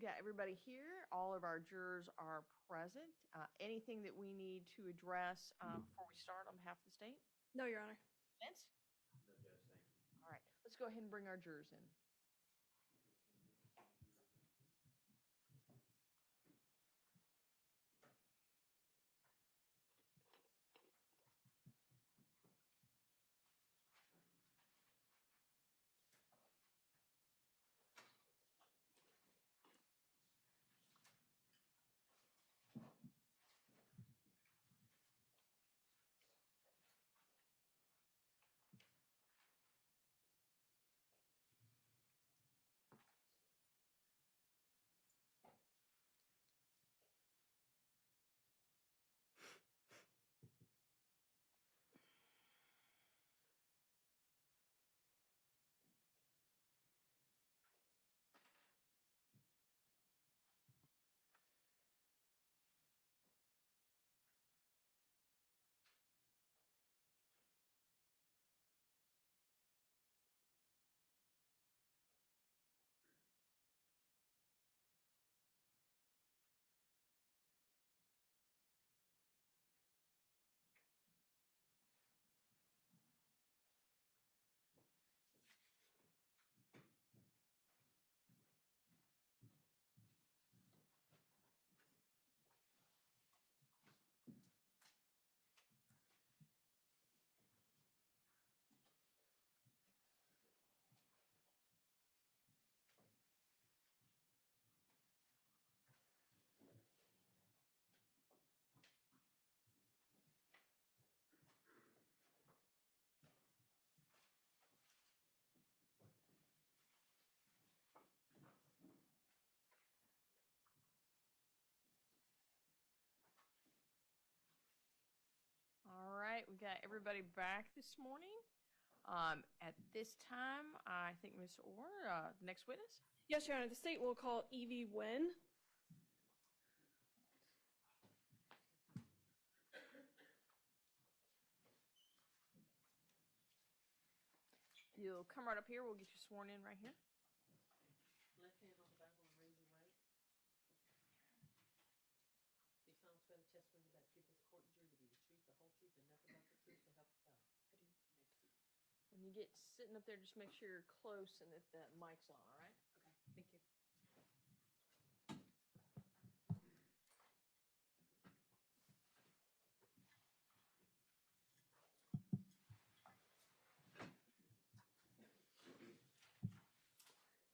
got everybody here. All of our jurors are present. Anything that we need to address before we start on behalf of the state? No, Your Honor. Vince? No, Judge, thank you. All right, let's go ahead and bring our jurors in. All right, we got everybody back this morning. At this time, I think Ms. Orr, next witness. Yes, Your Honor. The state will call Evie Nguyen. You'll come right up here. We'll get you sworn in right here. Left hand on the Bible and raise your right. Do you solemnly swear the testimony you're about to give this court and jury to be the truth, the whole truth, and nothing but the truth, so help you God? I do. When you get sitting up there, just make sure you're close and that the mic's on, all right? Okay, thank you.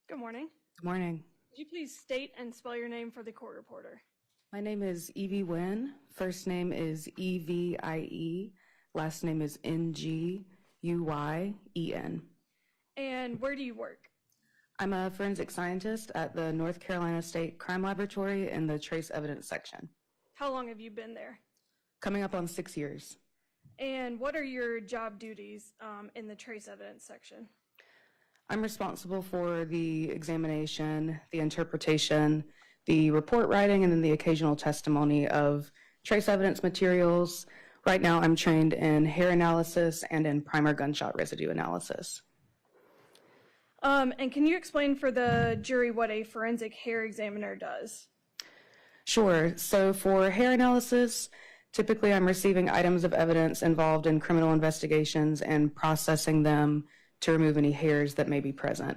Good morning. Good morning. Could you please state and spell your name for the court reporter? My name is Evie Nguyen. First name is Evie. Last name is Nguyen. And where do you work? I'm a forensic scientist at the North Carolina State Crime Laboratory in the Trace Evidence section. How long have you been there? Coming up on 6 years. And what are your job duties in the trace evidence section? I'm responsible for the examination, the interpretation, the report writing, and then the occasional testimony of trace evidence materials. Right now, I'm trained in hair analysis and in primer gunshot residue analysis. And can you explain for the jury what a forensic hair examiner does? Sure. So for hair analysis, typically I'm receiving items of evidence involved in criminal investigations and processing them to remove any hairs that may be present.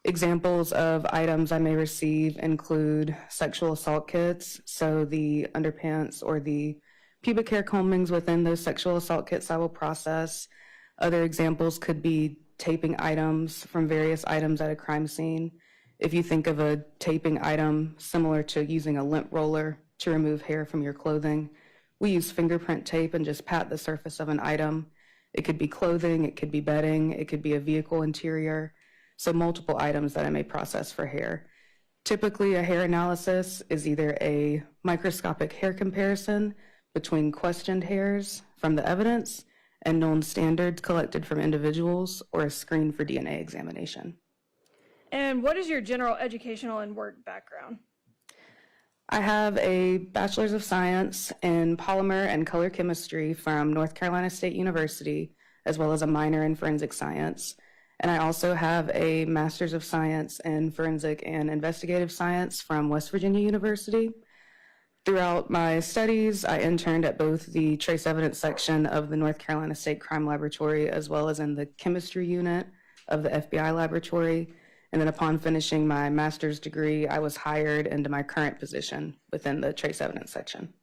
Examples of items I may receive include sexual assault kits, so the underpants or the pubic hair combings within those sexual assault kits I will process. Other examples could be taping items from various items at a crime scene. If you think of a taping item similar to using a lint roller to remove hair from your clothing, we use fingerprint tape and just pat the surface of an item. It could be clothing, it could be bedding, it could be a vehicle interior, so multiple items that I may process for hair. Typically, a hair analysis is either a microscopic hair comparison between questioned hairs from the evidence and known standards collected from individuals, or a screen for DNA examination. And what is your general educational and work background? I have a Bachelor's of Science in Polymer and Color Chemistry from North Carolina State University, as well as a minor in Forensic Science. And I also have a Master's of Science in Forensic and Investigative Science from West Virginia University. Throughout my studies, I interned at both the trace evidence section of the North Carolina State Crime Laboratory as well as in the chemistry unit of the FBI laboratory. And then upon finishing my master's degree, I was hired into my current position within the trace evidence section.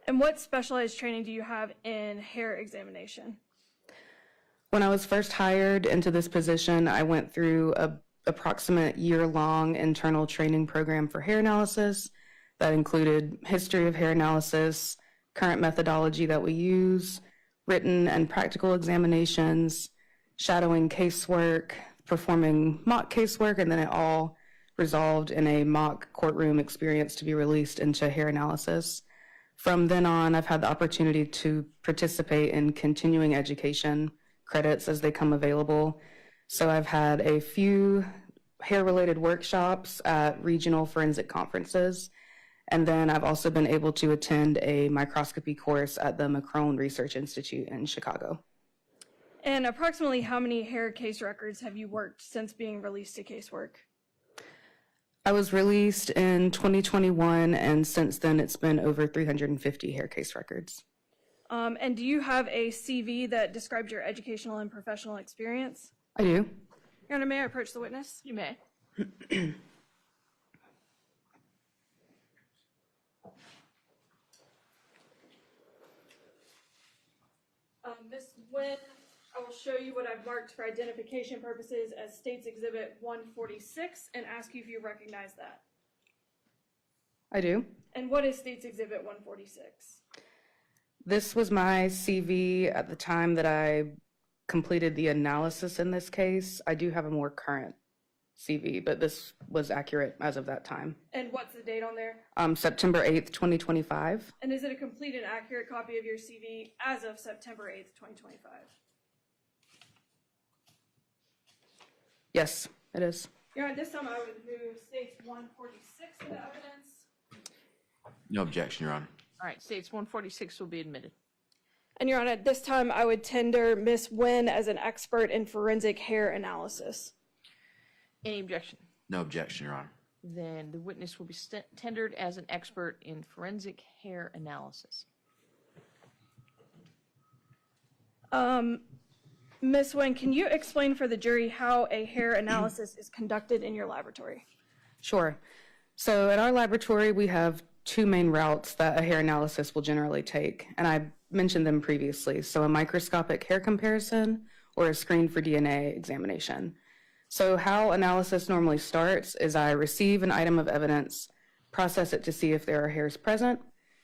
And what specialized training do you have in hair examination? When I was first hired into this position, I went through an approximate year-long internal training program for hair analysis that included history of hair analysis, current methodology that we use, written and practical examinations, shadowing casework, performing mock casework, and then it all resolved in a mock courtroom experience to be released into hair analysis. From then on, I've had the opportunity to participate in continuing education credits as they come available. So I've had a few hair-related workshops at regional forensic conferences. And then I've also been able to attend a microscopy course at the McCrone Research Institute in Chicago. And approximately how many hair case records have you worked since being released to casework? I was released in 2021, and since then it's been over 350 hair case records. And do you have a CV that describes your educational and professional experience? I do. Your Honor, may I approach the witness? You may. Ms. Nguyen, I will show you what I've marked for identification purposes as State's Exhibit 146 and ask you if you recognize that. I do. And what is State's Exhibit 146? This was my CV at the time that I completed the analysis in this case. I do have a more current CV, but this was accurate as of that time. And what's the date on there? September 8th, 2025. And is it a complete and accurate copy of your CV as of September 8th, 2025? Yes, it is. Your Honor, this time I would move State's 146 into evidence. No objection, Your Honor. All right, States 146 will be admitted. And Your Honor, at this time I would tender Ms. Nguyen as an expert in forensic hair analysis. Any objection? No objection, Your Honor. Then the witness will be tendered as an expert in forensic hair analysis. Ms. Nguyen, can you explain for the jury how a hair analysis is conducted in your laboratory? Sure. So at our laboratory, we have two main routes that a hair analysis will generally take, and I mentioned them previously. So a microscopic hair comparison or a screen for DNA examination. So how analysis normally starts is I receive an item of evidence, process it to see if there are hairs present.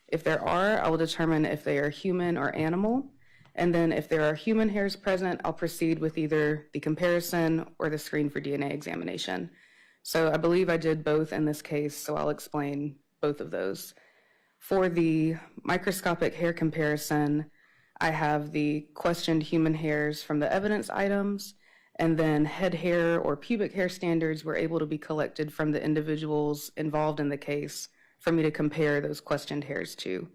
If there are, I will determine if they are human or animal. And then if there are human hairs present, I'll proceed with either the comparison or the screen for DNA examination. So I believe I did both in this case, so I'll explain both of those. For the microscopic hair comparison, I have the questioned human hairs from the evidence items, and then head hair or pubic hair standards were able to be collected from the individuals involved in the case for me to compare those questioned hairs to.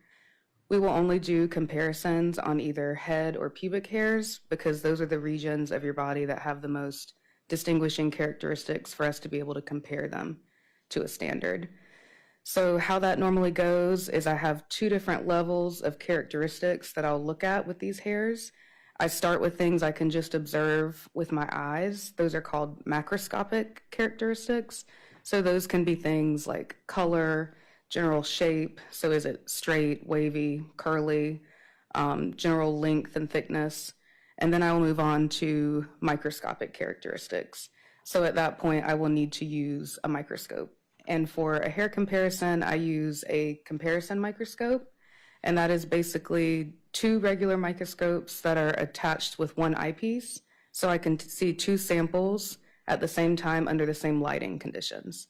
We will only do comparisons on either head or pubic hairs because those are the regions of your body that have the most distinguishing characteristics for us to be able to compare them to a standard. So how that normally goes is I have two different levels of characteristics that I'll look at with these hairs. I start with things I can just observe with my eyes. Those are called macroscopic characteristics. So those can be things like color, general shape. So is it straight, wavy, curly, general length and thickness. And then I will move on to microscopic characteristics. So at that point, I will need to use a microscope. And for a hair comparison, I use a comparison microscope. And that is basically two regular microscopes that are attached with one eyepiece. So I can see two samples at the same time under the same lighting conditions.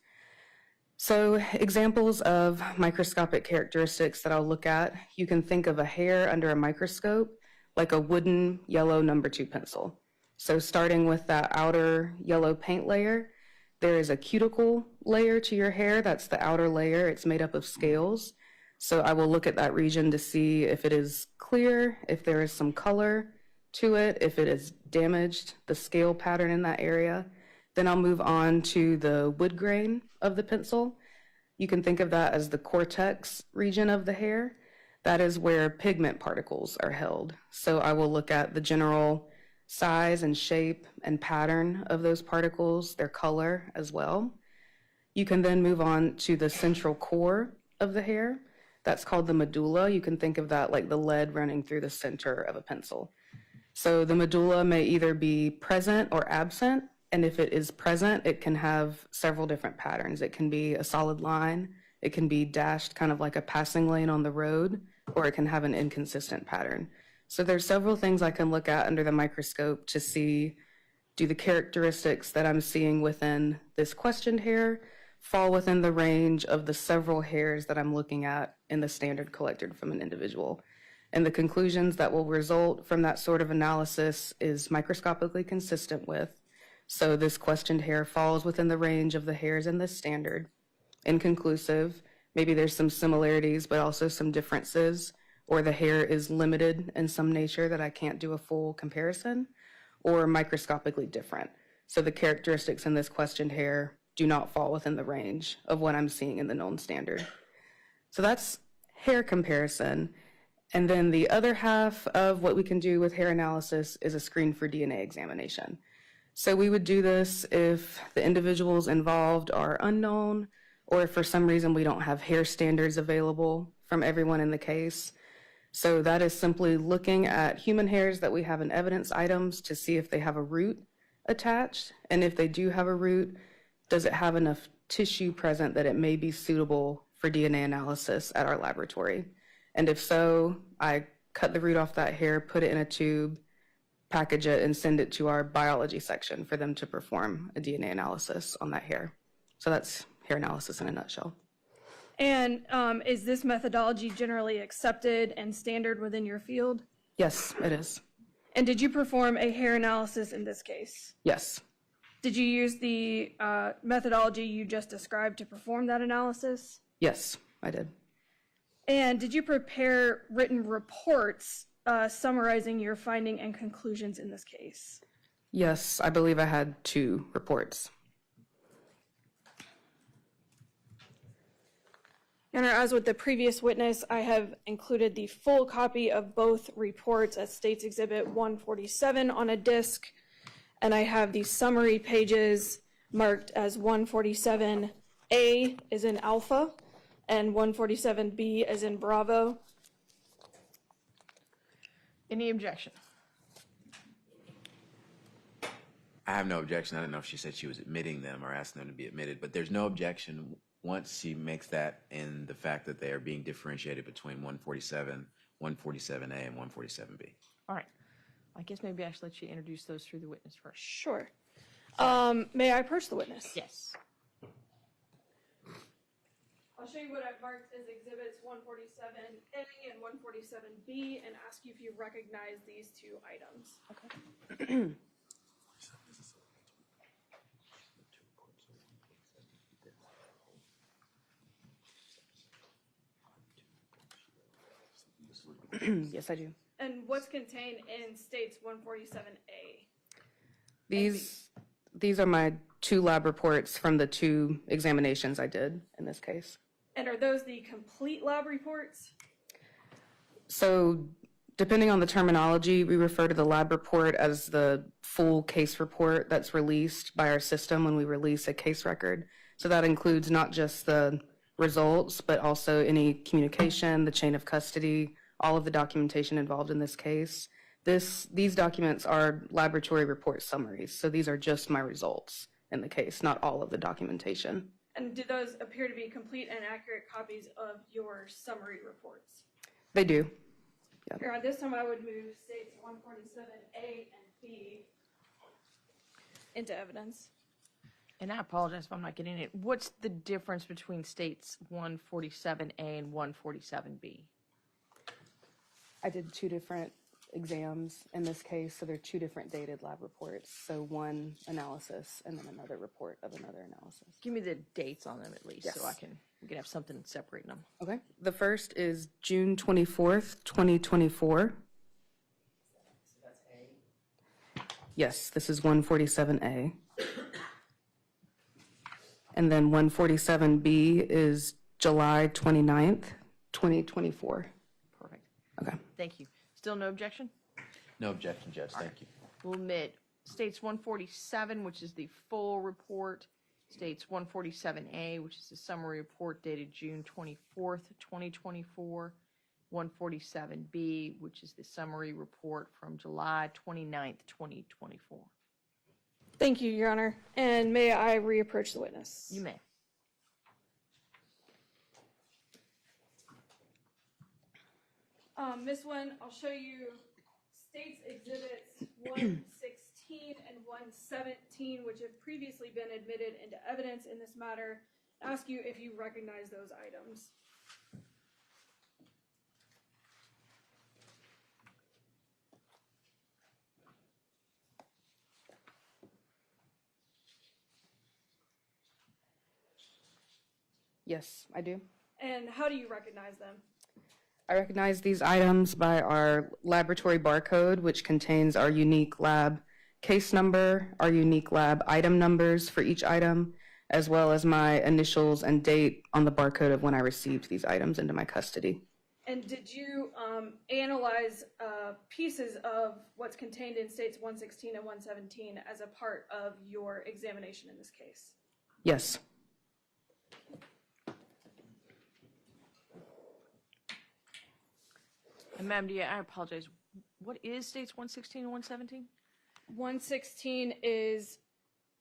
So examples of microscopic characteristics that I'll look at, you can think of a hair under a microscope like a wooden yellow number 2 pencil. So starting with that outer yellow paint layer, there is a cuticle layer to your hair. That's the outer layer. It's made up of scales. So I will look at that region to see if it is clear, if there is some color, to it, if it is damaged, the scale pattern in that area. Then I'll move on to the wood grain of the pencil. You can think of that as the cortex region of the hair. That is where pigment particles are held. So I will look at the general size and shape and pattern of those particles, their color as well. You can then move on to the central core of the hair. That's called the medulla. You can think of that like the lead running through the center of a pencil. So the medulla may either be present or absent, and if it is present, it can have several different patterns. It can be a solid line, it can be dashed kind of like a passing lane on the road, or it can have an inconsistent pattern. So there's several things I can look at under the microscope to see, do the characteristics that I'm seeing within this questioned hair fall within the range of the several hairs that I'm looking at in the standard collected from an individual. And the conclusions that will result from that sort of analysis is microscopically consistent with. So this questioned hair falls within the range of the hairs in this standard. Inconclusive, maybe there's some similarities, but also some differences, or the hair is limited in some nature that I can't do a full comparison, or microscopically different. So the characteristics in this questioned hair do not fall within the range of what I'm seeing in the known standard. So that's hair comparison. And then the other half of what we can do with hair analysis is a screen for DNA examination. So we would do this if the individuals involved are unknown, or if for some reason we don't have hair standards available from everyone in the case. So that is simply looking at human hairs that we have in evidence items to see if they have a root attached. And if they do have a root, does it have enough tissue present that it may be suitable for DNA analysis at our laboratory? And if so, I cut the root off that hair, put it in a tube, package it, and send it to our biology section for them to perform a DNA analysis on that hair. So that's hair analysis in a nutshell. And is this methodology generally accepted and standard within your field? Yes, it is. And did you perform a hair analysis in this case? Yes. Did you use the methodology you just described to perform that analysis? Yes, I did. And did you prepare written reports summarizing your finding and conclusions in this case? Yes, I believe I had 2 reports. And as with the previous witness, I have included the full copy of both reports as State's Exhibit 147 on a disc, and I have the summary pages marked as 147A is in alpha and 147B as in Bravo. Any objection? I have no objection. I don't know if she said she was admitting them or asking them to be admitted, but there's no objection once she makes that in the fact that they are being differentiated between 147, 147A, and 147B. All right. I guess maybe I should let you introduce those through the witness first. Sure. May I approach the witness? Yes. I'll show you what I've marked as exhibits 147A and 147B and ask you if you recognize these 2 items. Okay. Yes, I do. And what's contained in State's 147A? These are my 2 lab reports from the 2 examinations I did in this case. And are those the complete lab reports? So depending on the terminology, we refer to the lab report as the full case report that's released by our system when we release a case record. So that includes not just the results, but also any communication, the chain of custody, all of the documentation involved in this case. These documents are laboratory report summaries, so these are just my results in the case, not all of the documentation. And do those appear to be complete and accurate copies of your summary reports? They do. Yeah. Here, at this time, I would move States 147A and B into evidence. And I apologize if I'm not getting it. What's the difference between states 147A and 147B? I did 2 different exams in this case, so they're 2 different dated lab reports. So one analysis and then another report of another analysis. Give me the dates on them at least, so Yes. we can have something separating them. Okay. The first is June 24th, 2024. So that's A. Yes, this is 147A. And then 147B is July 29th, 2024. Perfect. Okay. Thank you. Still no objection? No objection, Judge, thank you. We'll admit states 147, which is the full report, states 147A, which is the summary report dated June 24th, 2024, 147B, which is the summary report from July 29th, 2024. Thank you, Your Honor. And may I reapproach the witness? You may. Ms. Nguyen, I'll show you States Exhibits 116 and 117, which have previously been admitted into evidence in this matter. Ask you if you recognize those items. Yes, I do. And how do you recognize them? I recognize these items by our laboratory barcode, which contains our unique lab case number, our unique lab item numbers for each item, as well as my initials and date on the barcode of when I received these items into my custody. And did you analyze pieces of what's contained in States 116 and 117 as a part of your examination in this case? Yes. And Madam DA, I apologize. What is states 116 and 117? 116 is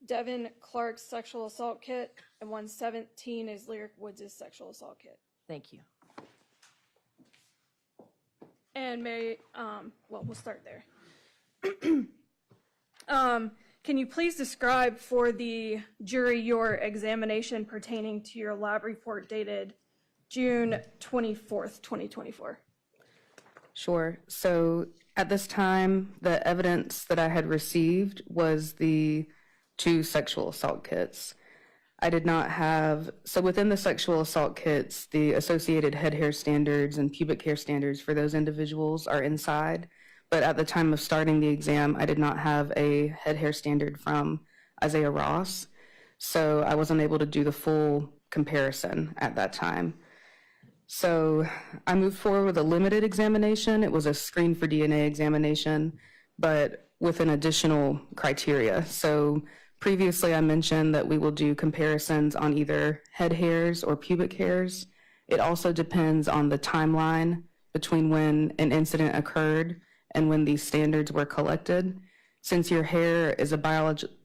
Devin Clark's sexual assault kit, and 117 is Lyric Woods' sexual assault kit. Thank you. And we'll start there. Can you please describe for the jury your examination pertaining to your lab report dated June 24th, 2024? Sure. So at this time, the evidence that I had received was the 2 sexual assault kits. I did not have, so within the sexual assault kits, the associated head hair standards and pubic hair standards for those individuals are inside. But at the time of starting the exam, I did not have a head hair standard from Issiah Ross. So I wasn't able to do the full comparison at that time. So I moved forward with a limited examination. It was a screen for DNA examination, but with an additional criteria. So previously I mentioned that we will do comparisons on either head hairs or pubic hairs. It also depends on the timeline between when an incident occurred and when these standards were collected. Since your hair is a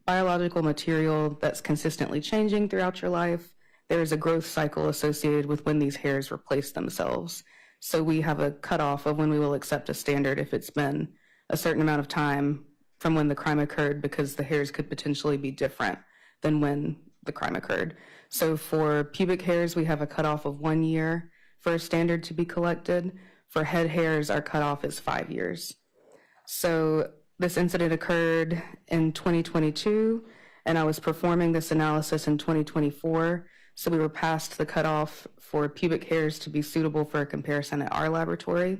biological material that's consistently changing throughout your life, there is a growth cycle associated with when these hairs replace themselves. So we have a cutoff of when we will accept a standard if it's been a certain amount of time from when the crime occurred, because the hairs could potentially be different than when the crime occurred. So for pubic hairs, we have a cutoff of 1 year for a standard to be collected. For head hairs, our cutoff is 5 years. So this incident occurred in 2022, and I was performing this analysis in 2024. So we were past the cutoff for pubic hairs to be suitable for a comparison at our laboratory.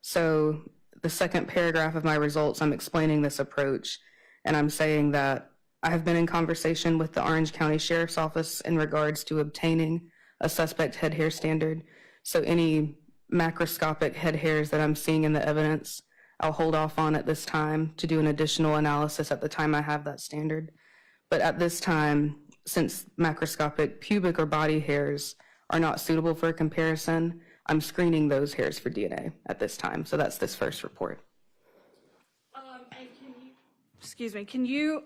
So the second paragraph of my results, I'm explaining this approach, and I'm saying that I have been in conversation with the Orange County Sheriff's Office in regards to obtaining a suspect head hair standard. So any macroscopic head hairs that I'm seeing in the evidence, I'll hold off on at this time to do an additional analysis at the time I have that standard. But at this time, since macroscopic pubic or body hairs are not suitable for a comparison, I'm screening those hairs for DNA at this time. So that's this first report. And can you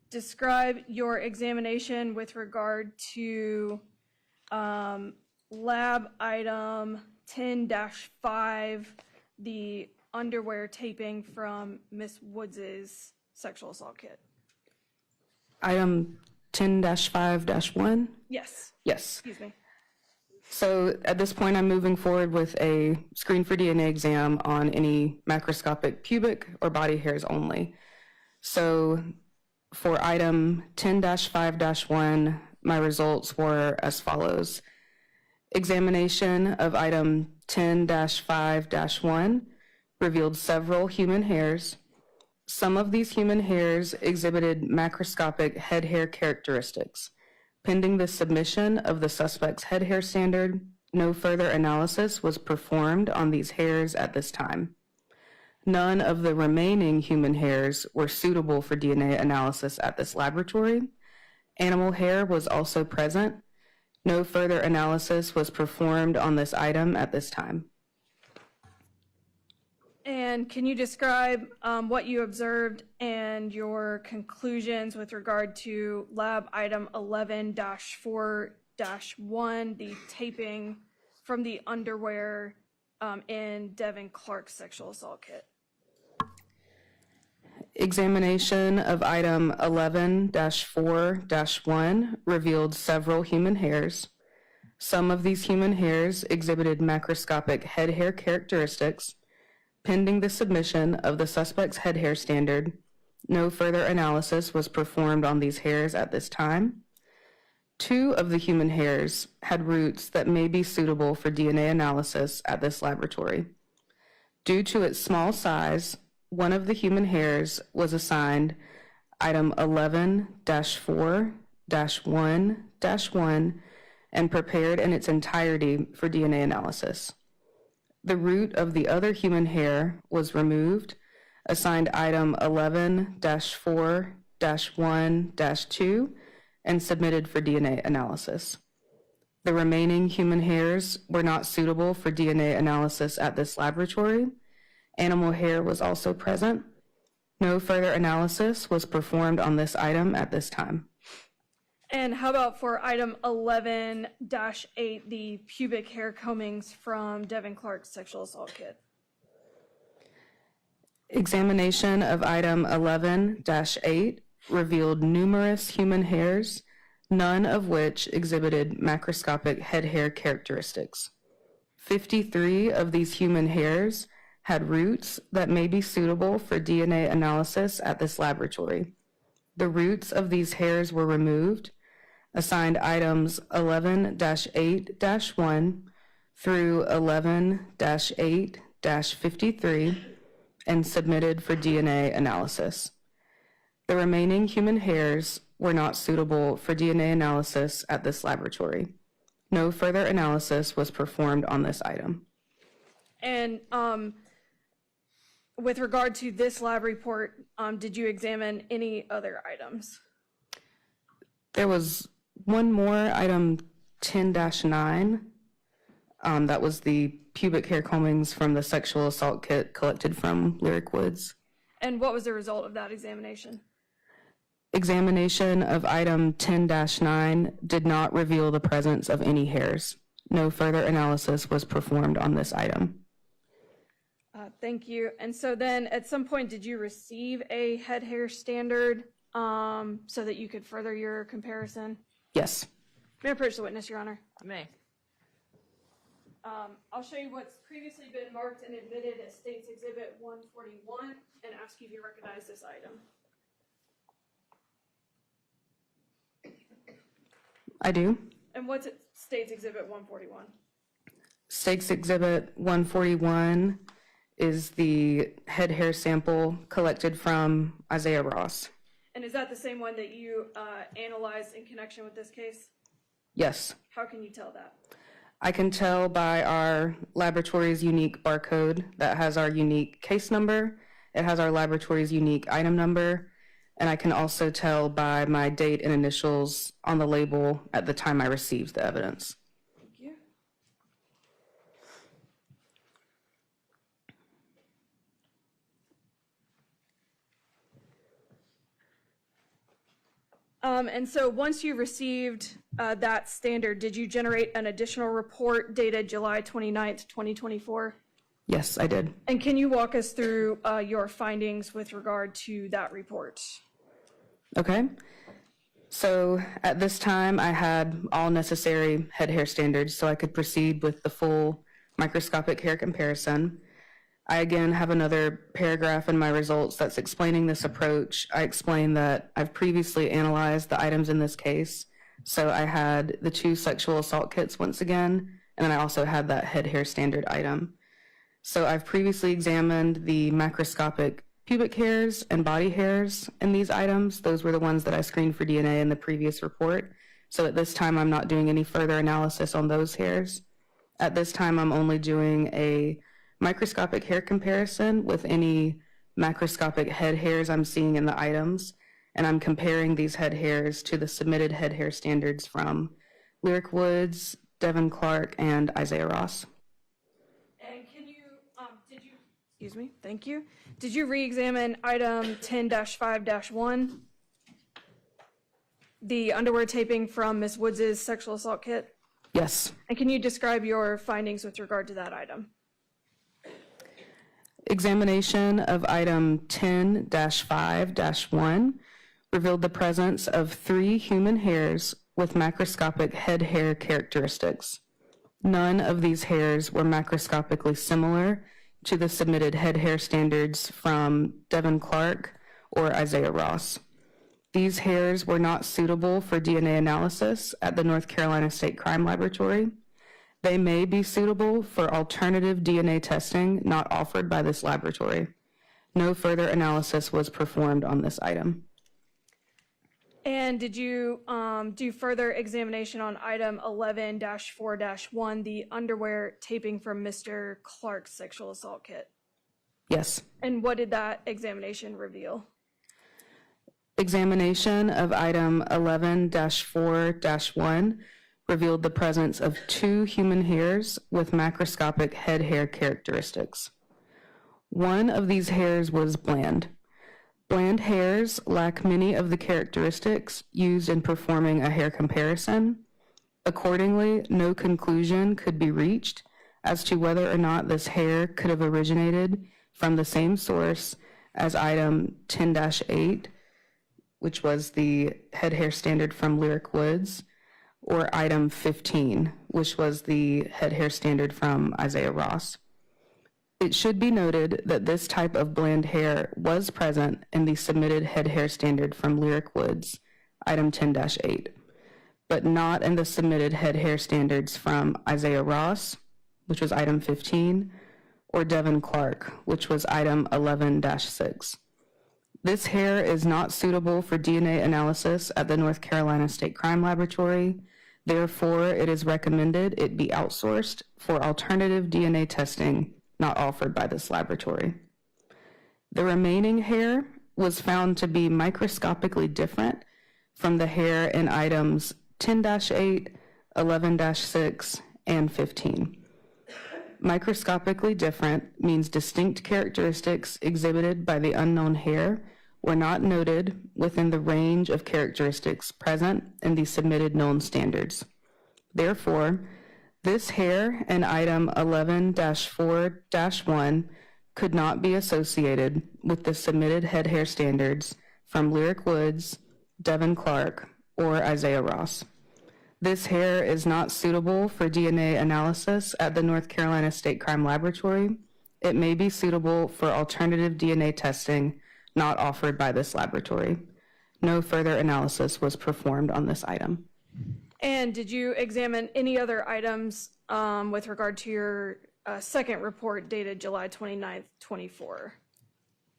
describe your examination with regard to lab item 10-5, the underwear taping from Miss Woods' sexual assault kit? Item 10-5-1? Yes. Yes. Excuse me. So at this point, I'm moving forward with a screen for DNA exam on any macroscopic pubic or body hairs only. So for item 10-5-1, my results were as follows. Examination of item 10-5-1 revealed several human hairs, Some of these human hairs exhibited macroscopic head hair characteristics. Pending the submission of the suspect's head hair standard, no further analysis was performed on these hairs at this time. None of the remaining human hairs were suitable for DNA analysis at this laboratory. Animal hair was also present. No further analysis was performed on this item at this time. And can you describe what you observed and your conclusions with regard to lab item 11-4-1, the taping from the underwear in Devin Clark's sexual assault kit? Examination of item 11-4-1 revealed several human hairs. Some of these human hairs exhibited macroscopic head hair characteristics. Pending the submission of the suspect's head hair standard, no further analysis was performed on these hairs at this time. 2 of the human hairs had roots that may be suitable for DNA analysis at this laboratory. Due to its small size, one of the human hairs was assigned item 11-4-1-1 and prepared in its entirety for DNA analysis. The root of the other human hair was removed, assigned item 11-4-1-2, and submitted for DNA analysis. The remaining human hairs were not suitable for DNA analysis at this laboratory. Animal hair was also present. No further analysis was performed on this item at this time. And how about for item 11-8, the pubic hair combings from Devin Clark's sexual assault kit? Examination of item 11-8 revealed numerous human hairs, none of which exhibited macroscopic head hair characteristics. 53 of these human hairs had roots that may be suitable for DNA analysis at this laboratory. The roots of these hairs were removed, assigned items 11-8-1 through 11-8-53, and submitted for DNA analysis. The remaining human hairs were not suitable for DNA analysis at this laboratory. No further analysis was performed on this item. And with regard to this lab report, did you examine any other items? There was one more, item 10-9. That was the pubic hair combings from the sexual assault kit collected from Lyric Woods. And what was the result of that examination? Examination of item 10-9 did not reveal the presence of any hairs. No further analysis was performed on this item. Thank you. And so then at some point, did you receive a head hair standard so that you could further your comparison? Yes. May I approach the witness, Your Honor? You may. I'll show you what's previously been marked and admitted as State's Exhibit 141 and ask you if you recognize this item. I do. And what's it, State's Exhibit 141? State's Exhibit 141 is the head hair sample collected from Issiah Ross. And is that the same one that you analyzed in connection with this case? Yes. How can you tell that? I can tell by our laboratory's unique barcode that has our unique case number. It has our laboratory's unique item number. And I can also tell by my date and initials on the label at the time I received the evidence. Thank you. And so once you received that standard, did you generate an additional report dated July 29th, 2024? Yes, I did. And can you walk us through your findings with regard to that report? Okay. So at this time, I had all necessary head hair standards so I could proceed with the full microscopic hair comparison. I again have another paragraph in my results that's explaining this approach. I explain that I've previously analyzed the items in this case. So I had the 2 sexual assault kits once again, and then I also had that head hair standard item. So I've previously examined the macroscopic pubic hairs and body hairs in these items. Those were the ones that I screened for DNA in the previous report. So at this time, I'm not doing any further analysis on those hairs. At this time, I'm only doing a microscopic hair comparison with any macroscopic head hairs I'm seeing in the items, and I'm comparing these head hairs to the submitted head hair standards from Lyric Woods, Devin Clark, and Issiah Ross. And can you, excuse me, thank you. Did you re-examine item 10-5-1? The underwear taping from Ms. Woods' sexual assault kit? Yes. And can you describe your findings with regard to that item? Examination of item 10-5-1 revealed the presence of 3 human hairs with macroscopic head hair characteristics. None of these hairs were macroscopically similar to the submitted head hair standards from Devin Clark or Issiah Ross. These hairs were not suitable for DNA analysis at the North Carolina State Crime Laboratory. They may be suitable for alternative DNA testing not offered by this laboratory. No further analysis was performed on this item. And did you do further examination on item 11-4-1, the underwear taping from Mr. Clark's sexual assault kit? Yes. And what did that examination reveal? Examination of item 11-4-1 revealed the presence of 2 human hairs with macroscopic head hair characteristics. One of these hairs was bland. Bland hairs lack many of the characteristics used in performing a hair comparison. Accordingly, no conclusion could be reached as to whether or not this hair could have originated from the same source as item 10-8, which was the head hair standard from Lyric Woods, or item 15, which was the head hair standard from Issiah Ross. It should be noted that this type of bland hair was present in the submitted head hair standard from Lyric Woods, item 10-8, but not in the submitted head hair standards from Issiah Ross, which was item 15, or Devin Clark, which was item 11-6. This hair is not suitable for DNA analysis at the North Carolina State Crime Laboratory. Therefore, it is recommended it be outsourced for alternative DNA testing not offered by this laboratory. The remaining hair was found to be microscopically different from the hair in items 10-8, 11-6, and 15. Microscopically different means distinct characteristics exhibited by the unknown hair were not noted within the range of characteristics present in the submitted known standards. Therefore, this hair in item 11-4-1 could not be associated with the submitted head hair standards from Lyric Woods, Devin Clark, or Issiah Ross. This hair is not suitable for DNA analysis at the North Carolina State Crime Laboratory. It may be suitable for alternative DNA testing not offered by this laboratory. No further analysis was performed on this item. And did you examine any other items with regard to your second report dated July 29th, 24?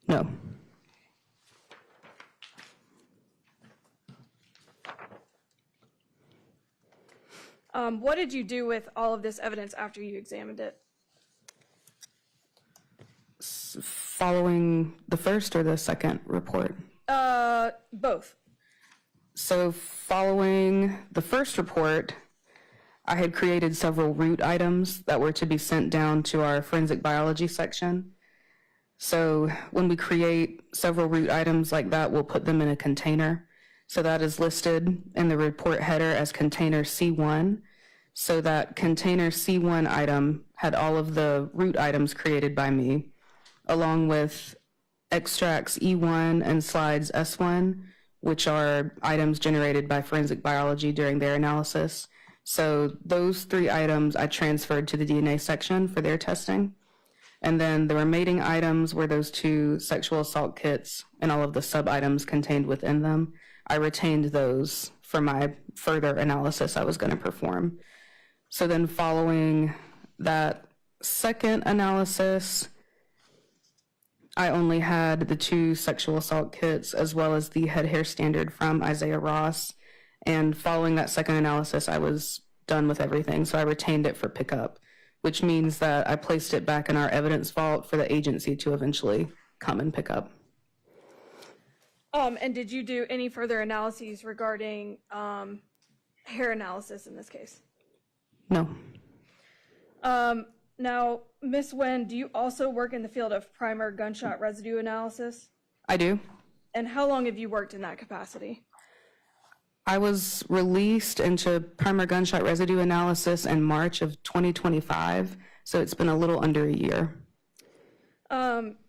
No. What did you do with all of this evidence after you examined it? Following the first or the second report? Both. So following the first report, I had created several root items that were to be sent down to our forensic biology section. So when we create several root items like that, we'll put them in a container. So that is listed in the report header as container C1. So that container C1 item had all of the root items created by me, along with extracts E1 and slides S1, which are items generated by forensic biology during their analysis. So those 3 items I transferred to the DNA section for their testing. And then the remaining items were those 2 sexual assault kits and all of the sub-items contained within them. I retained those for my further analysis I was going to perform. So then following that second analysis, I only had the 2 sexual assault kits as well as the head hair standard from Issiah Ross. And following that second analysis, I was done with everything, so I retained it for pickup, which means that I placed it back in our evidence vault for the agency to eventually come and pick up. And did you do any further analyses regarding hair analysis in this case? No. Now, Ms. Nguyen, do you also work in the field of primer gunshot residue analysis? I do. And how long have you worked in that capacity? I was released into primer gunshot residue analysis in March of 2025, so it's been a little under a year.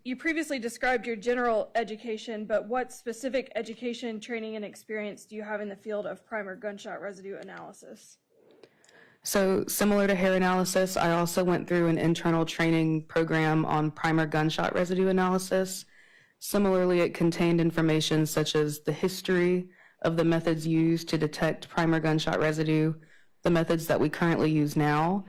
You previously described your general education, but what specific education, training, and experience do you have in the field of primer gunshot residue analysis? So similar to hair analysis, I also went through an internal training program on primer gunshot residue analysis. Similarly, it contained information such as the history of the methods used to detect primer gunshot residue, the methods that we currently use now,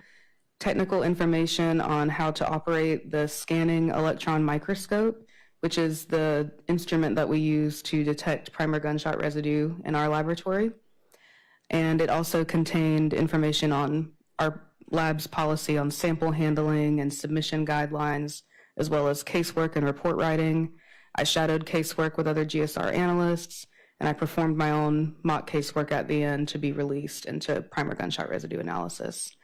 technical information on how to operate the scanning electron microscope, which is the instrument that we use to detect primer gunshot residue in our laboratory. And it also contained information on our lab's policy on sample handling and submission guidelines, as well as casework and report writing. I shadowed casework with other GSR analysts, and I performed my own mock casework at the end to be released into primer gunshot residue analysis.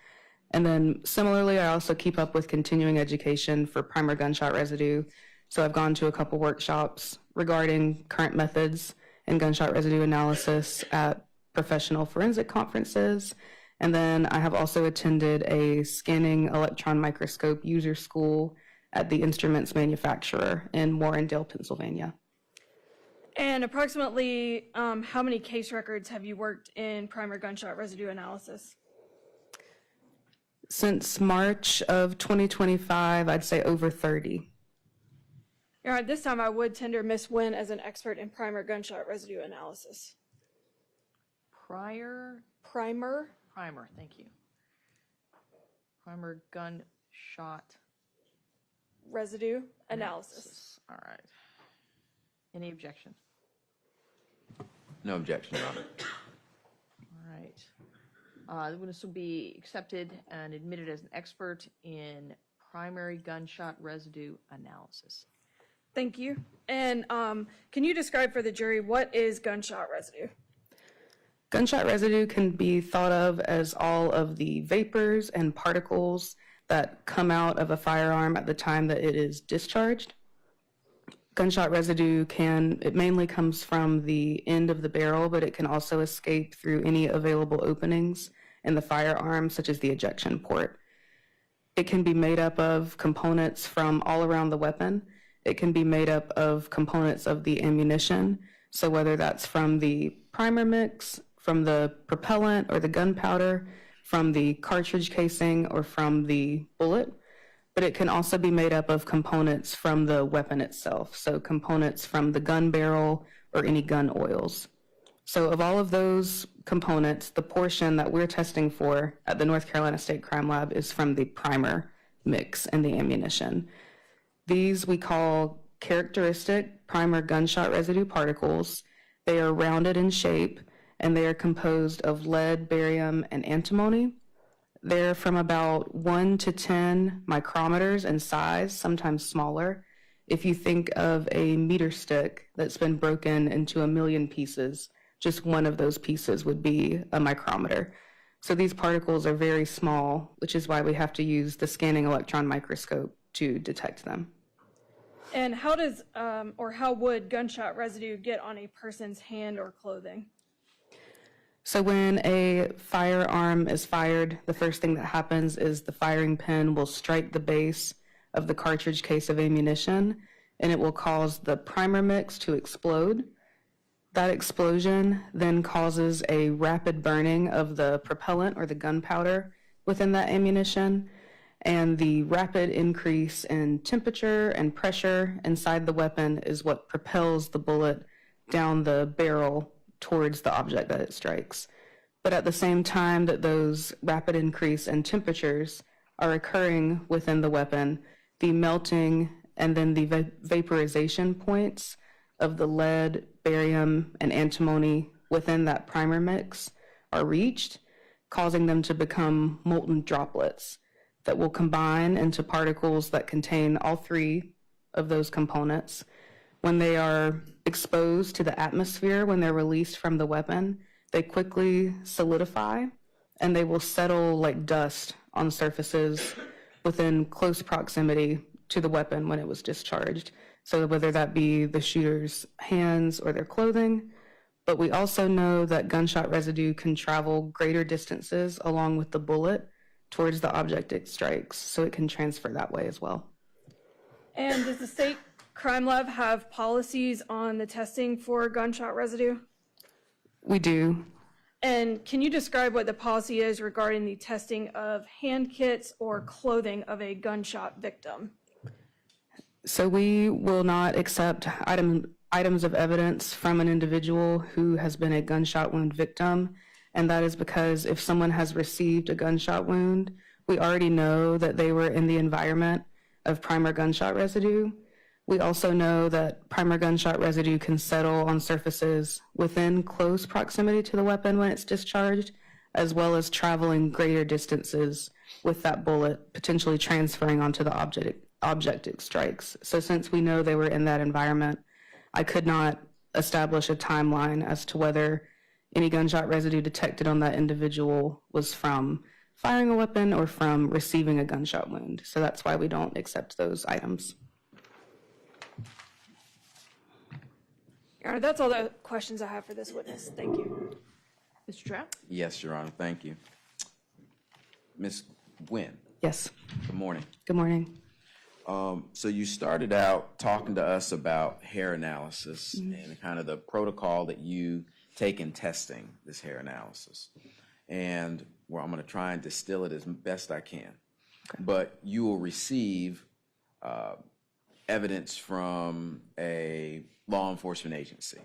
And then similarly, I also keep up with continuing education for primer gunshot residue. So I've gone to a couple workshops regarding current methods in gunshot residue analysis at professional forensic conferences. And then I have also attended a scanning electron microscope user school at the instruments manufacturer in Warrendale, Pennsylvania. And approximately how many case records have you worked in primer gunshot residue analysis? Since March of 2025, I'd say over 30. All right, this time I would tender Ms. Nguyen as an expert in primer gunshot residue analysis. Primer, thank you. Primer gunshot Residue analysis. All right. Any objection? No objection, Your Honor. All right. The witness will be accepted and admitted as an expert in primary gunshot residue analysis. Thank you. And can you describe for the jury what is gunshot residue? Gunshot residue can be thought of as all of the vapors and particles that come out of a firearm at the time that it is discharged. Gunshot residue it mainly comes from the end of the barrel, but it can also escape through any available openings in the firearm, such as the ejection port. It can be made up of components from all around the weapon. It can be made up of components of the ammunition, so whether that's from the primer mix, from the propellant or the gunpowder, from the cartridge casing, or from the bullet. But it can also be made up of components from the weapon itself, so components from the gun barrel or any gun oils. So of all of those components, the portion that we're testing for at the North Carolina State Crime Lab is from the primer mix and the ammunition. These we call characteristic primer gunshot residue particles. They are rounded in shape, and they are composed of lead, barium, and antimony. They're from about 1 to 10 micrometers in size, sometimes smaller. If you think of a meter stick that's been broken into a million pieces, just one of those pieces would be a micrometer. So these particles are very small, which is why we have to use the scanning electron microscope to detect them. And how does, or how would gunshot residue get on a person's hand or clothing? So when a firearm is fired, the first thing that happens is the firing pin will strike the base of the cartridge case of ammunition, and it will cause the primer mix to explode. That explosion then causes a rapid burning of the propellant or the gunpowder within that ammunition, and the rapid increase in temperature and pressure inside the weapon is what propels the bullet down the barrel towards the object that it strikes. But at the same time that those rapid increase in temperatures are occurring within the weapon, the melting and then the vaporization points of the lead, barium, and antimony within that primer mix are reached, causing them to become molten droplets that will combine into particles that contain all three of those components. When they are exposed to the atmosphere, when they're released from the weapon, they quickly solidify and they will settle like dust on surfaces within close proximity to the weapon when it was discharged. So whether that be the shooter's hands or their clothing. But we also know that gunshot residue can travel greater distances along with the bullet towards the object it strikes, so it can transfer that way as well. And does the state crime lab have policies on the testing for gunshot residue? We do. And can you describe what the policy is regarding the testing of hand kits or clothing of a gunshot victim? So we will not accept items of evidence from an individual who has been a gunshot wound victim, and that is because if someone has received a gunshot wound, we already know that they were in the environment of primer gunshot residue. We also know that primer gunshot residue can settle on surfaces within close proximity to the weapon when it's discharged, as well as traveling greater distances with that bullet, potentially transferring onto the object it strikes. So since we know they were in that environment, I could not establish a timeline as to whether any gunshot residue detected on that individual was from firing a weapon or from receiving a gunshot wound. So that's why we don't accept those items. Your Honor, that's all the questions I have for this witness. Thank you. Mr. Trout? Yes, Your Honor, thank you. Ms. Gwynn, Yes. good morning. Good morning. So you started out talking to us about hair analysis and kind of the protocol that you take in testing this hair analysis. And well, I'm going to try and distill it as best I can. Okay. But you will receive evidence from a law enforcement agency,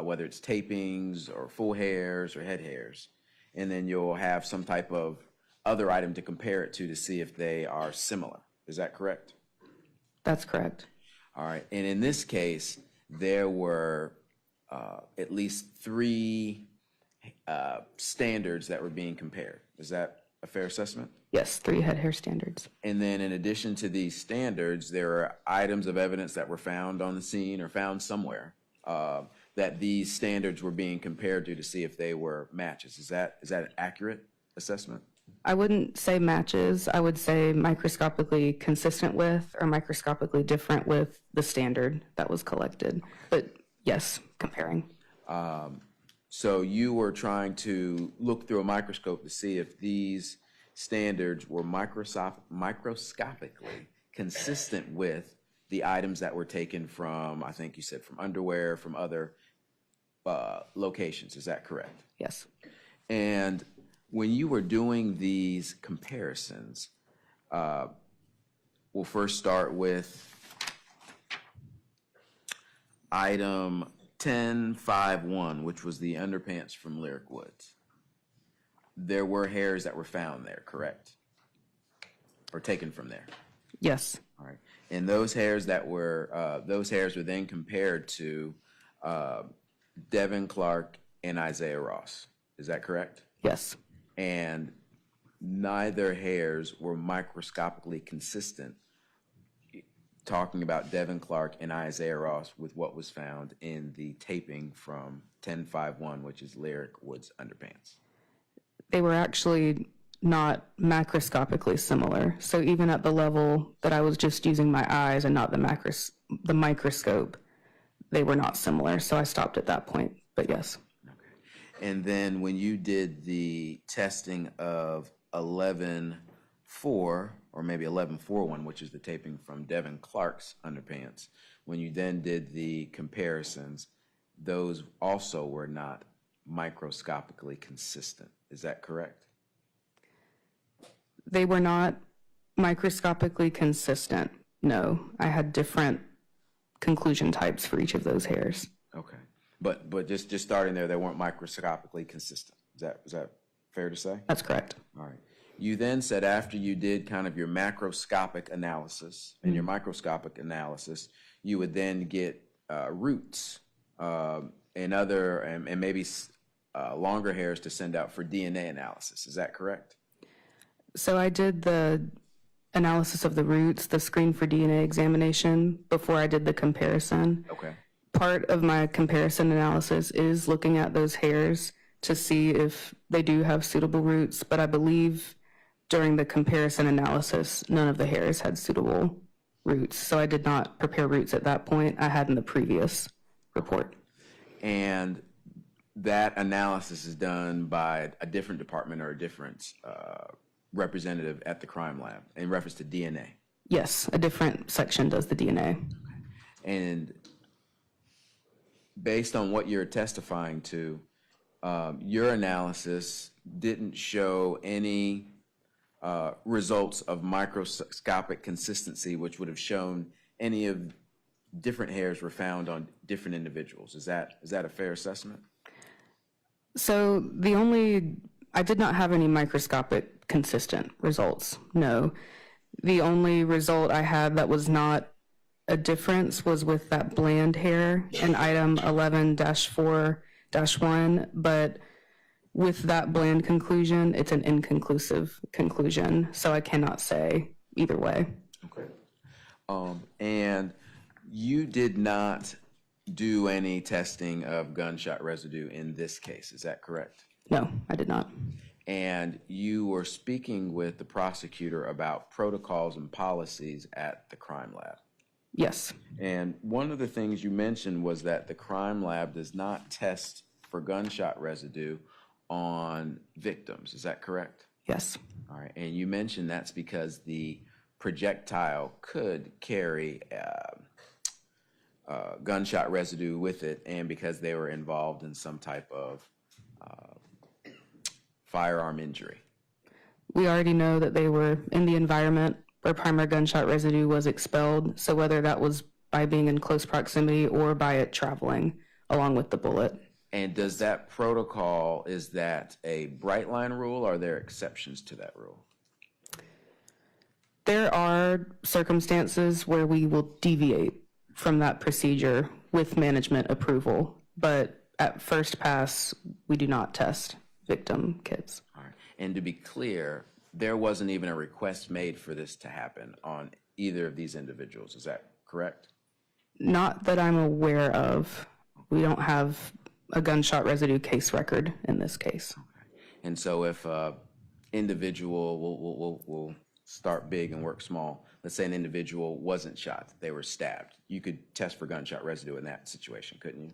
whether it's tapings or full hairs or head hairs. And then you'll have some type of other item to compare it to see if they are similar. Is that correct? That's correct. All right. And in this case, there were at least three standards that were being compared. Is that a fair assessment? Yes, 3 head hair standards. And then in addition to these standards, there are items of evidence that were found on the scene or found somewhere that these standards were being compared to see if they were matches. Is that an accurate assessment? I wouldn't say matches. I would say microscopically consistent with or microscopically different with the standard that was collected. But yes, comparing. So you were trying to look through a microscope to see if these standards were microscopically consistent with the items that were taken from, I think you said, from underwear, from other locations. Is that correct? Yes. And when you were doing these comparisons, we'll first start with item 1051, which was the underpants from Lyric Woods. There were hairs that were found there, correct? Or taken from there? Yes. All right. And those hairs were then compared to Devin Clark and Issiah Ross. Is that correct? Yes. And neither hairs were microscopically consistent, talking about Devin Clark and Issiah Ross with what was found in the taping from 1051, which is Lyric Woods underpants. They were actually not macroscopically similar. So even at the level that I was just using my eyes and not the microscope, they were not similar. So I stopped at that point, but yes. And then when you did the testing of 11-4, or maybe 11-41, which is the taping from Devin Clark's underpants, when you then did the comparisons, those also were not microscopically consistent. Is that correct? They were not microscopically consistent. No, I had different conclusion types for each of those hairs. Okay. But just starting there, they weren't microscopically consistent. Is that fair to say? That's correct. All right. You then said after you did kind of your macroscopic analysis and your microscopic analysis, you would then get roots and other and maybe longer hairs to send out for DNA analysis. Is that correct? So I did the analysis of the roots, the screen for DNA examination, before I did the comparison. Okay. Part of my comparison analysis is looking at those hairs to see if they do have suitable roots, but I believe during the comparison analysis, none of the hairs had suitable roots. So I did not prepare roots at that point. I had in the previous report. And that analysis is done by a different department or a different representative at the crime lab in reference to DNA. Yes, a different section does the DNA. And based on what you're testifying to, your analysis didn't show any results of microscopic consistency, which would have shown any of different hairs were found on different individuals. Is that a fair assessment? So I did not have any microscopic consistent results, no. The only result I had that was not a difference was with that bland hair in item 11-4-1, but with that bland conclusion, it's an inconclusive conclusion, so I cannot say either way. Okay. And you did not do any testing of gunshot residue in this case, is that correct? No, I did not. And you were speaking with the prosecutor about protocols and policies at the crime lab. Yes. And one of the things you mentioned was that the crime lab does not test for gunshot residue on victims. Is that correct? Yes. All right. And you mentioned that's because the projectile could carry gunshot residue with it, and because they were involved in some type of firearm injury. We already know that they were in the environment where primary gunshot residue was expelled, so whether that was by being in close proximity or by it traveling along with the bullet. And does that protocol, is that a bright line rule, or are there exceptions to that rule? There are circumstances where we will deviate from that procedure with management approval, but at first pass, we do not test victim kits. All right. And to be clear, there wasn't even a request made for this to happen on either of these individuals. Is that correct? Not that I'm aware of. We don't have a gunshot residue case record in this case. Okay. And so if individual, we'll start big and work small. Let's say an individual wasn't shot, they were stabbed. You could test for gunshot residue in that situation, couldn't you?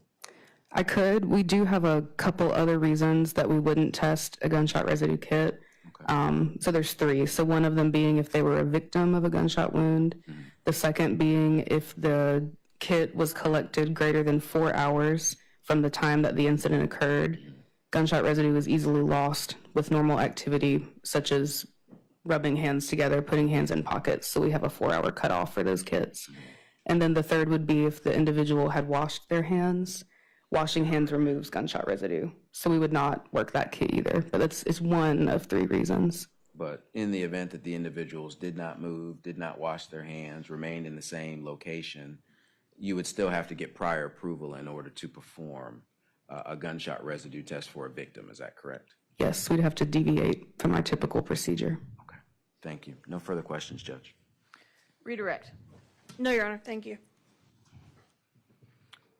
I could. We do have a couple other reasons that we wouldn't test a gunshot residue kit. Okay. So there's three. So one of them being if they were a victim of a gunshot wound. Mm-hmm. The second being if the kit was collected greater than 4 hours from the time that the incident occurred. Mm-hmm. Gunshot residue is easily lost with normal activity such as rubbing hands together, putting hands in pockets. So we have a 4-hour cutoff for those kits. Mm-hmm. And then the third would be if the individual had washed their hands. Washing hands removes gunshot residue. So we would not work that kit either. But it's one of three reasons. But in the event that the individuals did not move, did not wash their hands, remained in the same location, you would still have to get prior approval in order to perform a gunshot residue test for a victim. Is that correct? Yes, we'd have to deviate from our typical procedure. Okay. Thank you. No further questions, Judge. Redirect. No, Your Honor, thank you.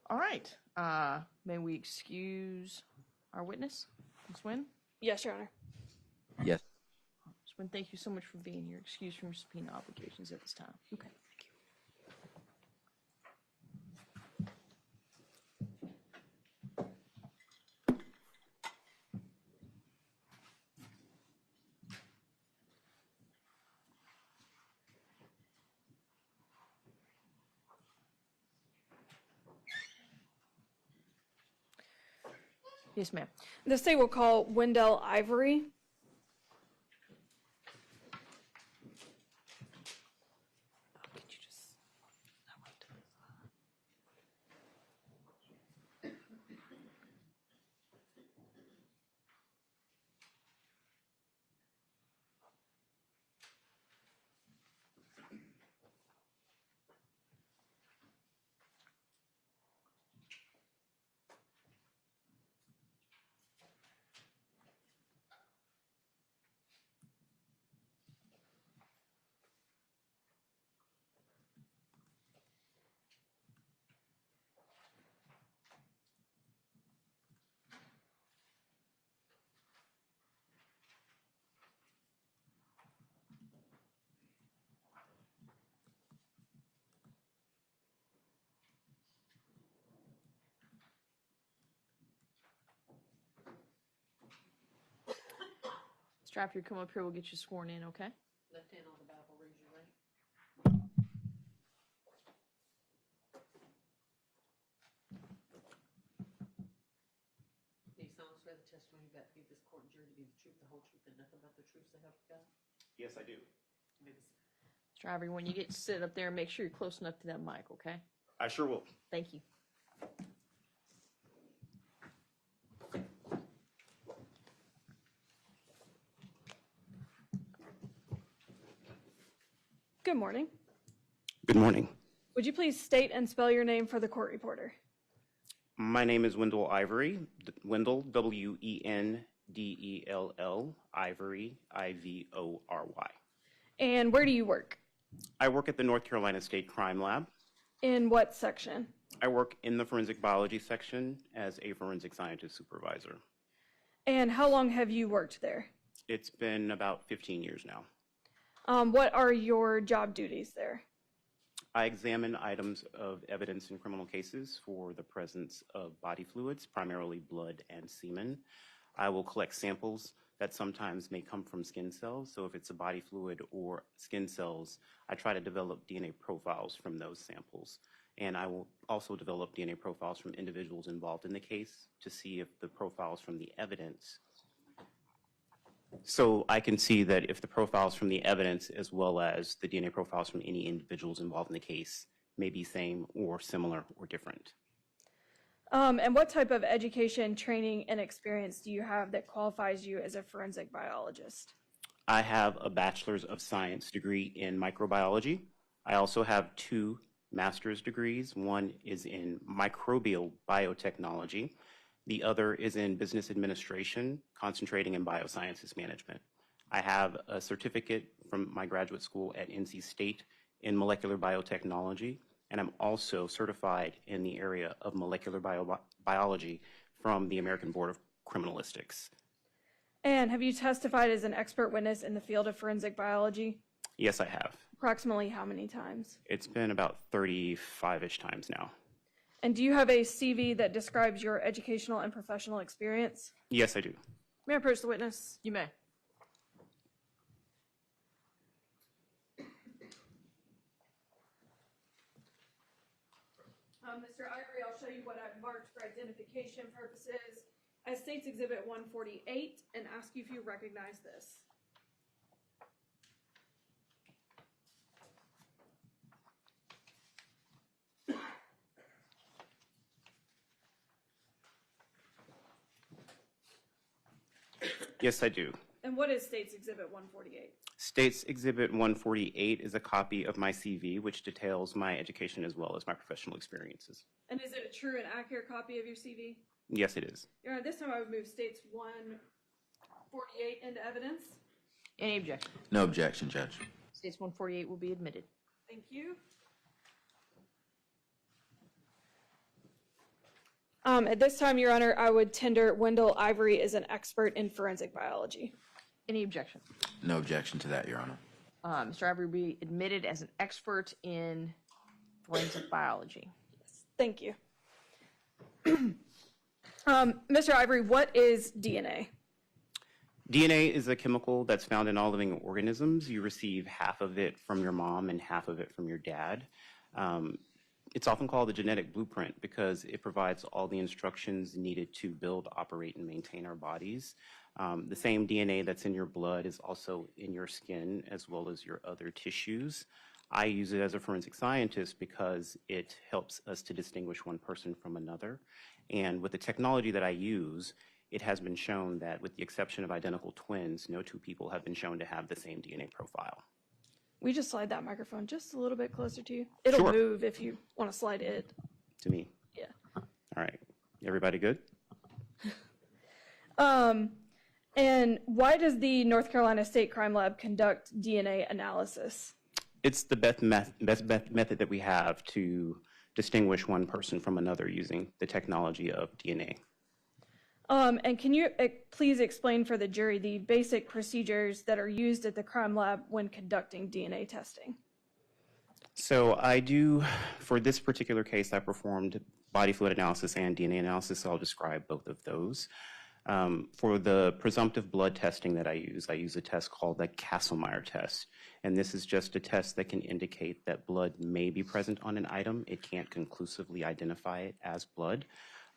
All right. May we excuse our witness, Ms. Wynn? Yes, Your Honor. Yes. Ms. Wynn, thank you so much for being here. Excused from your subpoena obligations at this time. Okay, thank you. Yes, ma'am. The state will call Wendell Ivory. Strap, you come up here, we'll get you sworn in, okay? Left hand on the Bible, raise your right. Do you solemnly swear the testimony you're about to give this court and jury to be the truth, the whole truth, and nothing but the truth, so help you God? Yes, I do. Maybe Driver, when you get to sit up there, make sure you're close enough to that mic, okay? I sure will. Thank you. Good morning. Good morning. Would you please state and spell your name for the court reporter? My name is Wendell Ivory. Wendell, Wendell, Ivory, Ivory. And where do you work? I work at the North Carolina State Crime Lab. In what section? I work in the forensic biology section as a forensic scientist supervisor. And how long have you worked there? It's been about 15 years now. What are your job duties there? I examine items of evidence in criminal cases for the presence of body fluids, primarily blood and semen. I will collect samples that sometimes may come from skin cells. So if it's a body fluid or skin cells, I try to develop DNA profiles from those samples. And I will also develop DNA profiles from individuals involved in the case to see if the profiles from the evidence. So I can see that if the profiles from the evidence as well as the DNA profiles from any individuals involved in the case may be same or similar or different. And what type of education, training, and experience do you have that qualifies you as a forensic biologist? I have a Bachelor's of Science degree in microbiology. I also have 2 master's degrees. One is in microbial biotechnology. The other is in business administration, concentrating in biosciences management. I have a certificate from my graduate school at NC State in molecular biotechnology, and I'm also certified in the area of molecular biology from the American Board of Criminalistics. And have you testified as an expert witness in the field of forensic biology? Yes, I have. Approximately how many times? It's been about 35-ish times now. And do you have a CV that describes your educational and professional experience? Yes, I do. May I approach the witness? You may. Mr. Ivory, I'll show you what I've marked for identification purposes as State's Exhibit 148 and ask you if you recognize this. Yes, I do. And what is State's Exhibit 148? State's Exhibit 148 is a copy of my CV, which details my education as well as my professional experiences. And is it a true and accurate copy of your CV? Yes, it is. Your Honor, this time I would move State's 148 into evidence. Any objection? No objection, Judge. States 148 will be admitted. Thank you. At this time, Your Honor, I would tender Wendell Ivory as an expert in forensic biology. Any objection? No objection to that, Your Honor. Mr. Ivory will be admitted as an expert in forensic biology. Thank you. Mr. Ivory, what is DNA? DNA is a chemical that's found in all living organisms. You receive half of it from your mom and half of it from your dad. It's often called the genetic blueprint because it provides all the instructions needed to build, operate, and maintain our bodies. The same DNA that's in your blood is also in your skin as well as your other tissues. I use it as a forensic scientist because it helps us to distinguish one person from another. And with the technology that I use, it has been shown that with the exception of identical twins, no 2 people have been shown to have the same DNA profile. We just slide that microphone just a little bit closer to you. It'll Sure. move if you want to slide it. To me. Yeah. All right. Everybody good? And why does the North Carolina State Crime Lab conduct DNA analysis? It's the best method that we have to distinguish one person from another using the technology of DNA. And can you please explain for the jury the basic procedures that are used at the crime lab when conducting DNA testing? So for this particular case, I performed body fluid analysis and DNA analysis, so I'll describe both of those. For the presumptive blood testing that I use a test called the Castlemeyer test. And this is just a test that can indicate that blood may be present on an item. It can't conclusively identify it as blood,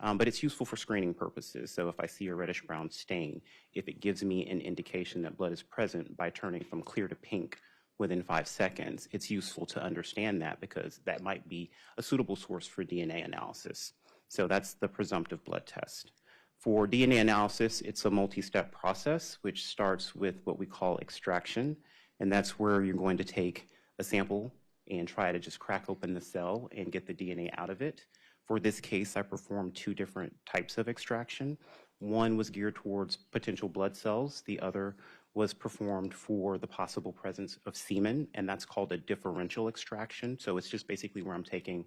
but it's useful for screening purposes. So if I see a reddish-brown stain, if it gives me an indication that blood is present by turning from clear to pink within 5 seconds, it's useful to understand that because that might be a suitable source for DNA analysis. So that's the presumptive blood test. For DNA analysis, it's a multi-step process, which starts with what we call extraction, and that's where you're going to take a sample and try to just crack open the cell and get the DNA out of it. For this case, I performed 2 different types of extraction. One was geared towards potential blood cells. The other was performed for the possible presence of semen, and that's called a differential extraction. So it's just basically where I'm taking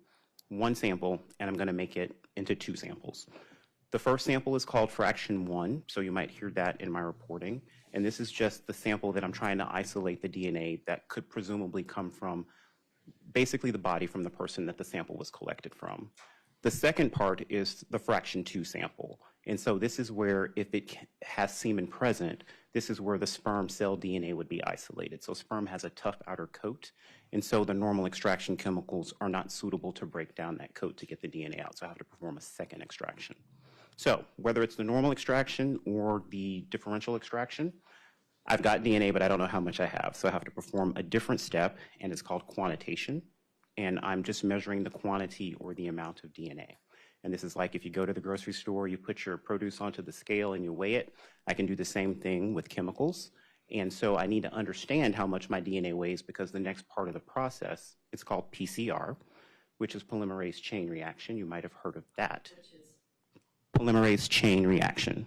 one sample and I'm going to make it into 2 samples. The first sample is called fraction 1, so you might hear that in my reporting. And this is just the sample that I'm trying to isolate the DNA that could presumably come from basically the body from the person that the sample was collected from. The second part is the fraction 2 sample. And so this is where, if it has semen present, this is where the sperm cell DNA would be isolated. So sperm has a tough outer coat, and so the normal extraction chemicals are not suitable to break down that coat to get the DNA out. So I have to perform a second extraction. So whether it's the normal extraction or the differential extraction, I've got DNA, but I don't know how much I have. So I have to perform a different step, and it's called quantitation. And I'm just measuring the quantity or the amount of DNA. And this is like if you go to the grocery store, you put your produce onto the scale and you weigh it. I can do the same thing with chemicals. And so I need to understand how much my DNA weighs because the next part of the process is called PCR, which is polymerase chain reaction. You might have heard of that. Polymerase chain reaction.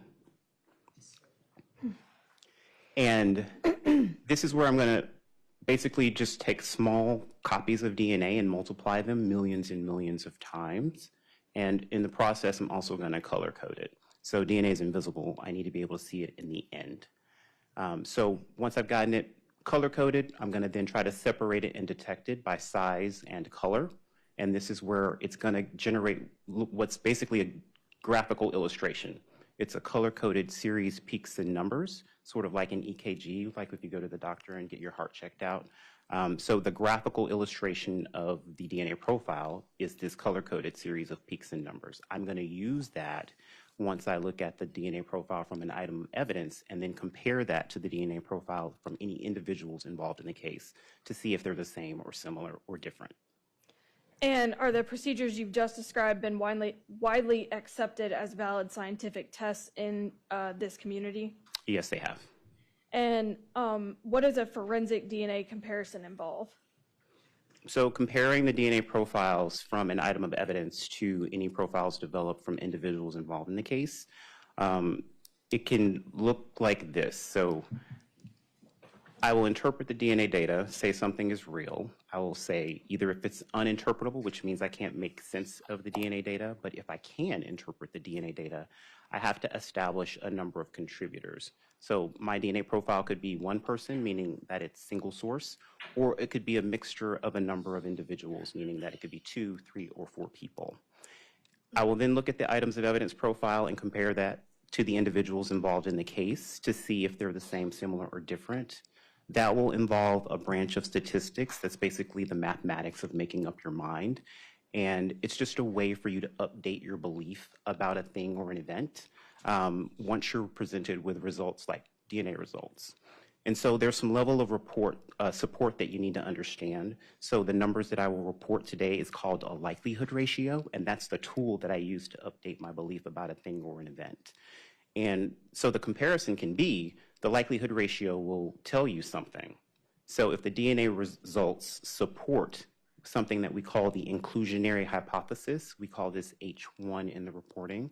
And this is where I'm going to basically just take small copies of DNA and multiply them millions and millions of times. And in the process, I'm also going to color code it. So DNA is invisible. I need to be able to see it in the end. So once I've gotten it color coded, I'm going to then try to separate it and detect it by size and color. And this is where it's going to generate what's basically a graphical illustration. It's a color-coded series peaks and numbers, sort of like an EKG, like if you go to the doctor and get your heart checked out. So the graphical illustration of the DNA profile is this color-coded series of peaks and numbers. I'm going to use that once I look at the DNA profile from an item of evidence and then compare that to the DNA profile from any individuals involved in the case to see if they're the same or similar or different. And are the procedures you've just described been widely accepted as valid scientific tests in this community? Yes, they have. And what does a forensic DNA comparison involve? So comparing the DNA profiles from an item of evidence to any profiles developed from individuals involved in the case, it can look like this. So I will interpret the DNA data, say something is real. I will say either if it's uninterpretable, which means I can't make sense of the DNA data, but if I can interpret the DNA data, I have to establish a number of contributors. So my DNA profile could be one person, meaning that it's single source, or it could be a mixture of a number of individuals, meaning that it could be 2, 3, or 4 people. I will then look at the items of evidence profile and compare that to the individuals involved in the case to see if they're the same, similar, or different. That will involve a branch of statistics that's basically the mathematics of making up your mind. And it's just a way for you to update your belief about a thing or an event once you're presented with results like DNA results. And so there's some level of support that you need to understand. So the numbers that I will report today is called a likelihood ratio, and that's the tool that I use to update my belief about a thing or an event. And so the comparison can be the likelihood ratio will tell you something. So if the DNA results support something that we call the inclusionary hypothesis, we call this H1 in the reporting,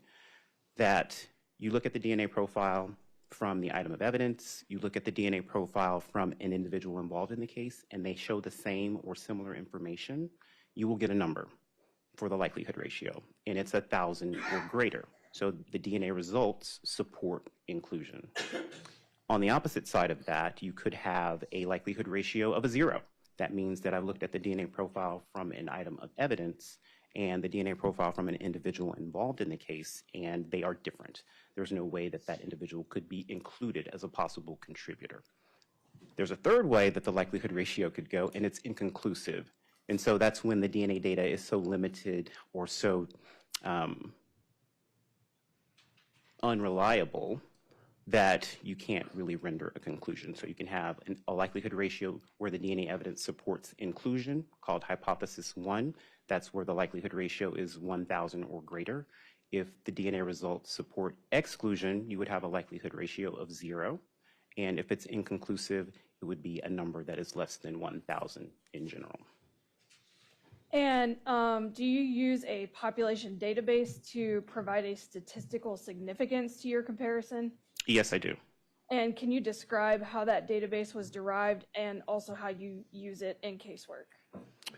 that you look at the DNA profile from the item of evidence, you look at the DNA profile from an individual involved in the case, and they show the same or similar information, you will get a number for the likelihood ratio, and it's 1,000 or greater. So the DNA results support inclusion. On the opposite side of that, you could have a likelihood ratio of 0. That means that I've looked at the DNA profile from an item of evidence, and the DNA profile from an individual involved in the case, and they are different. There's no way that that individual could be included as a possible contributor. There's a third way that the likelihood ratio could go, and it's inconclusive. And so that's when the DNA data is so limited or so unreliable that you can't really render a conclusion. So you can have a likelihood ratio where the DNA evidence supports inclusion, called hypothesis 1. That's where the likelihood ratio is 1,000 or greater. If the DNA results support exclusion, you would have a likelihood ratio of 0. And if it's inconclusive, it would be a number that is less than 1,000 in general. And do you use a population database to provide a statistical significance to your comparison? Yes, I do. And can you describe how that database was derived and also how you use it in casework?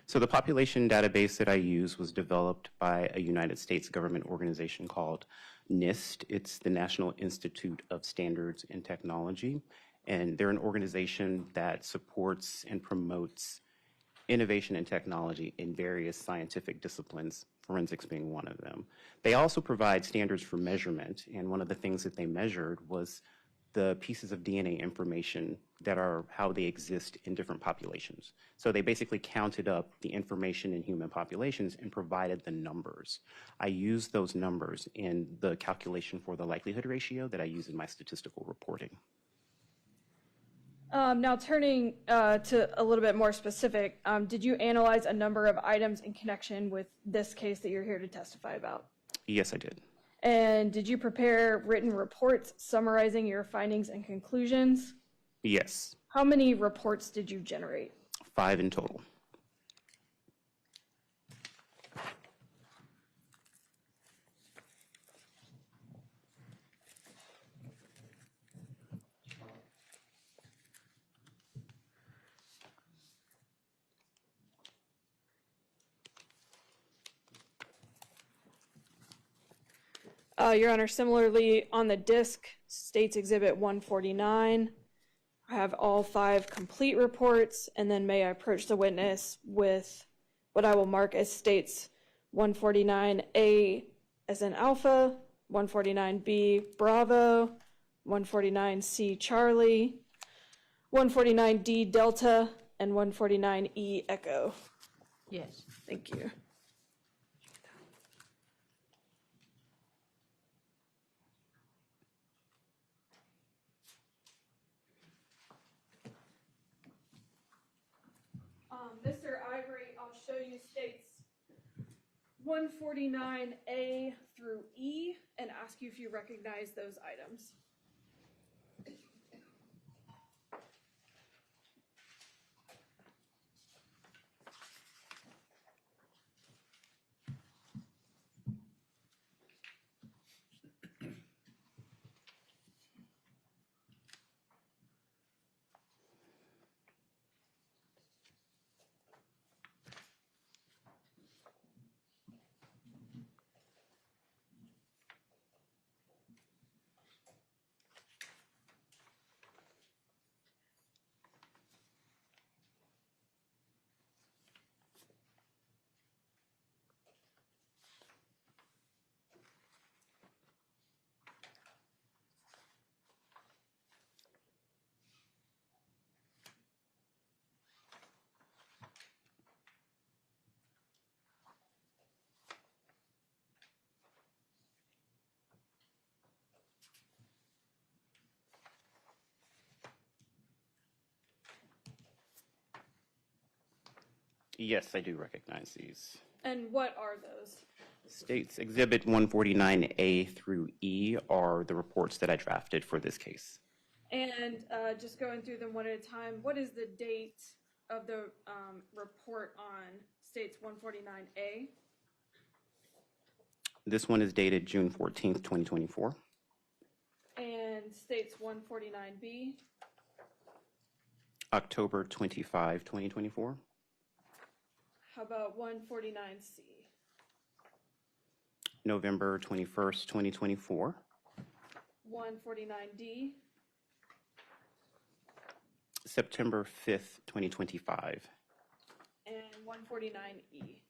So the population database that I use was developed by a United States government organization called NIST. It's the National Institute of Standards and Technology. And they're an organization that supports and promotes innovation and technology in various scientific disciplines, forensics being one of them. They also provide standards for measurement, and one of the things that they measured was the pieces of DNA information that are how they exist in different populations. So they basically counted up the information in human populations and provided the numbers. I use those numbers in the calculation for the likelihood ratio that I use in my statistical reporting. Now turning to a little bit more specific, did you analyze a number of items in connection with this case that you're here to testify about? Yes, I did. And did you prepare written reports summarizing your findings and conclusions? Yes, How many reports did you generate? 5 in total. Your Honor, similarly on the disc, States Exhibit 149, I have all 5 complete reports, and then may I approach the witness with what I will mark as States 149A as in Alpha, 149B Bravo, 149C Charlie, 149D Delta, and 149E Echo. Yes. Thank you. Mr. Ivory, I'll show you States 149A through E and ask you if you recognize those items. Yes, I do recognize these. And what are those? States Exhibit 149A through E are the reports that I drafted for this case. And just going through them one at a time, what is the date of the report on States 149A? This one is dated June 14th, 2024. And States 149B? October 25, 2024. How about 149C? November 21st, 2024. 149D? September 5th, 2025. And 149E?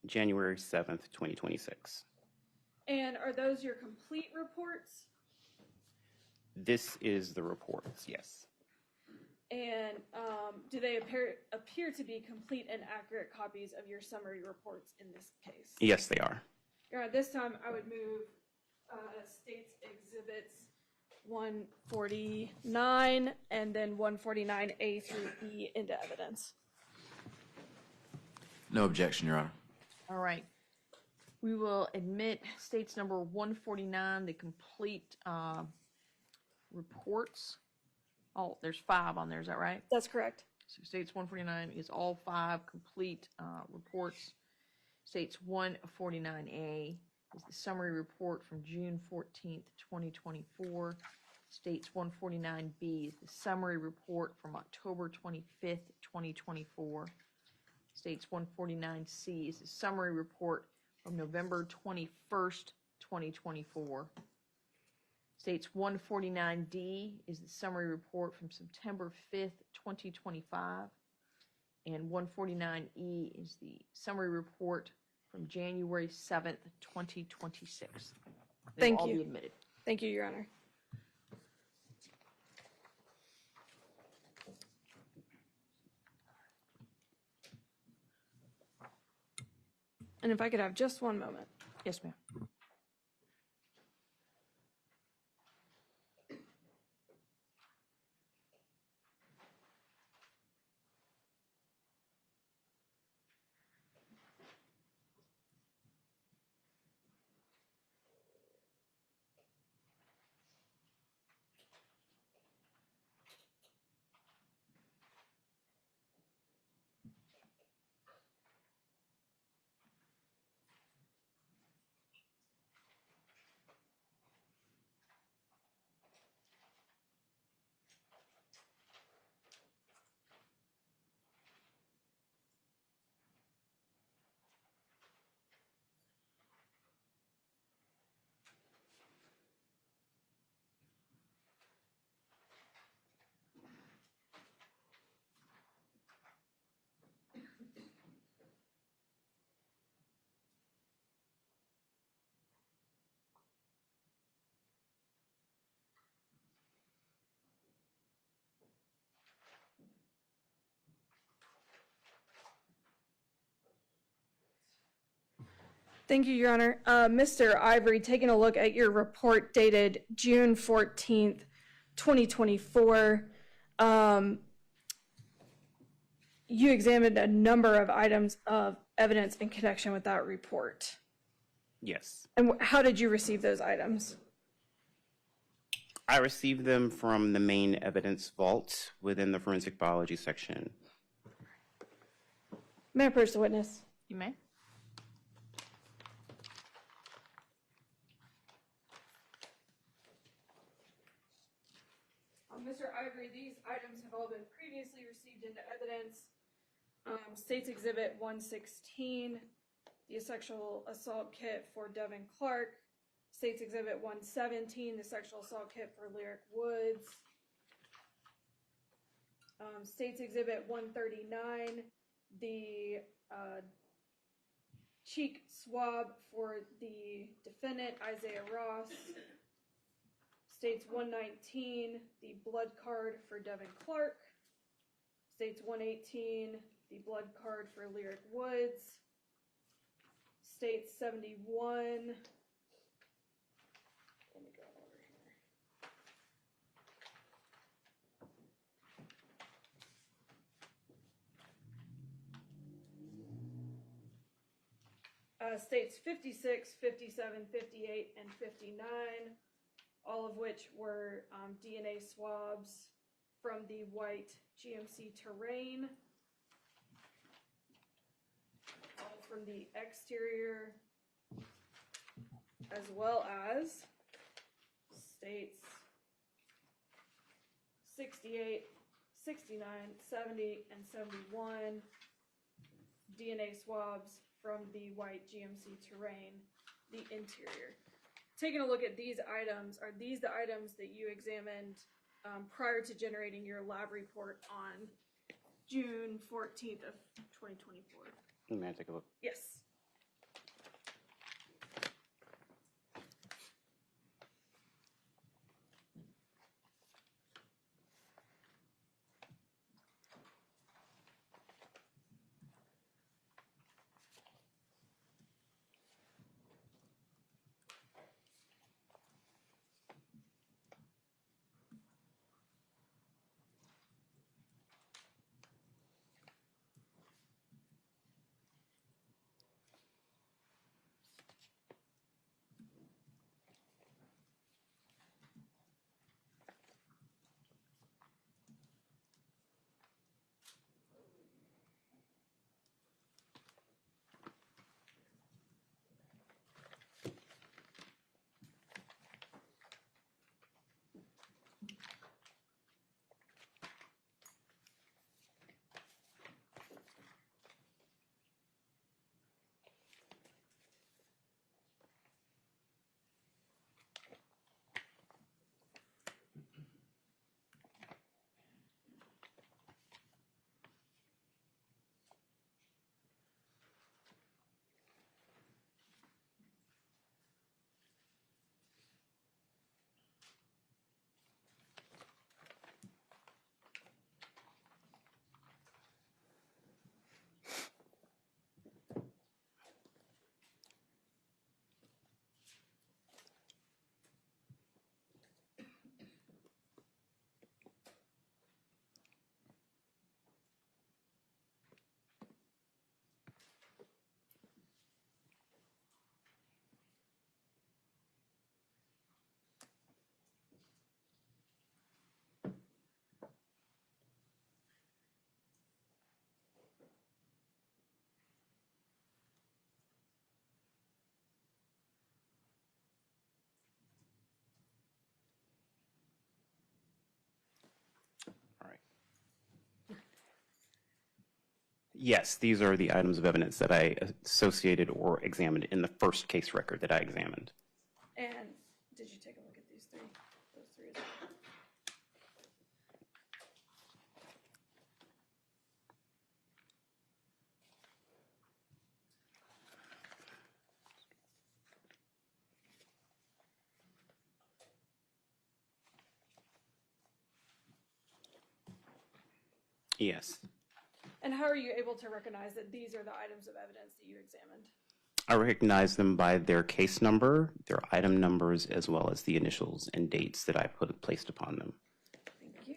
January 7th, 2026. And are those your complete reports? This is the reports, yes. And do they appear to be complete and accurate copies of your summary reports in this case? Yes, they are. Your Honor, this time I would move States Exhibits 149 and then 149A through E into evidence. No objection, Your Honor. All right. We will admit states number 149, the complete reports. Oh, there's 5 on there, is that right? That's correct. So states 149 is all 5 complete reports. States 149A is the summary report from June 14th, 2024. States 149B is the summary report from October 25th, 2024. States 149C is the summary report from November 21st, 2024. States 149D is the summary report from September 5th, 2025. And 149E is the summary report from January 7th, 2026. They Thank will all you. be admitted. Thank you, Your Honor. And if I could have just one moment. Yes, ma'am. Thank you, Your Honor. Mr. Ivory, taking a look at your report dated June 14th, 2024, you examined a number of items of evidence in connection with that report. Yes. And how did you receive those items? I received them from the main evidence vault within the forensic biology section. May I approach the witness? You may. Mr. Ivory, these items have all been previously received into evidence. States Exhibit 116, the sexual assault kit for Devin Clark. States Exhibit 117, the sexual assault kit for Lyric Woods. States Exhibit 139, the cheek swab for the defendant, Issiah Ross. States 119, the blood card for Devin Clark. States 118, the blood card for Lyric Woods. States 71. Let me go over here. States 56, 57, 58, and 59. All of which were DNA swabs from the white GMC Terrain, all from the exterior, as well as states 68, 69, 70, and 71 DNA swabs from the white GMC Terrain, the interior. Taking a look at these items, are these the items that you examined prior to generating your lab report on June 14th of 2024? May I take a look? Yes. Yes, these are the items of evidence that I associated or examined in the first case record that I examined. And did you take a look at these three? Those three as well? Yes. And how are you able to recognize that these are the items of evidence that you examined? I recognize them by their case number, their item numbers, as well as the initials and dates that I placed upon them. Thank you.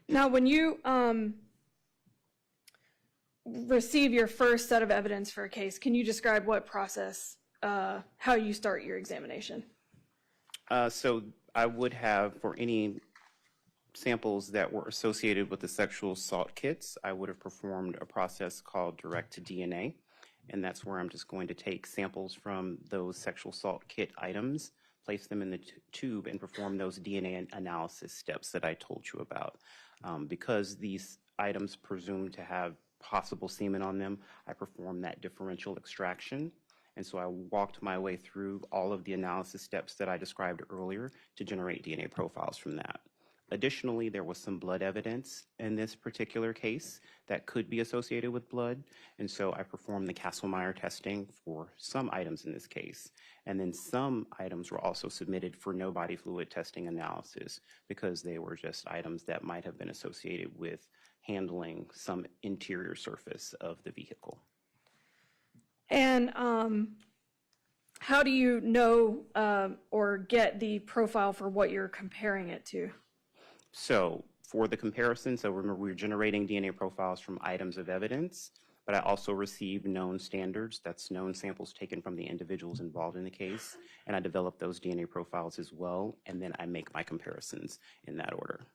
Now, when you receive your first set of evidence for a case, can you describe what process, how you start your examination? So I would have, for any samples that were associated with the sexual assault kits, I would have performed a process called direct to DNA. And that's where I'm just going to take samples from those sexual assault kit items, place them in the tube, and perform those DNA analysis steps that I told you about. Because these items presumed to have possible semen on them, I performed that differential extraction. And so I walked my way through all of the analysis steps that I described earlier to generate DNA profiles from that. Additionally, there was some blood evidence in this particular case that could be associated with blood. And so I performed the Kastle-Meyer testing for some items in this case. And then some items were also submitted for no body fluid testing analysis because they were just items that might have been associated with handling some interior surface of the vehicle. And how do you know or get the profile for what you're comparing it to? So for the comparison, so remember we were generating DNA profiles from items of evidence, but I also received known standards, that's known samples taken from the individuals involved in the case, and I developed those DNA profiles as well, and then I make my comparisons in that order.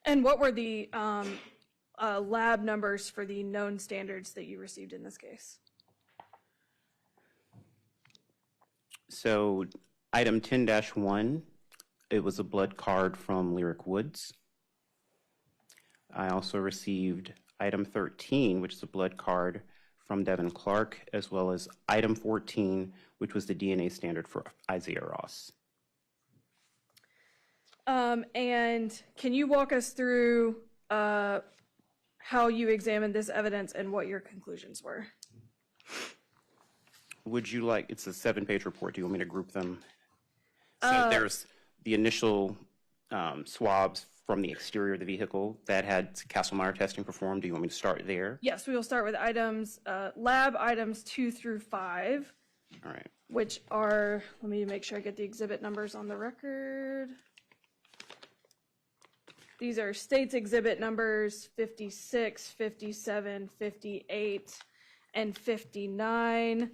And what were the lab numbers for the known standards that you received in this case? So item 10-1, it was a blood card from Lyric Woods. I also received item 13, which is a blood card from Devin Clark, as well as item 14, which was the DNA standard for Issiah Ross. And can you walk us through how you examined this evidence and what your conclusions were? Would you like, it's a 7-page report, do you want me to group them? So there's the initial swabs from the exterior of the vehicle that had Kastle-Meyer testing performed. Do you want me to start there? Yes, we will start with items, lab items 2 through 5. All right. Which are, let me make sure I get the exhibit numbers on the record. These are states exhibit numbers 56, 57, 58, and 59,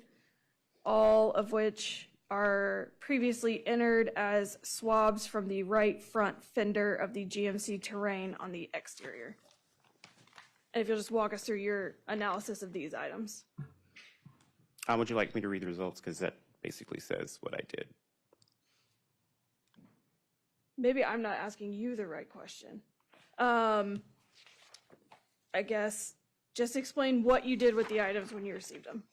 all of which are previously entered as swabs from the right front fender of the GMC Terrain on the exterior. And if you'll just walk us through your analysis of these items. Would you like me to read the results? Because that basically says what I did. Maybe I'm not asking you the right question. I guess just explain what you did with the items when you received them.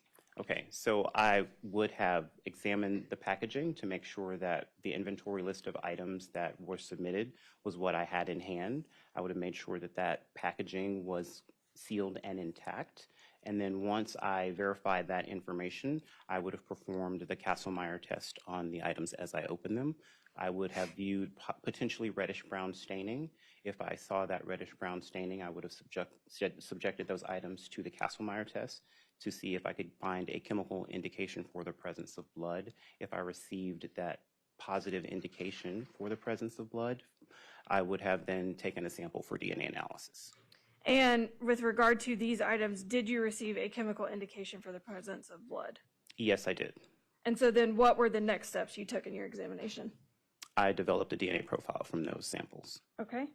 Okay, so I would have examined the packaging to make sure that the inventory list of items that were submitted was what I had in hand. I would have made sure that that packaging was sealed and intact. And then once I verified that information, I would have performed the Kastle-Meyer test on the items as I opened them. I would have viewed potentially reddish-brown staining. If I saw that reddish-brown staining, I would have subjected those items to the Kastle-Meyer test to see if I could find a chemical indication for the presence of blood. If I received that positive indication for the presence of blood, I would have then taken a sample for DNA analysis. And with regard to these items, did you receive a chemical indication for the presence of blood? Yes, I did. And so then what were the next steps you took in your examination? I developed a DNA profile from those samples. Okay.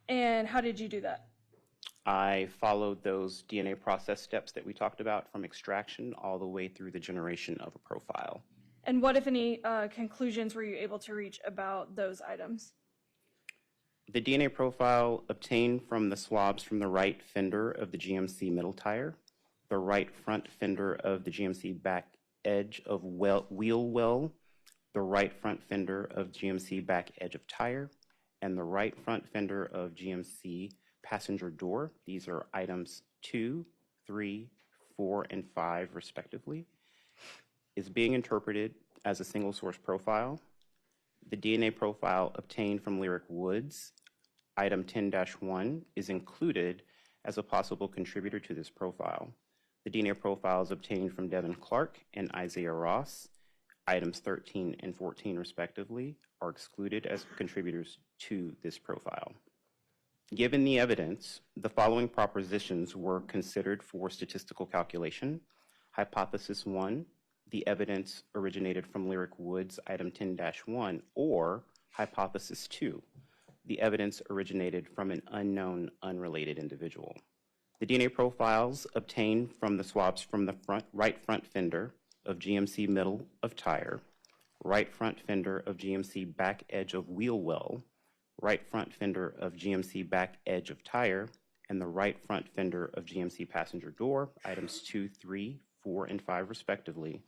And how did you do that? I followed those DNA process steps that we talked about from extraction all the way through the generation of a profile. And what, if any, conclusions were you able to reach about those items? The DNA profile obtained from the swabs from the right fender of the GMC middle tire, the right front fender of the GMC back edge of wheel well, the right front fender of GMC back edge of tire, and the right front fender of GMC passenger door. These are items 2, 3, 4, and 5, respectively, is being interpreted as a single source profile. The DNA profile obtained from Lyric Woods, item 10-1, is included as a possible contributor to this profile. The DNA profiles obtained from Devin Clark and Issiah Ross, items 13 and 14, respectively, are excluded as contributors to this profile. Given the evidence, the following propositions were considered for statistical calculation. Hypothesis 1, the evidence originated from Lyric Woods, item 10-1, or hypothesis 2, the evidence originated from an unknown, unrelated individual. The DNA profiles obtained from the swabs from the right front fender of GMC middle of tire, right front fender of GMC back edge of wheel well, right front fender of GMC back edge of tire, and the right front fender of GMC passenger door, items 2, 3, 4, and 5, respectively,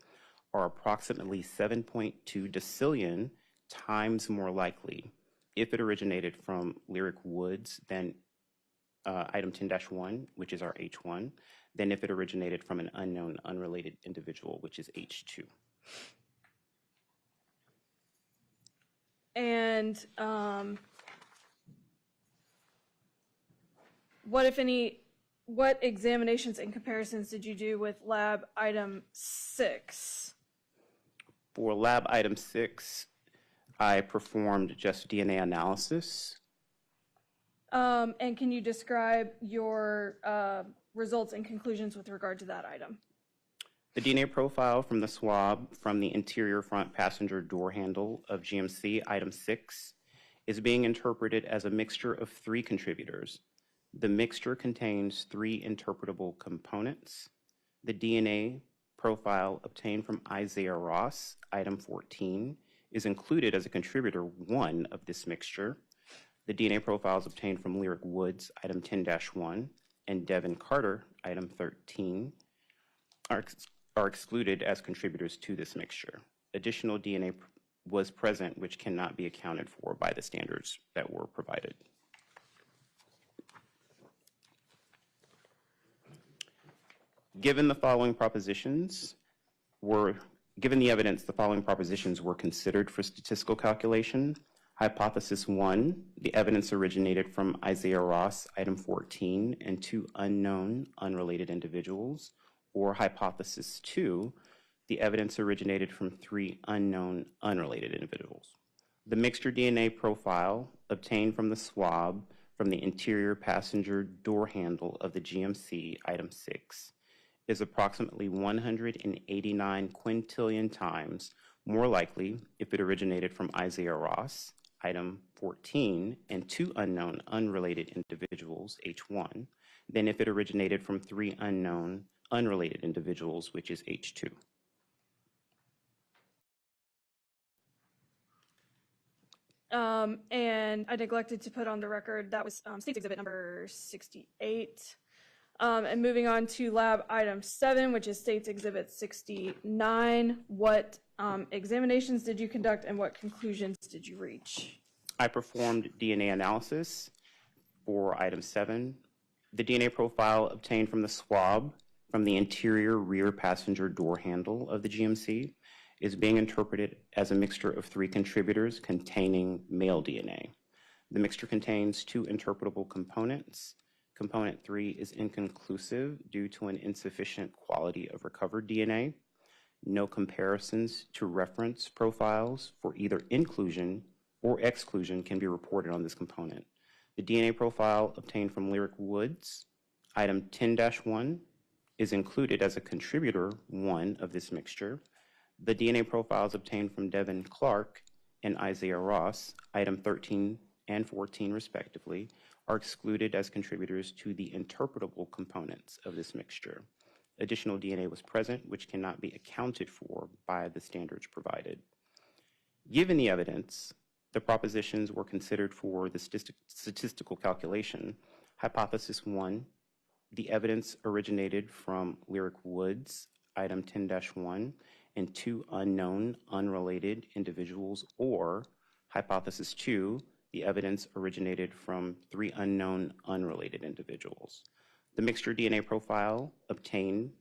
are approximately 7.2 decillion times more likely if it originated from Lyric Woods than item 10-1, which is our H1, than if it originated from an unknown, unrelated individual, which is H2. And what, if any, what examinations and comparisons did you do with lab item 6? For lab item 6, I performed just DNA analysis. And can you describe your results and conclusions with regard to that item? The DNA profile from the swab from the interior front passenger door handle of GMC item 6 is being interpreted as a mixture of 3 contributors. The mixture contains 3 interpretable components. The DNA profile obtained from Issiah Ross, item 14, is included as a contributor 1 of this mixture. The DNA profiles obtained from Lyric Woods, item 10-1, and Devin Carter, item 13, are excluded as contributors to this mixture. Additional DNA was present which cannot be accounted for by the standards that were provided. Given the evidence, the following propositions were considered for statistical calculation. Hypothesis 1, the evidence originated from Issiah Ross, item 14, and 2 unknown, unrelated individuals. Or hypothesis 2, the evidence originated from 3 unknown, unrelated individuals. The mixture DNA profile obtained from the swab from the interior passenger door handle of the GMC, item 6, is approximately 189 quintillion times more likely if it originated from Issiah Ross, item 14, and 2 unknown, unrelated individuals, H1, than if it originated from 3 unknown, unrelated individuals, which is H2. And I neglected to put on the record, that was State's Exhibit number 68. And moving on to lab item 7, which is State's Exhibit 69. What examinations did you conduct and what conclusions did you reach? I performed DNA analysis for item 7. The DNA profile obtained from the swab from the interior rear passenger door handle of the GMC is being interpreted as a mixture of 3 contributors containing male DNA. The mixture contains 2 interpretable components. Component 3 is inconclusive due to an insufficient quality of recovered DNA. No comparisons to reference profiles for either inclusion or exclusion can be reported on this component. The DNA profile obtained from Lyric Woods, item 10-1, is included as a contributor 1 of this mixture. The DNA profiles obtained from Devin Clark and Issiah Ross, item 13 and 14 respectively, are excluded as contributors to the interpretable components of this mixture. Additional DNA was present, which cannot be accounted for by the standards provided. Given the evidence, the propositions were considered for the statistical calculation. Hypothesis 1, the evidence originated from Lyric Woods, item 10-1, and 2 unknown, unrelated individuals, or hypothesis 2, the evidence originated from 3 unknown, unrelated individuals. The mixture DNA profile obtained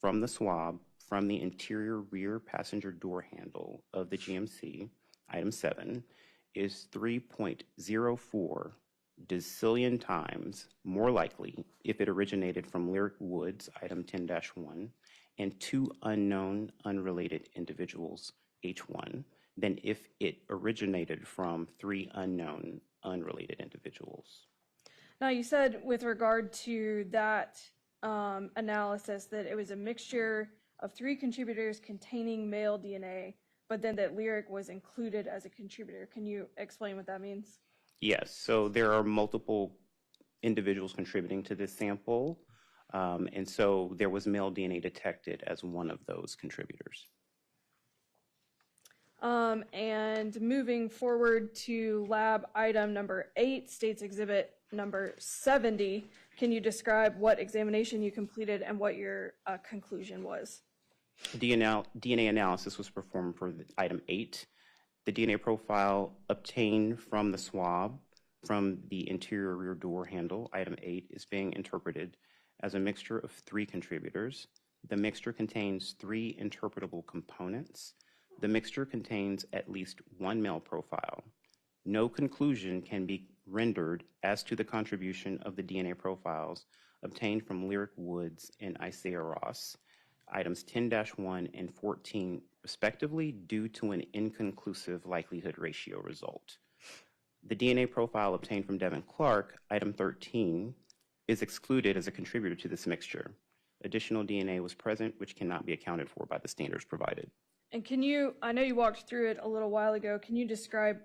from the swab from the interior rear passenger door handle of the GMC, item 7, is 3.04 decillion times more likely if it originated from Lyric Woods, item 10-1, and 2 unknown, unrelated individuals, H1, than if it originated from 3 unknown, unrelated individuals. Now, you said with regard to that analysis that it was a mixture of 3 contributors containing male DNA, but then that Lyric was included as a contributor. Can you explain what that means? Yes, so there are multiple individuals contributing to this sample, and so there was male DNA detected as one of those contributors. And moving forward to lab item number 8, States Exhibit number 70, can you describe what examination you completed and what your conclusion was? DNA analysis was performed for item 8. The DNA profile obtained from the swab from the interior rear door handle, item 8, is being interpreted as a mixture of 3 contributors. The mixture contains 3 interpretable components. The mixture contains at least 1 male profile. No conclusion can be rendered as to the contribution of the DNA profiles obtained from Lyric Woods and Issiah Ross, items 10-1 and 14 respectively, due to an inconclusive likelihood ratio result. The DNA profile obtained from Devin Clark, item 13, is excluded as a contributor to this mixture. Additional DNA was present, which cannot be accounted for by the standards provided. And can you, I know you walked through it a little while ago, can you describe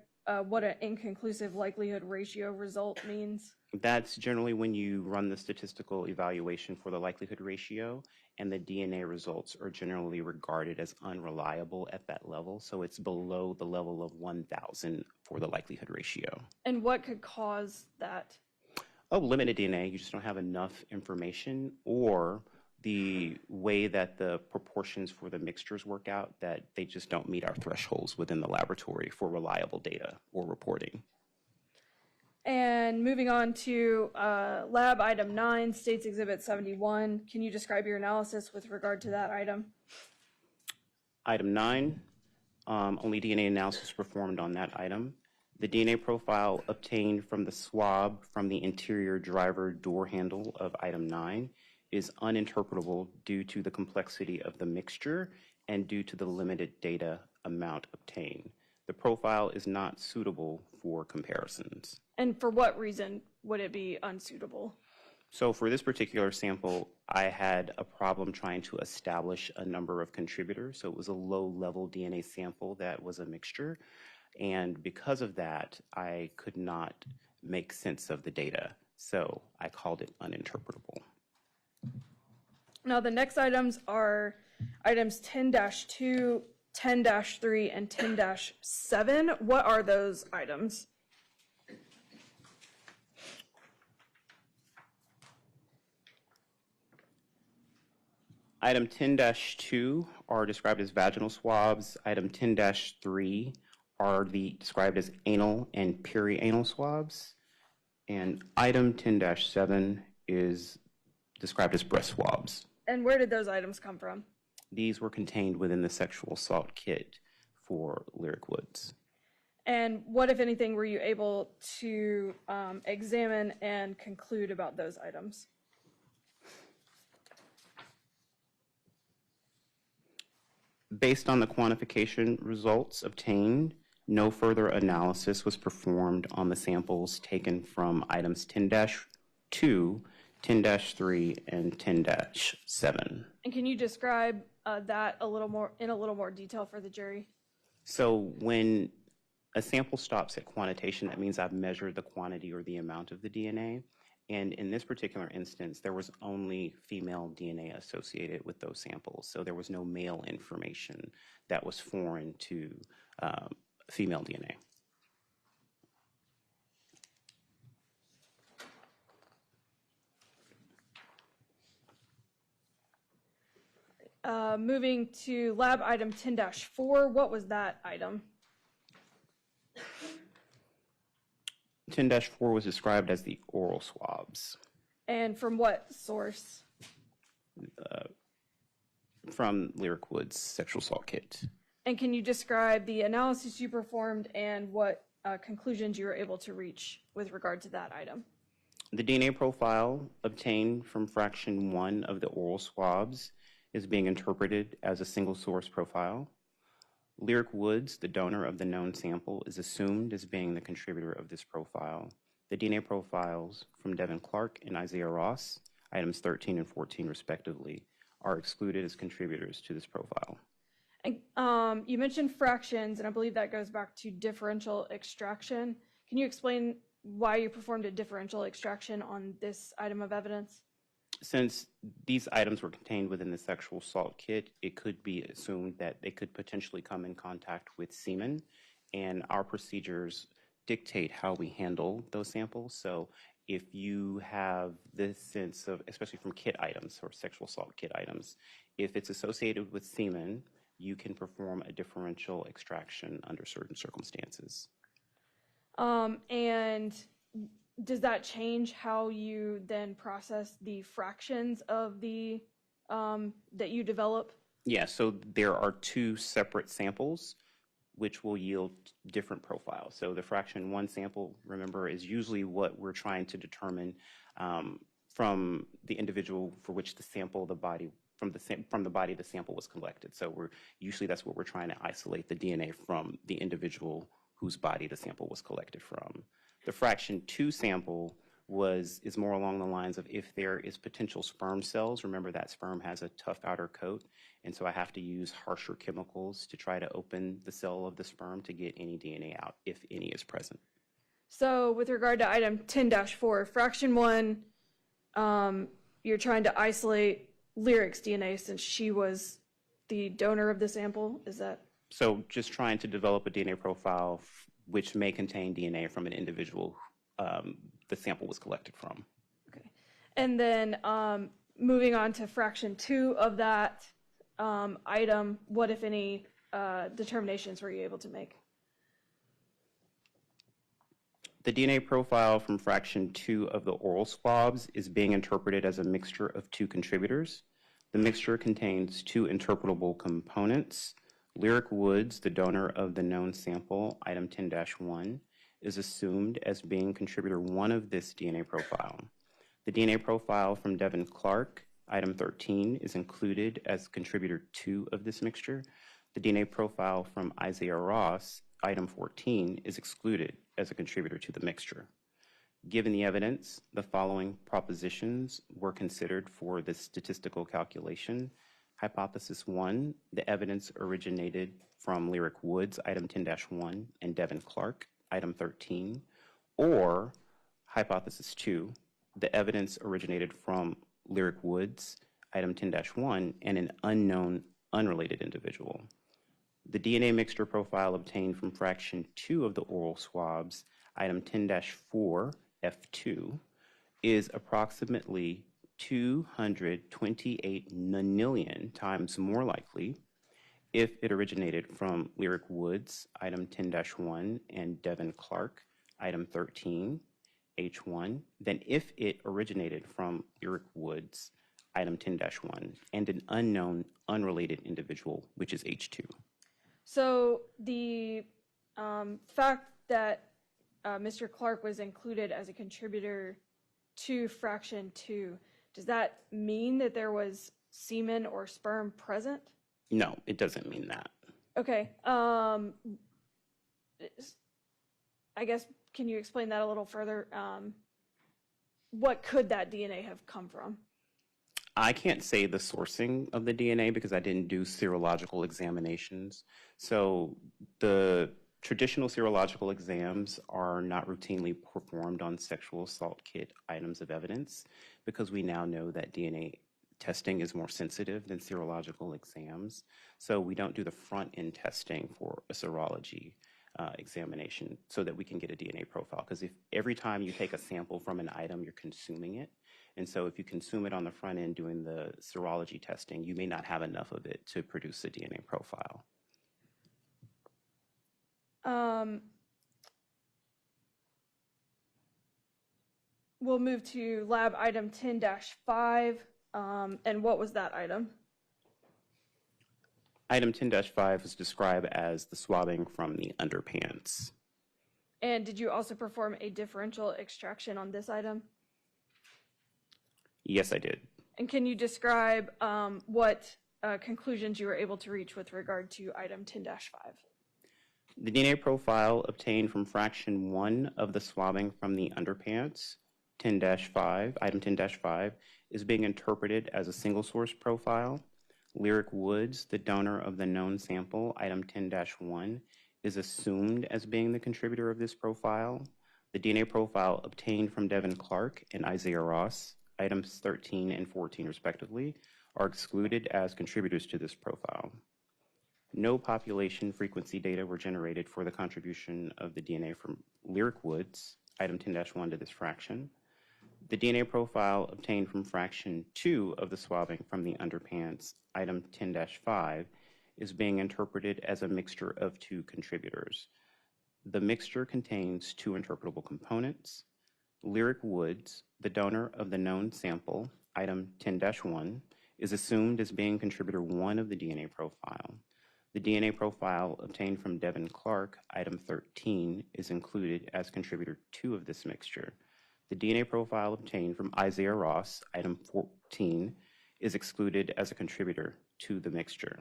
what an inconclusive likelihood ratio result means? That's generally when you run the statistical evaluation for the likelihood ratio, and the DNA results are generally regarded as unreliable at that level. So it's below the level of 1,000 for the likelihood ratio. And what could cause that? Oh, limited DNA, you just don't have enough information, or the way that the proportions for the mixtures work out, that they just don't meet our thresholds within the laboratory for reliable data or reporting. And moving on to lab item 9, States Exhibit 71, can you describe your analysis with regard to that item? Item 9, only DNA analysis performed on that item. The DNA profile obtained from the swab from the interior driver door handle of item 9 is uninterpretable due to the complexity of the mixture and due to the limited data amount obtained. The profile is not suitable for comparisons. And for what reason would it be unsuitable? So for this particular sample, I had a problem trying to establish a number of contributors. So it was a low-level DNA sample that was a mixture. And because of that, I could not make sense of the data. So I called it uninterpretable. Now the next items are items 10-2, 10-3, and 10-7. What are those items? Item 10-2 are described as vaginal swabs. Item 10-3 are described as anal and perianal swabs. And item 10-7 is described as breast swabs. And where did those items come from? These were contained within the sexual assault kit for Lyric Woods. And what, if anything, were you able to examine and conclude about those items? Based on the quantification results obtained, no further analysis was performed on the samples taken from items 10-2, 10-3, and 10-7. And can you describe that in a little more detail for the jury? So when a sample stops at quantitation, that means I've measured the quantity or the amount of the DNA. And in this particular instance, there was only female DNA associated with those samples. So there was no male information that was foreign to female DNA. Moving to lab item 10-4, what was that item? 10-4 was described as the oral swabs And from what source? from Lyric Woods' sexual assault kit. And can you describe the analysis you performed and what conclusions you were able to reach with regard to that item? The DNA profile obtained from fraction 1 of the oral swabs is being interpreted as a single source profile. Lyric Woods, the donor of the known sample, is assumed as being the contributor of this profile. The DNA profiles from Devin Clark and Issiah Ross, items 13 and 14 respectively, are excluded as contributors to this profile. And, you mentioned fractions, and I believe that goes back to differential extraction. Can you explain why you performed a differential extraction on this item of evidence? Since these items were contained within the sexual assault kit, it could be assumed that they could potentially come in contact with semen, and our procedures dictate how we handle those samples. So if you have this sense of, especially from kit items or sexual assault kit items, if it's associated with semen, you can perform a differential extraction under certain circumstances. And does that change how you then process the fractions of the that you develop? Yeah, so there are two separate samples which will yield different profiles. So the fraction 1 sample, remember, is usually what we're trying to determine from the individual for which the sample, the body, from the body the sample was collected. So that's what we're trying to isolate the DNA from the individual whose body the sample was collected from. The fraction 2 sample is more along the lines of if there is potential sperm cells. Remember that sperm has a tough outer coat, and so I have to use harsher chemicals to try to open the cell of the sperm to get any DNA out, if any is present. So with regard to item 10-4, fraction 1, you're trying to isolate Lyric's DNA since she was the donor of the sample, is that? So just trying to develop a DNA profile which may contain DNA from an individual the sample was collected from. Okay. And then moving on to fraction 2 of that item, what, if any, determinations were you able to make? The DNA profile from fraction 2 of the oral swabs is being interpreted as a mixture of 2 contributors. The mixture contains 2 interpretable components. Lyric Woods, the donor of the known sample, item 10-1, is assumed as being contributor 1 of this DNA profile. The DNA profile from Devin Clark, item 13, is included as contributor 2 of this mixture. The DNA profile from Issiah Ross, item 14, is excluded as a contributor to the mixture. Given the evidence, the following propositions were considered for this statistical calculation. Hypothesis 1, the evidence originated from Lyric Woods, item 10-1, and Devin Clark, item 13, or hypothesis 2, the evidence originated from Lyric Woods, item 10-1, and an unknown, unrelated individual. The DNA mixture profile obtained from fraction 2 of the oral swabs, item 10-4, F2, is approximately 228 nonillion times more likely if it originated from Lyric Woods, item 10-1, and Devin Clark, item 13, H1, than if it originated from Lyric Woods, item 10-1, and an unknown, unrelated individual, which is H2. So the fact that Mr. Clark was included as a contributor to fraction 2, does that mean that there was semen or sperm present? No, it doesn't mean that. Okay. I guess, can you explain that a little further? What could that DNA have come from? I can't say the sourcing of the DNA because I didn't do serological examinations. So the Traditional serological exams are not routinely performed on sexual assault kit items of evidence because we now know that DNA testing is more sensitive than serological exams. So we don't do the front-end testing for a serology examination so that we can get a DNA profile. Because if every time you take a sample from an item, you're consuming it. And so if you consume it on the front end doing the serology testing, you may not have enough of it to produce a DNA profile. We'll move to lab item 10-5. And what was that item? Item 10-5 is described as the swabbing from the underpants. And did you also perform a differential extraction on this item? Yes, I did. And can you describe what conclusions you were able to reach with regard to item 10-5? The DNA profile obtained from fraction 1 of the swabbing from the underpants, 10-5, item 10-5, is being interpreted as a single source profile. Lyric Woods, the donor of the known sample, item 10-1, is assumed as being the contributor of this profile. The DNA profile obtained from Devin Clark and Issiah Ross, items 13 and 14 respectively, are excluded as contributors to this profile. No population frequency data were generated for the contribution of the DNA from Lyric Woods, item 10-1, to this fraction. The DNA profile obtained from fraction 2 of the swabbing from the underpants, item 10-5, is being interpreted as a mixture of two contributors. The mixture contains two interpretable components. Lyric Woods, the donor of the known sample, item 10-1, is assumed as being contributor 1 of the DNA profile. The DNA profile obtained from Devin Clark, item 13, is included as contributor 2 of this mixture. The DNA profile obtained from Issiah Ross, item 14, is excluded as a contributor to the mixture.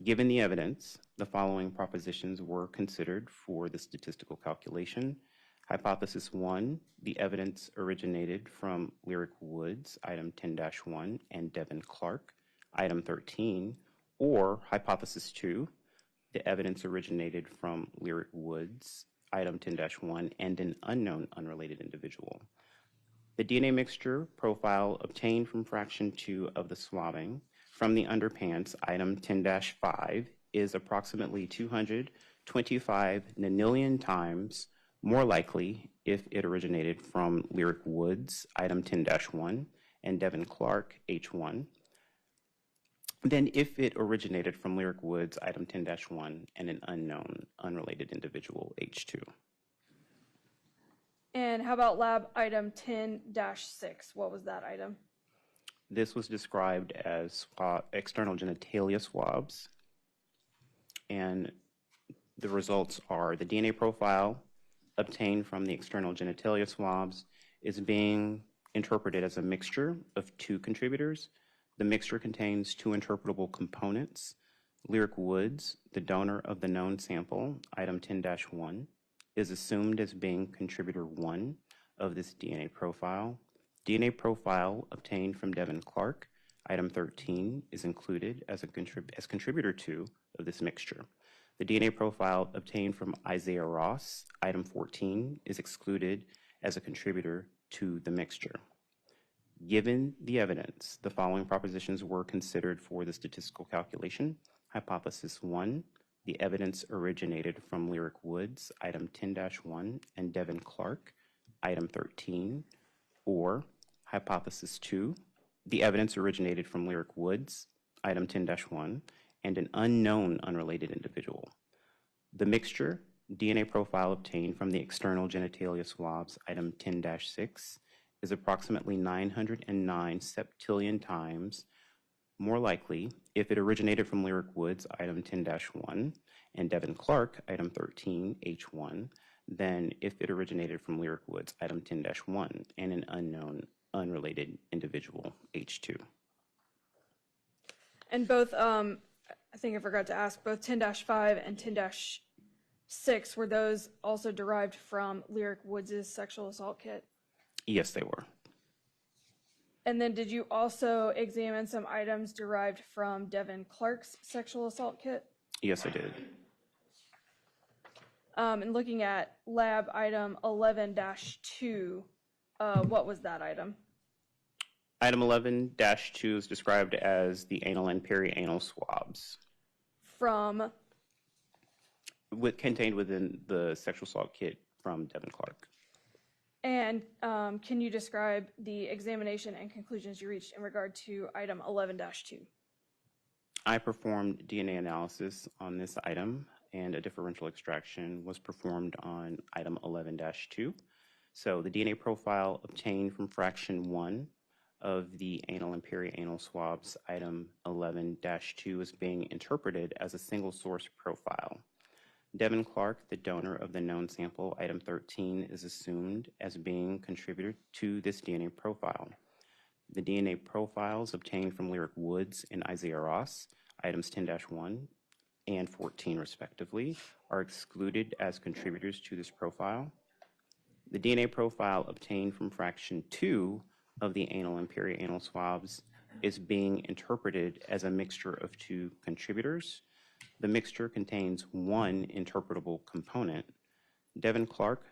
Given the evidence, the following propositions were considered for the statistical calculation. Hypothesis 1, the evidence originated from Lyric Woods, item 10-1, and Devin Clark, item 13, or hypothesis 2, the evidence originated from Lyric Woods, item 10-1, and an unknown unrelated individual. The DNA mixture profile obtained from fraction 2 of the swabbing from the underpants, item 10-5, is approximately 225 nonillion times more likely if it originated from Lyric Woods, item 10-1, and Devin Clark, H1, than if it originated from Lyric Woods, item 10-1, and an unknown unrelated individual, H2. And how about lab item 10-6? What was that item? This was described as external genitalia swabs, and the results are the DNA profile obtained from the external genitalia swabs is being interpreted as a mixture of two contributors. The mixture contains two interpretable components. Lyric Woods, the donor of the known sample, item 10-1, is assumed as being contributor 1 of this DNA profile. DNA profile obtained from Devin Clark, item 13, is included as contributor 2 of this mixture. The DNA profile obtained from Issiah Ross, item 14, is excluded as a contributor to the mixture. Given the evidence, the following propositions were considered for the statistical calculation. Hypothesis 1, the evidence originated from Lyric Woods, item 10-1, and Devin Clark, item 13, or hypothesis 2, the evidence originated from Lyric Woods, item 10-1, and an unknown unrelated individual. The mixture, DNA profile obtained from the external genitalia swabs, item 10-6, is approximately 909 septillion times more likely if it originated from Lyric Woods, item 10-1, and Devin Clark, item 13, H1, than if it originated from Lyric Woods, item 10-1, and an unknown unrelated individual, H2. And both, I think I forgot to ask, both 10-5 and 10-6, were those also derived from Lyric Woods' sexual assault kit? Yes, they were. And then did you also examine some items derived from Devin Clark's sexual assault kit? Yes, I did. And looking at lab item 11-2, what was that item? Item 11-2 is described as the anal and perianal swabs From, contained within the sexual assault kit from Devin Clark. and can you describe the examination and conclusions you reached in regard to item 11-2? I performed DNA analysis on this item, and a differential extraction was performed on item 11-2. So the DNA profile obtained from fraction 1 of the anal and perianal swabs, item 11-2, is being interpreted as a single source profile. Devin Clark, the donor of the known sample, item 13, is assumed as being contributor to this DNA profile. The DNA profiles obtained from Lyric Woods and Issiah Ross, items 10-1 and 14 respectively, are excluded as contributors to this profile. The DNA profile obtained from fraction 2 of the anal and perianal swabs is being interpreted as a mixture of two contributors. The mixture contains one interpretable component. Devin Clark,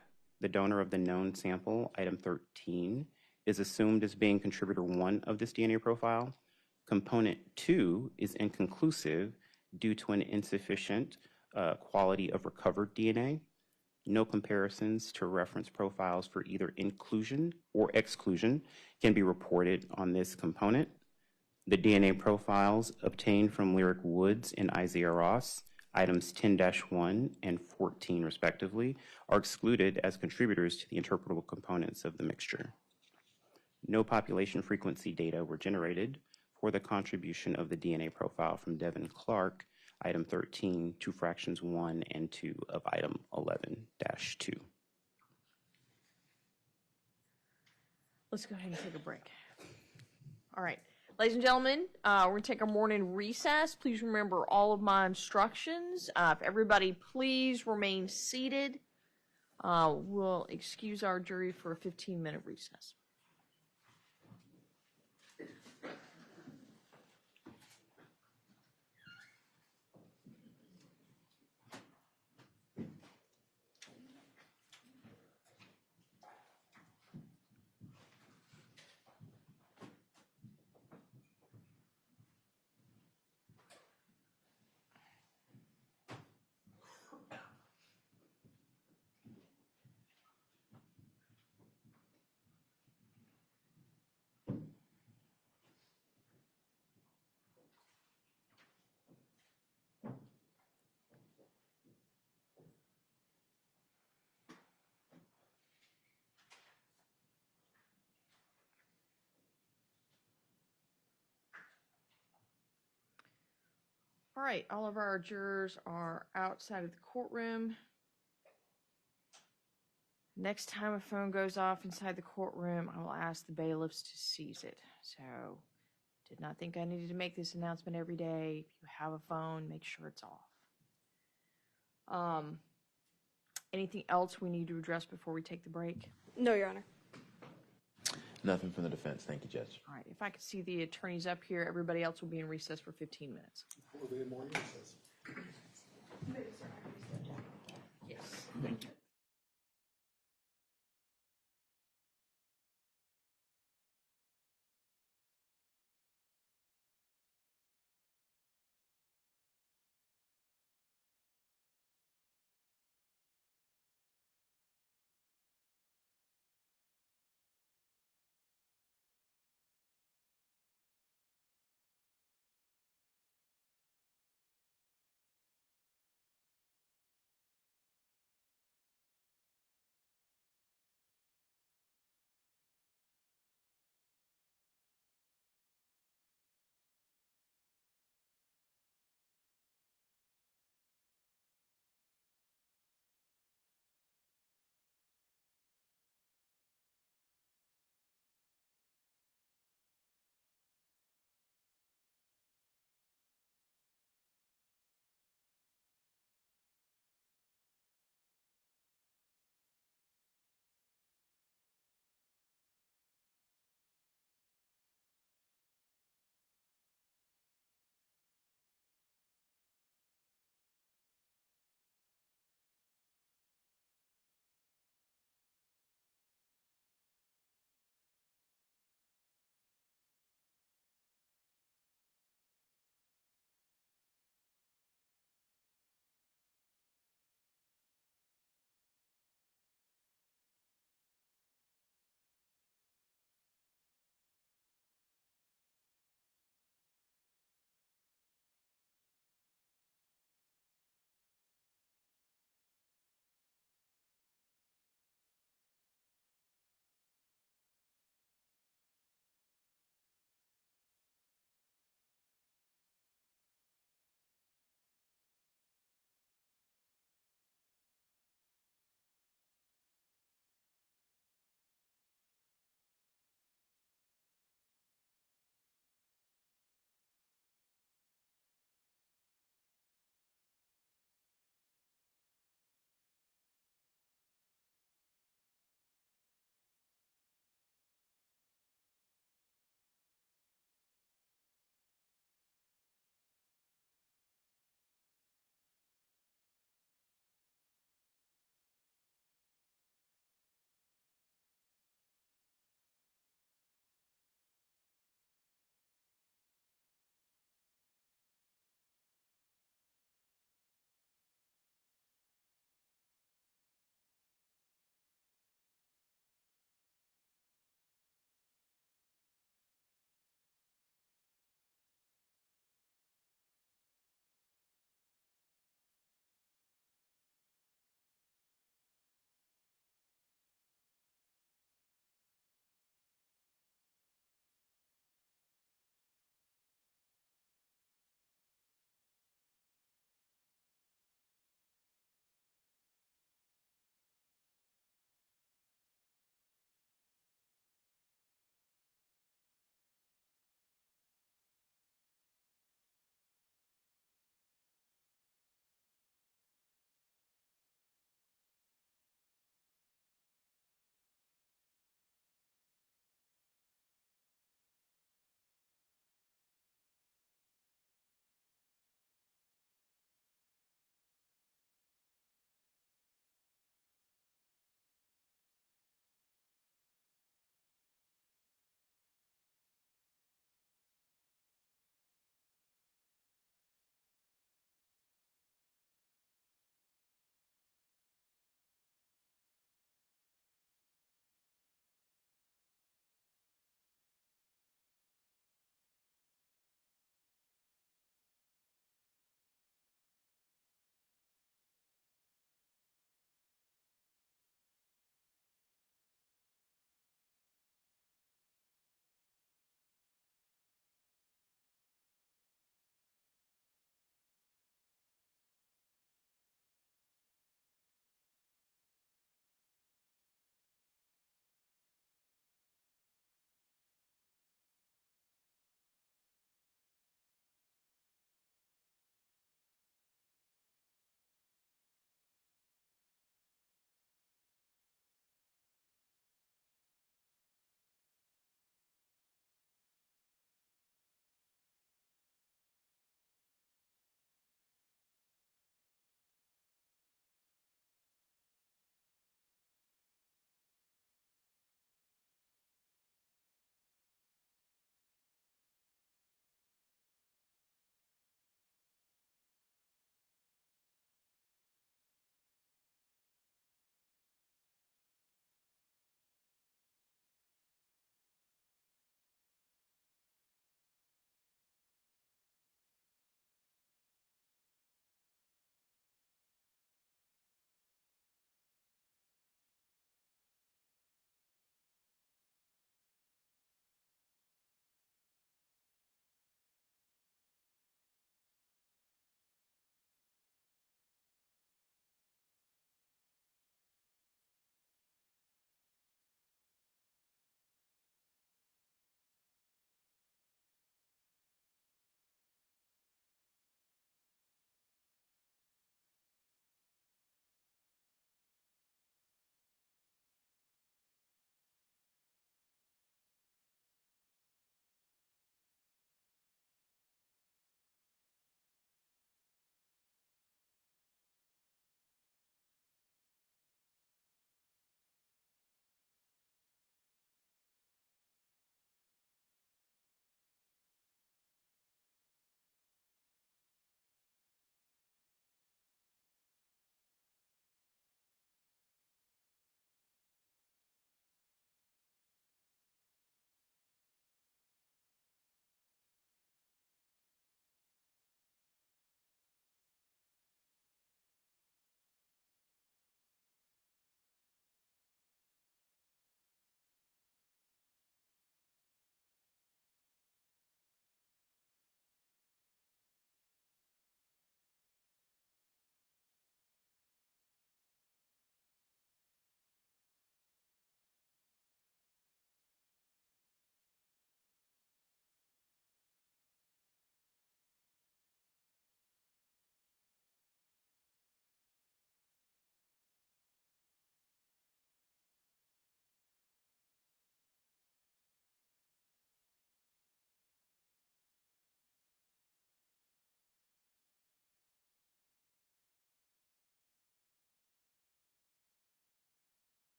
the donor of the known sample, item 13, is assumed as being contributor 1 of this DNA profile. Component 2 is inconclusive due to an insufficient quality of recovered DNA. No comparisons to reference profiles for either inclusion or exclusion can be reported on this component. The DNA profiles obtained from Lyric Woods and Issiah Ross, items 10-1 and 14 respectively, are excluded as contributors to the interpretable components of the mixture. No population frequency data were generated for the contribution of the DNA profile from Devin Clark, item 13, to fractions 1 and 2 of item 11-2. Let's go ahead and take a break. All right. Ladies and gentlemen, we're going to take a morning recess. Please remember all of my instructions. If everybody please remain seated, we'll excuse our jury for a 15-minute recess. All right, all of our jurors are outside of the courtroom. Next time a phone goes off inside the courtroom, I will ask the bailiffs to seize it. So, did not think I needed to make this announcement every day. If you have a phone, make sure it's off. Anything else we need to address before we take the break? No, Your Honor. Nothing from the defense. Thank you, Judge. All right, if I could see the attorneys up here, everybody else will be in recess for 15 minutes. Will be in morning recess. Yes, thank you.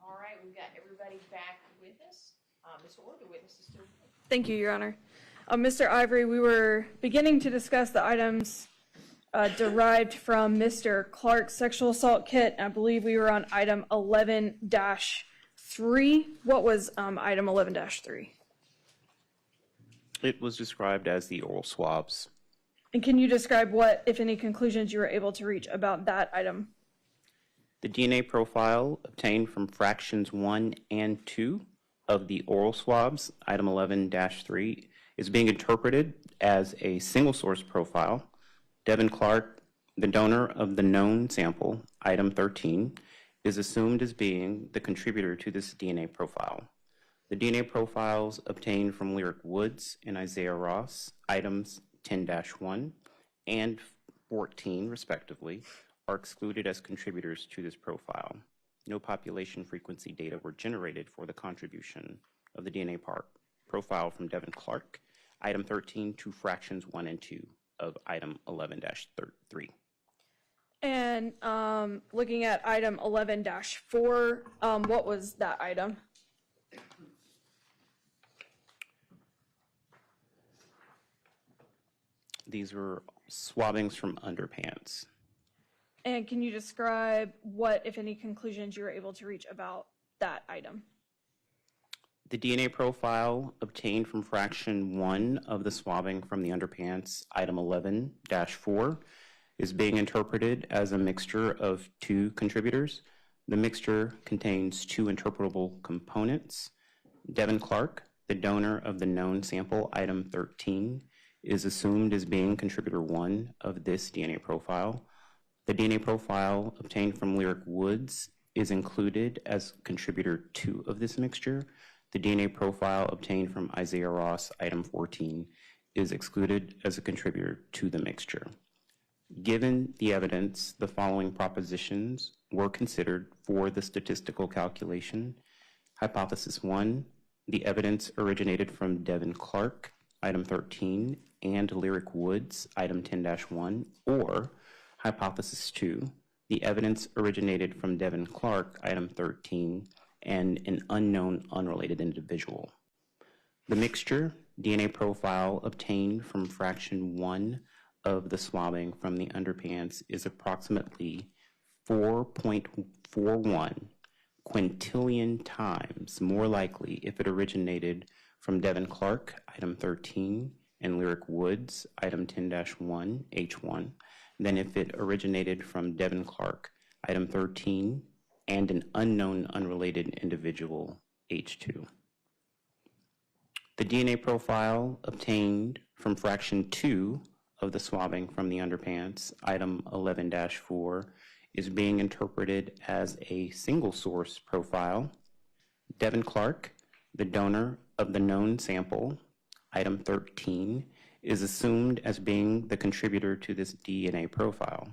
All right, we've got everybody back with us. Ms. Orr, the witness is still. Thank you, Your Honor. Mr. Ivory, we were beginning to discuss the items derived from Mr. Clark's sexual assault kit. I believe we were on item 11-3. What was item 11-3? It was described as the oral swabs. And can you describe what, if any, conclusions you were able to reach about that item? The DNA profile obtained from fractions 1 and 2 of the oral swabs, item 11-3, is being interpreted as a single source profile. Devin Clark, the donor of the known sample, item 13, is assumed as being the contributor to this DNA profile. The DNA profiles obtained from Lyric Woods and Issiah Ross, items 10-1 and 14, respectively, are excluded as contributors to this profile. No population frequency data were generated for the contribution of the DNA profile from Devin Clark, item 13, to fractions 1 and 2 of item 11-3. And looking at item 11-4, what was that item? These were swabbings from underpants. And can you describe what, if any, conclusions you were able to reach about that item? The DNA profile obtained from fraction 1 of the swabbing from the underpants, item 11-4, is being interpreted as a mixture of two contributors. The mixture contains two interpretable components. Devin Clark, the donor of the known sample, item 13, is assumed as being contributor 1 of this DNA profile. The DNA profile obtained from Lyric Woods is included as contributor 2 of this mixture. The DNA profile obtained from Issiah Ross, item 14, is excluded as a contributor to the mixture. Given the evidence, the following propositions were considered for the statistical calculation. Hypothesis 1, the evidence originated from Devin Clark, item 13, and Lyric Woods, item 10-1, or hypothesis 2, the evidence originated from Devin Clark, item 13, and an unknown unrelated individual. The mixture DNA profile obtained from fraction 1 of the swabbing from the underpants is approximately 4.41 quintillion times more likely if it originated from Devin Clark, item 13, and Lyric Woods, item 10-1, H1, than if it originated from Devin Clark, item 13, and an unknown unrelated individual, H2. The DNA profile obtained from fraction 2 of the swabbing from the underpants, item 11-4, is being interpreted as a single source profile. Devin Clark, the donor of the known sample, item 13, is assumed as being the contributor to this DNA profile.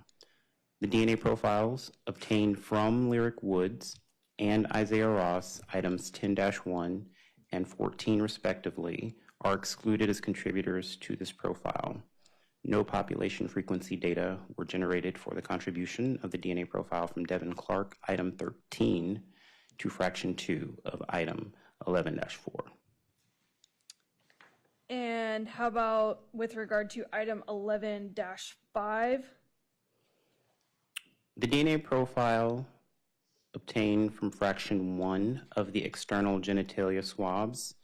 The DNA profiles obtained from Lyric Woods and Issiah Ross, items 10-1 and 14 respectively, are excluded as contributors to this profile. No population frequency data were generated for the contribution of the DNA profile from Devin Clark, item 13, to fraction 2 of item 11-4. And how about with regard to item 11-5? The DNA profile obtained from fraction 1 of the external genitalia swabs,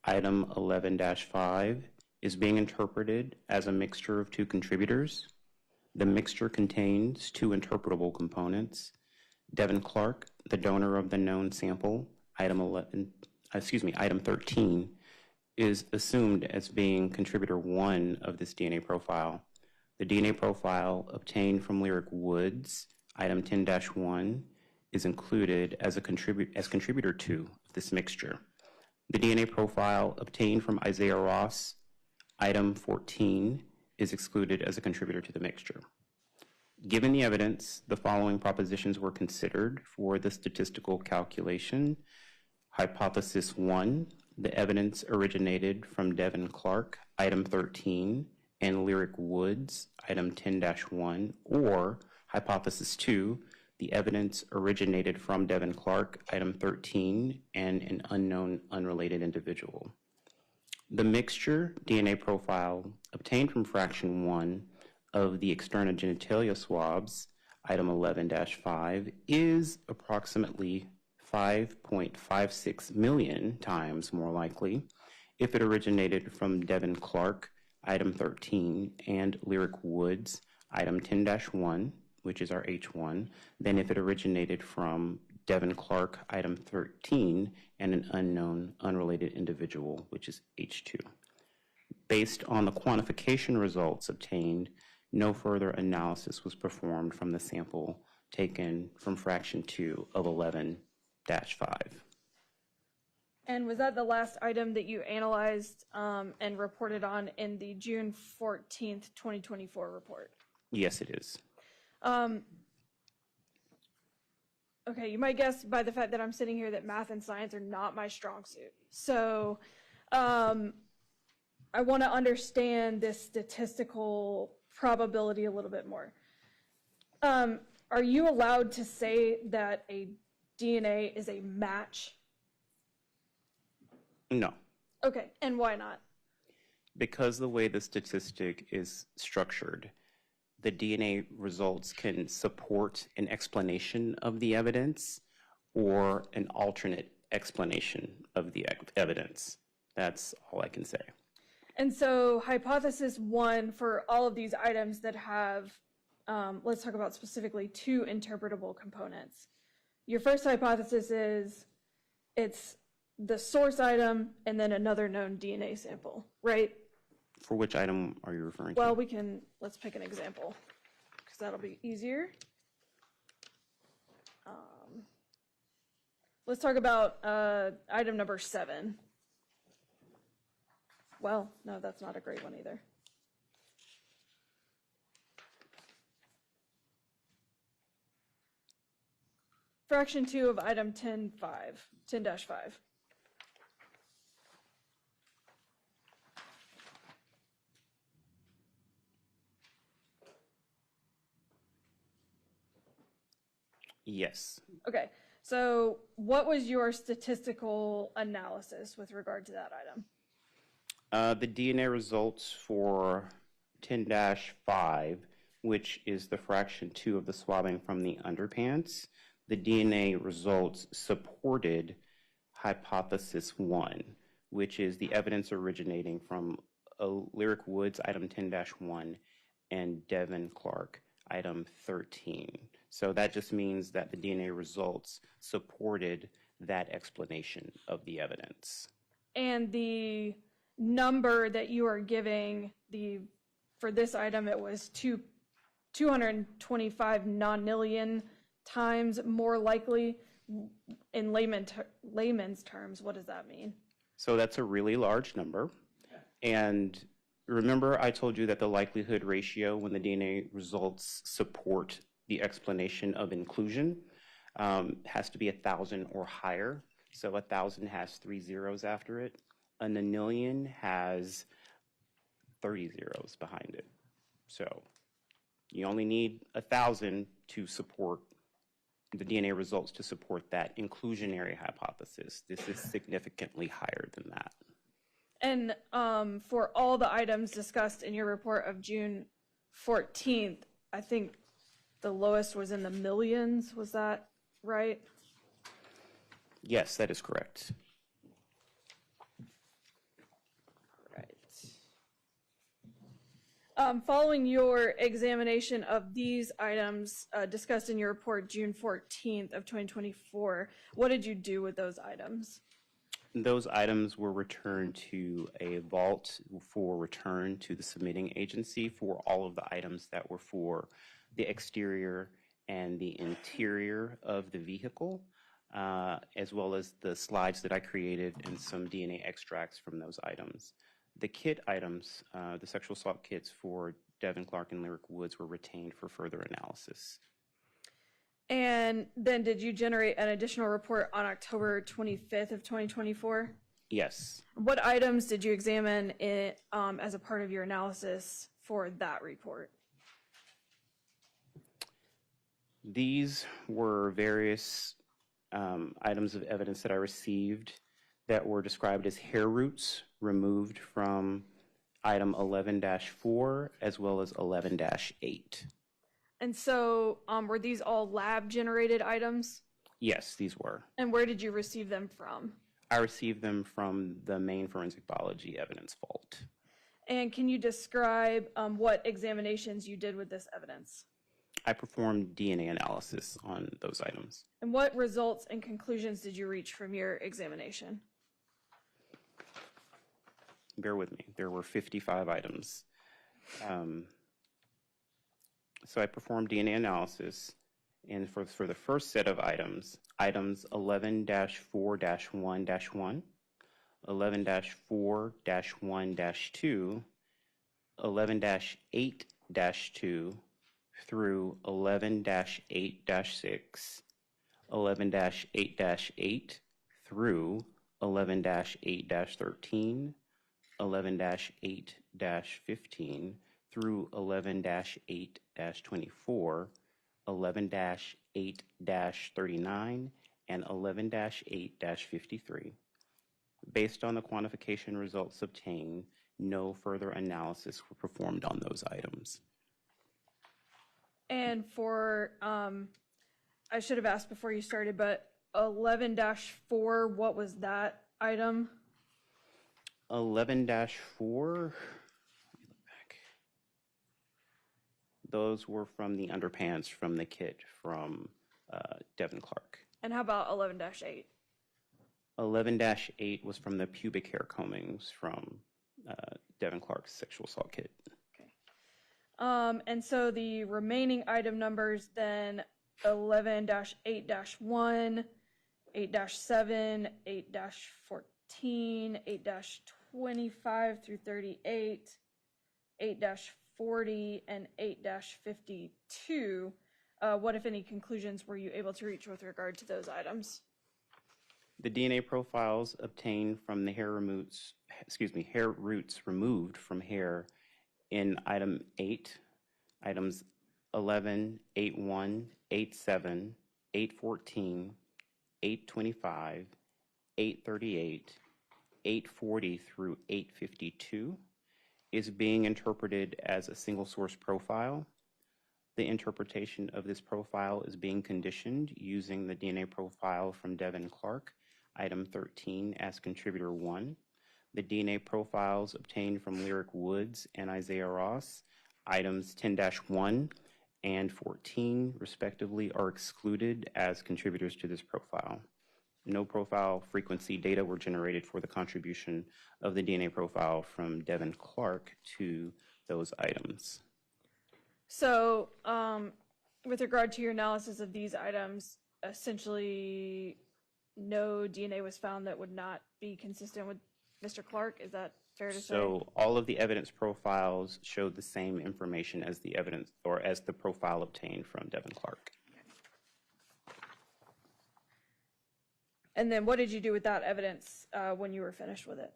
item 11-5, is being interpreted as a mixture of two contributors. The mixture contains two interpretable components. Devin Clark, the donor of the known sample, item 13, is assumed as being contributor 1 of this DNA profile. The DNA profile obtained from Lyric Woods, item 10-1, is included as contributor 2 of this mixture. The DNA profile obtained from Issiah Ross, item 14, is excluded as a contributor to the mixture. Given the evidence, the following propositions were considered for the statistical calculation. Hypothesis 1, the evidence originated from Devin Clark, item 13, and Lyric Woods, item 10-1, or hypothesis 2, the evidence originated from Devin Clark, item 13, and an unknown unrelated individual. The mixture DNA profile obtained from fraction 1 of the external genitalia swabs, item 11-5, is approximately 5.56 million times more likely if it originated from Devin Clark, item 13, and Lyric Woods, item 10-1, which is our H1, than if it originated from Devin Clark, item 13, and an unknown unrelated individual, which is H2. Based on the quantification results obtained, no further analysis was performed from the sample taken from fraction 2 of 11-5. And was that the last item that you analyzed and reported on in the June 14th, 2024 report? Yes, it is. Okay, you might guess by the fact that I'm sitting here that math and science are not my strong suit. So I want to understand this statistical probability a little bit more. Are you allowed to say that a DNA is a match? No. Okay, and why not? Because the way the statistic is structured, the DNA results can support an explanation of the evidence or an alternate explanation of the evidence. That's all I can say. And so hypothesis 1 for all of these items that have, let's talk about specifically two interpretable components. Your first hypothesis is it's the source item and then another known DNA sample, right? For which item are you referring to? Well, let's pick an example because that'll be easier. Let's talk about item number 7. Well, no, that's not a great one either. Fraction 2 of item 10-5. Yes. Okay, so what was your statistical analysis with regard to that item? The DNA results for 10-5, which is the fraction 2 of the swabbing from the underpants, the DNA results supported hypothesis 1, which is the evidence originating from Lyric Woods, item 10-1, and Devin Clark, item 13. So that just means that the DNA results supported that explanation of the evidence. And the number that you are giving for this item, it was 225 nonillion times more likely. In layman's terms, what does that mean? So that's a really large number. And Remember, I told you that the likelihood ratio when the DNA results support the explanation of inclusion has to be 1,000 or higher. So 1,000 has 3 zeros after it. A nonillion has 30 zeros behind it. So you only need 1,000 to support the DNA results to support that inclusionary hypothesis. This is significantly higher than that. And for all the items discussed in your report of June 14th, I think the lowest was in the millions. Was that right? Yes, that is correct. Right. Following your examination of these items discussed in your report June 14th of 2024, what did you do with those items? Those items were returned to a vault for return to the submitting agency for all of the items that were for the exterior and the interior of the vehicle, as well as the slides that I created and some DNA extracts from those items. The kit items, the sexual assault kits for Devin Clark and Lyric Woods, were retained for further analysis. And then did you generate an additional report on October 25th of 2024? Yes. What items did you examine as a part of your analysis for that report? These were various items of evidence that I received that were described as hair roots removed from item 11-4 as well as 11-8. And so were these all lab-generated items? Yes, these were. And where did you receive them from? I received them from the main forensic biology evidence vault. And can you describe what examinations you did with this evidence? I performed DNA analysis on those items. And what results and conclusions did you reach from your examination? Bear with me. There were 55 items. So I performed DNA analysis, and for the first set of items, items 11-4-1-1, 11-4-1-2, 11-8-2 through 11-8-6, 11-8-8 through 11-8-13, 11-8-15 through 11-8-24, 11-8-39, and 11-8-53. Based on the quantification results obtained, no further analysis were performed on those items. And for, I should have asked before you started, but 11-4, what was that item? 11-4, those were from the underpants from the kit from Devin Clark. And how about 11-8? 11-8 was from the pubic hair combings from Devin Clark's sexual assault kit. Okay. And so the remaining item numbers then 11-8-1, 8-7, 8-14, 8-25 through 38, 8-40, and 8-52. What, if any, conclusions were you able to reach with regard to those items? The DNA profiles obtained from the hair roots removed from hair in item 8, items 11, 8-1, 8-7, 8-14, 8-25, 8-38, 8-40 through 8-52 is being interpreted as a single source profile. The interpretation of this profile is being conditioned using the DNA profile from Devin Clark, item 13, as contributor 1. The DNA profiles obtained from Lyric Woods and Issiah Ross, items 10-1 and 14, respectively, are excluded as contributors to this profile. No profile frequency data were generated for the contribution of the DNA profile from Devin Clark to those items. So with regard to your analysis of these items, essentially no DNA was found that would not be consistent with Mr. Clark. Is that fair to say? So all of the evidence profiles showed the same information as the evidence, or as the profile obtained from Devin Clark. And then what did you do with that evidence when you were finished with it?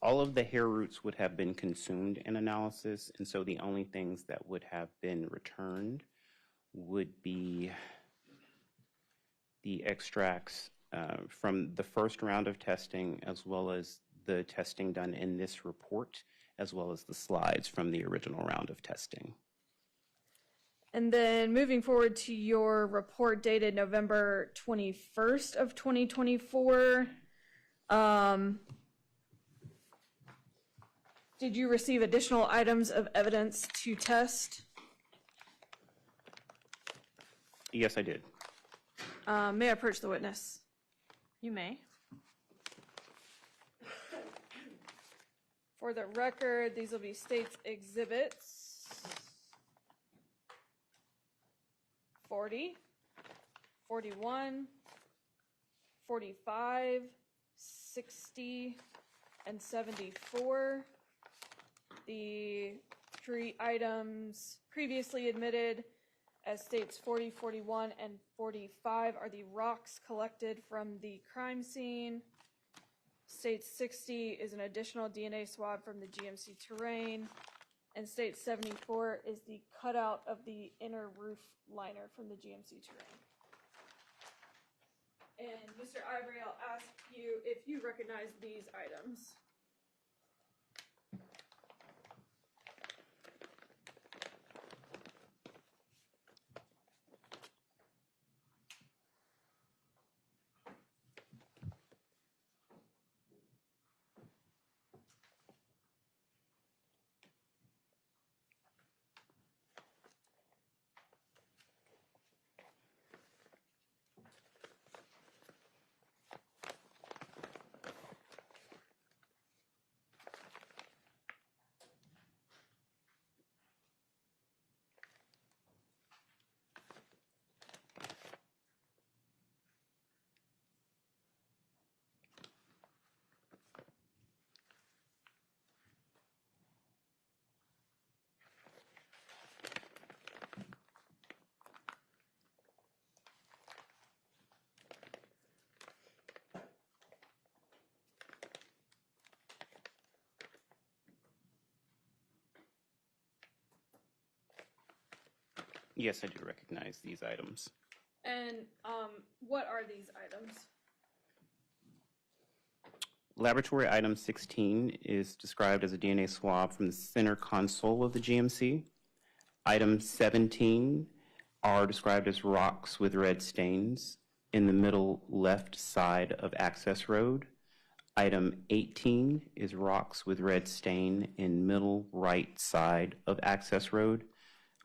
All of the hair roots would have been consumed in analysis, and so the only things that would have been returned would be the extracts from the first round of testing, as well as the testing done in this report, as well as the slides from the original round of testing. And then moving forward to your report dated November 21st of 2024, did you receive additional items of evidence to test? Yes, I did. May I approach the witness? You may. For the record, these will be state's exhibits 40, 41, 45, 60, and 74. The three items previously admitted as states 40, 41, and 45 are the rocks collected from the crime scene. State 60 is an additional DNA swab from the GMC terrain. And state 74 is the cutout of the inner roof liner from the GMC terrain. And Mr. Ivory, I'll ask you if you recognize these items. Yes, I do recognize these items. And what are these items? Laboratory item 16 is described as a DNA swab from the center console of the GMC. Item 17 are described as rocks with red stains in the middle left side of access road. Item 18 is rocks with red stain in middle right side of access road.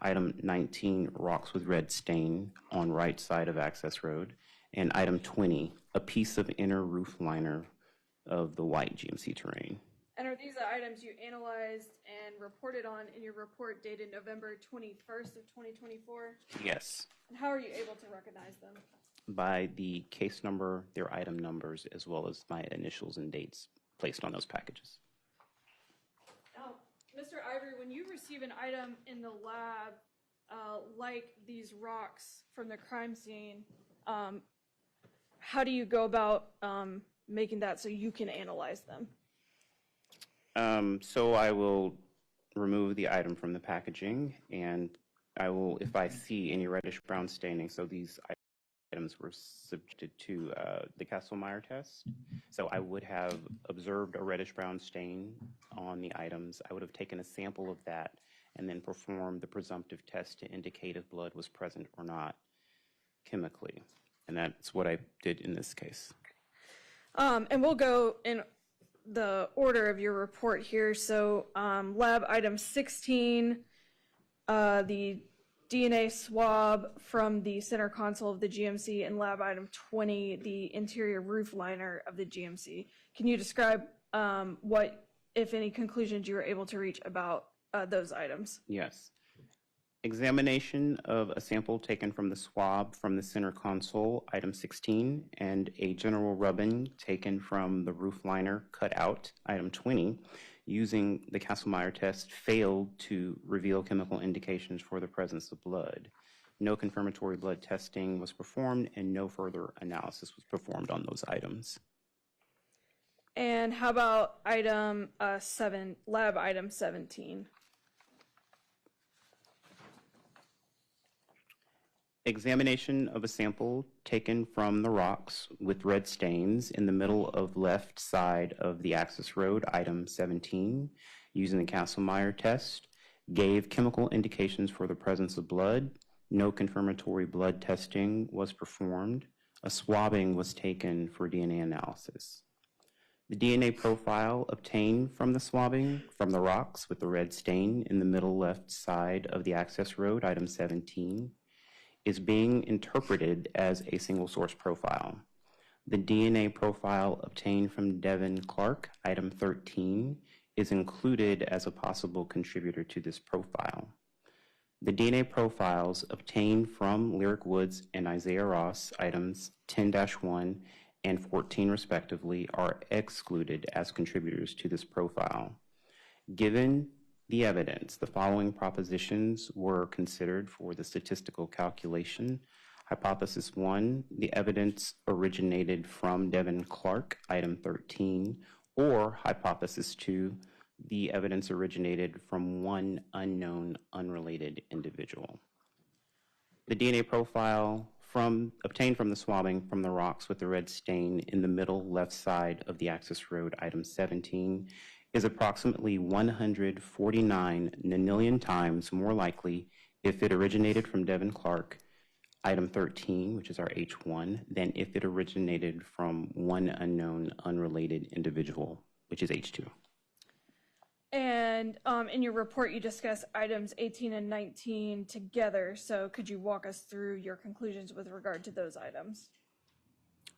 Item 19, rocks with red stain on right side of access road. And item 20, a piece of inner roof liner of the white GMC terrain. And are these the items you analyzed and reported on in your report dated November 21st of 2024? Yes. And how are you able to recognize them? By the case number, their item numbers, as well as my initials and dates placed on those packages. Now, Mr. Ivory, when you receive an item in the lab, like these rocks from the crime scene, how do you go about making that so you can analyze them? So I will remove the item from the packaging, and I will, if I see any reddish brown staining, so these items were subjected to the Kastle-Meyer test. So I would have observed a reddish brown stain on the items. I would have taken a sample of that and then performed the presumptive test to indicate if blood was present or not chemically. And that's what I did in this case. And we'll go in the order of your report here. So lab item 16, the DNA swab from the center console of the GMC, and lab item 20, the interior roof liner of the GMC. Can you describe what, if any, conclusions you were able to reach about those items? Yes. Examination of a sample taken from the swab from the center console, item 16, and a general rubbing taken from the roof liner cutout, item 20, using the Kastle-Meyer test failed to reveal chemical indications for the presence of blood. No confirmatory blood testing was performed and no further analysis was performed on those items. And how about item 7, lab item 17? Examination of a sample taken from the rocks with red stains in the middle of left side of the access road, item 17, using the Kastle-Meyer test, gave chemical indications for the presence of blood. No confirmatory blood testing was performed. A swabbing was taken for DNA analysis. The DNA profile obtained from the swabbing from the rocks with the red stain in the middle left side of the access road, item 17, is being interpreted as a single source profile. The DNA profile obtained from Devin Clark, item 13, is included as a possible contributor to this profile. The DNA profiles obtained from Lyric Woods and Issiah Ross, items 10-1 and 14 respectively, are excluded as contributors to this profile. Given the evidence, the following propositions were considered for the statistical calculation. Hypothesis 1, the evidence originated from Devin Clark, item 13, or hypothesis 2, the evidence originated from one unknown, unrelated individual. The DNA profile obtained from the swabbing from the rocks with the red stain in the middle left side of the access road, item 17, is approximately 149 nonillion times more likely if it originated from Devin Clark, item 13, which is our H1, than if it originated from one unknown, unrelated individual, which is H2. And in your report, you discuss items 18 and 19 together. So could you walk us through your conclusions with regard to those items?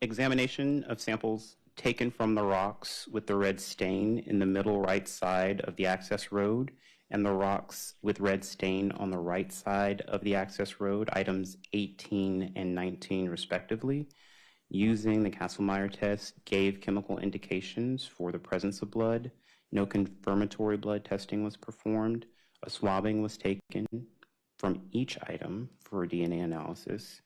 Examination of samples taken from the rocks with the red stain in the middle right side of the access road and the rocks with red stain on the right side of the access road, items 18 and 19 respectively, using the Kastle-Meyer test, gave chemical indications for the presence of blood. No confirmatory blood testing was performed. A swabbing was taken from each item for DNA analysis.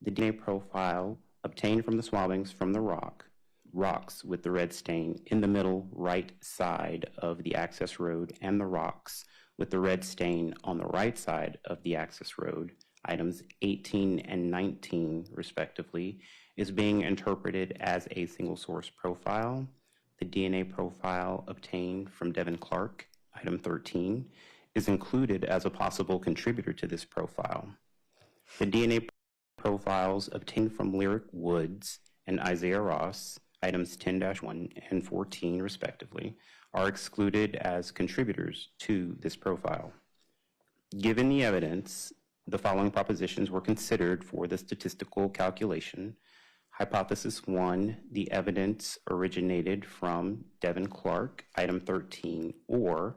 The DNA profile obtained from the swabbings from the rocks with the red stain in the middle right side of the access road and the rocks with the red stain on the right side of the access road, items 18 and 19 respectively, is being interpreted as a single source profile. The DNA profile obtained from Devin Clark, item 13, is included as a possible contributor to this profile. The DNA profiles obtained from Lyric Woods and Issiah Ross, items 10-1 and 14 respectively, are excluded as contributors to this profile. Given the evidence, the following propositions were considered for the statistical calculation. Hypothesis 1, the evidence originated from Devin Clark, item 13, or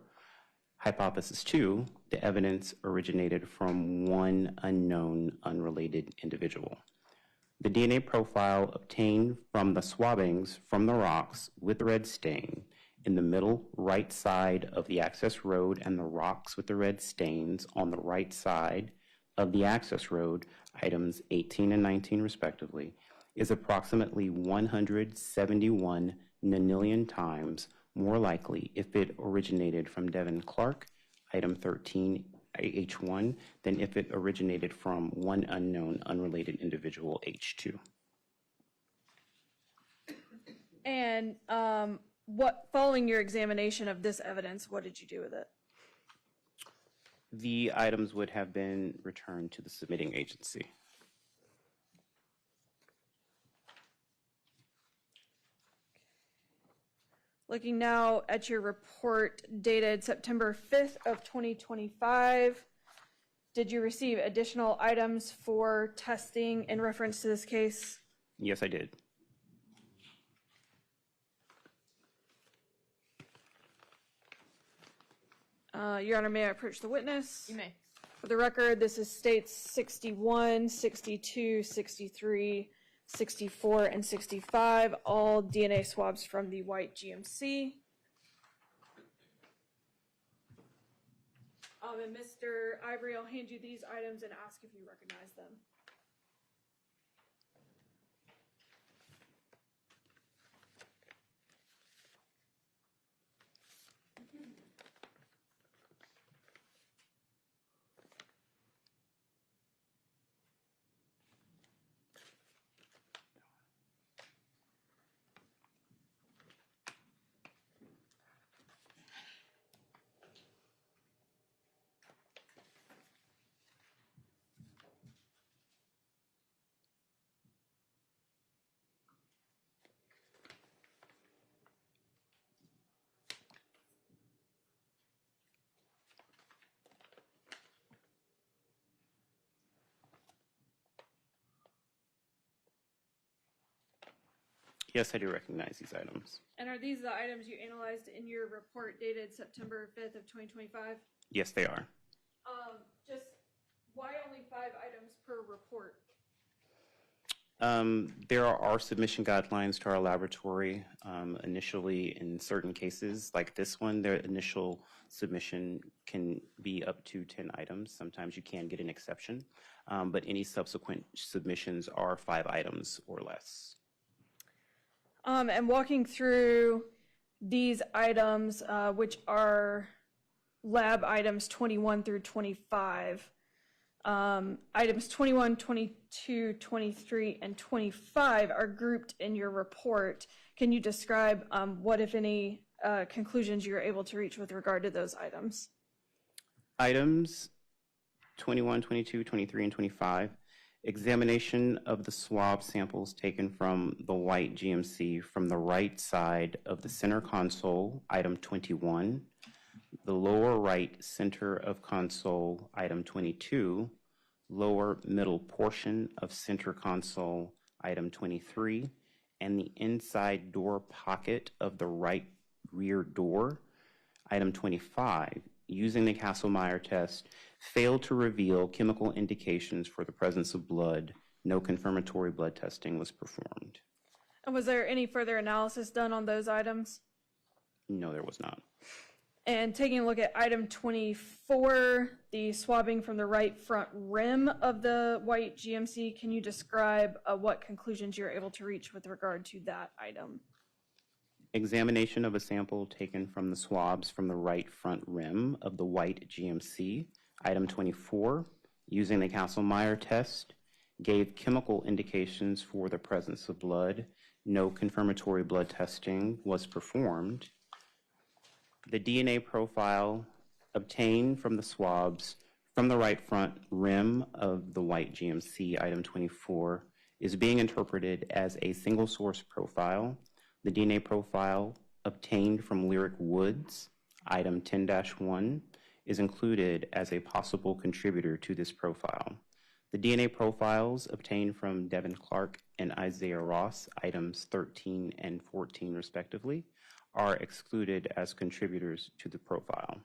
hypothesis 2, the evidence originated from one unknown, unrelated individual. The DNA profile obtained from the swabbings from the rocks with the red stain in the middle right side of the access road and the rocks with the red stains on the right side of the access road, items 18 and 19 respectively, is approximately 171 nonillion times more likely if it originated from Devin Clark, item 13, H1, than if it originated from one unknown, unrelated individual, H2. And following your examination of this evidence, what did you do with it? The items would have been returned to the submitting agency. Looking now at your report dated September 5th of 2025, did you receive additional items for testing in reference to this case? Yes, I did. Your Honor, may I approach the witness? You may. For the record, this is states 61, 62, 63, 64, and 65, all DNA swabs from the white GMC. And Mr. Ivory, I'll hand you these items and ask if you recognize them. Yes, I do recognize these items. And are these the items you analyzed in your report dated September 5th of 2025? Yes, they are. Just why only 5 items per report? There are submission guidelines to our laboratory. Initially, in certain cases, like this one, their initial submission can be up to 10 items. Sometimes you can get an exception, but any subsequent submissions are 5 items or less. And walking through these items, which are lab items 21 through 25, items 21, 22, 23, and 25 are grouped in your report. Can you describe what, if any, conclusions you're able to reach with regard to those items? Items 21, 22, 23, and 25. Examination of the swab samples taken from the white GMC from the right side of the center console, item 21, the lower right center of console, item 22, lower middle portion of center console, item 23, and the inside door pocket of the right rear door, item 25, using the Kastle-Meyer test, failed to reveal chemical indications for the presence of blood. No confirmatory blood testing was performed. And was there any further analysis done on those items? No, there was not. And taking a look at item 24, the swabbing from the right front rim of the white GMC, can you describe what conclusions you're able to reach with regard to that item? Examination of a sample taken from the swabs from the right front rim of the white GMC, item 24, using the Kastle-Meyer test, gave chemical indications for the presence of blood. No confirmatory blood testing was performed. The DNA profile obtained from the swabs from the right front rim of the white GMC, item 24, is being interpreted as a single source profile. The DNA profile obtained from Lyric Woods, item 10-1, is included as a possible contributor to this profile. The DNA profiles obtained from Devin Clark and Issiah Ross, items 13 and 14 respectively, are excluded as contributors to the profile.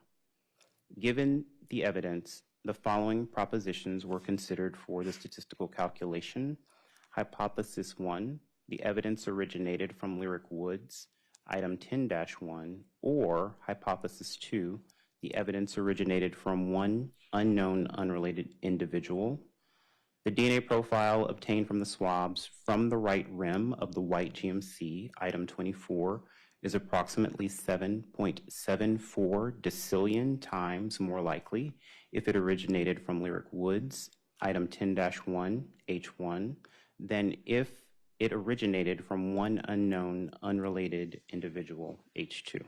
Given the evidence, the following propositions were considered for the statistical calculation. Hypothesis 1, the evidence originated from Lyric Woods, item 10-1, or hypothesis 2, the evidence originated from one unknown unrelated individual. The DNA profile obtained from the swabs from the right rim of the white GMC, item 24, is approximately 7.74 decillion times more likely if it originated from Lyric Woods, item 10-1, H1, than if it originated from one unknown unrelated individual, H2.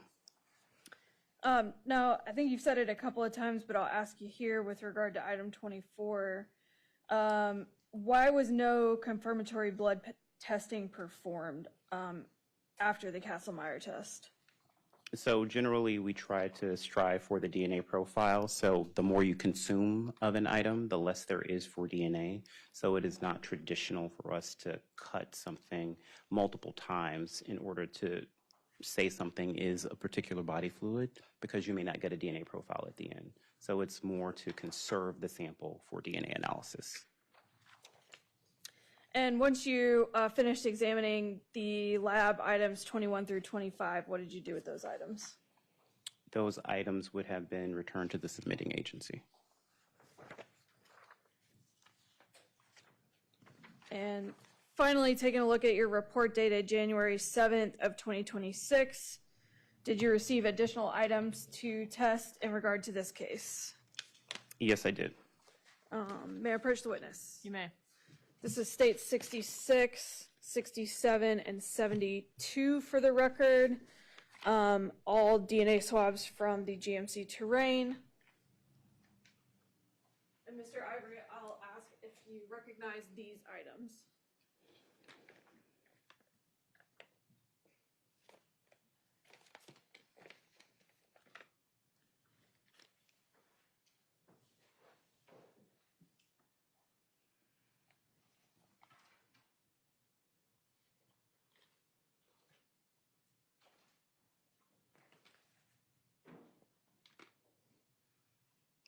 Now, I think you've said it a couple of times, but I'll ask you here with regard to item 24. Why was no confirmatory blood testing performed after the Kastle-Meyer test? So generally, we try to strive for the DNA profile. So the more you consume of an item, the less there is for DNA. So it is not traditional for us to cut something multiple times in order to say something is a particular body fluid, because you may not get a DNA profile at the end. So it's more to conserve the sample for DNA analysis. And once you finished examining the lab items 21 through 25, what did you do with those items? Those items would have been returned to the submitting agency. And finally, taking a look at your report dated January 7th of 2026, did you receive additional items to test in regard to this case? Yes, I did. May I approach the witness? You may. This is states 66, 67, and 72 for the record. All DNA swabs from the GMC terrain. And Mr. Ivory, I'll ask if you recognize these items.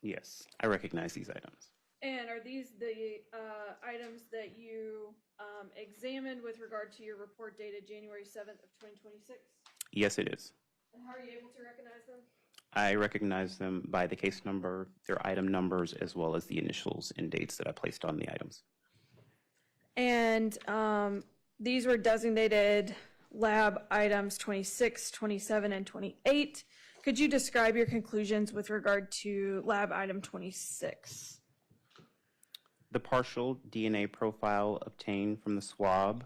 Yes, I recognize these items. And are these the items that you examined with regard to your report dated January 7th of 2026? Yes, it is. And how are you able to recognize them? I recognize them by the case number, their item numbers, as well as the initials and dates that I placed on the items. And these were designated lab items 26, 27, and 28. Could you describe your conclusions with regard to lab item 26? The partial DNA profile obtained from the swab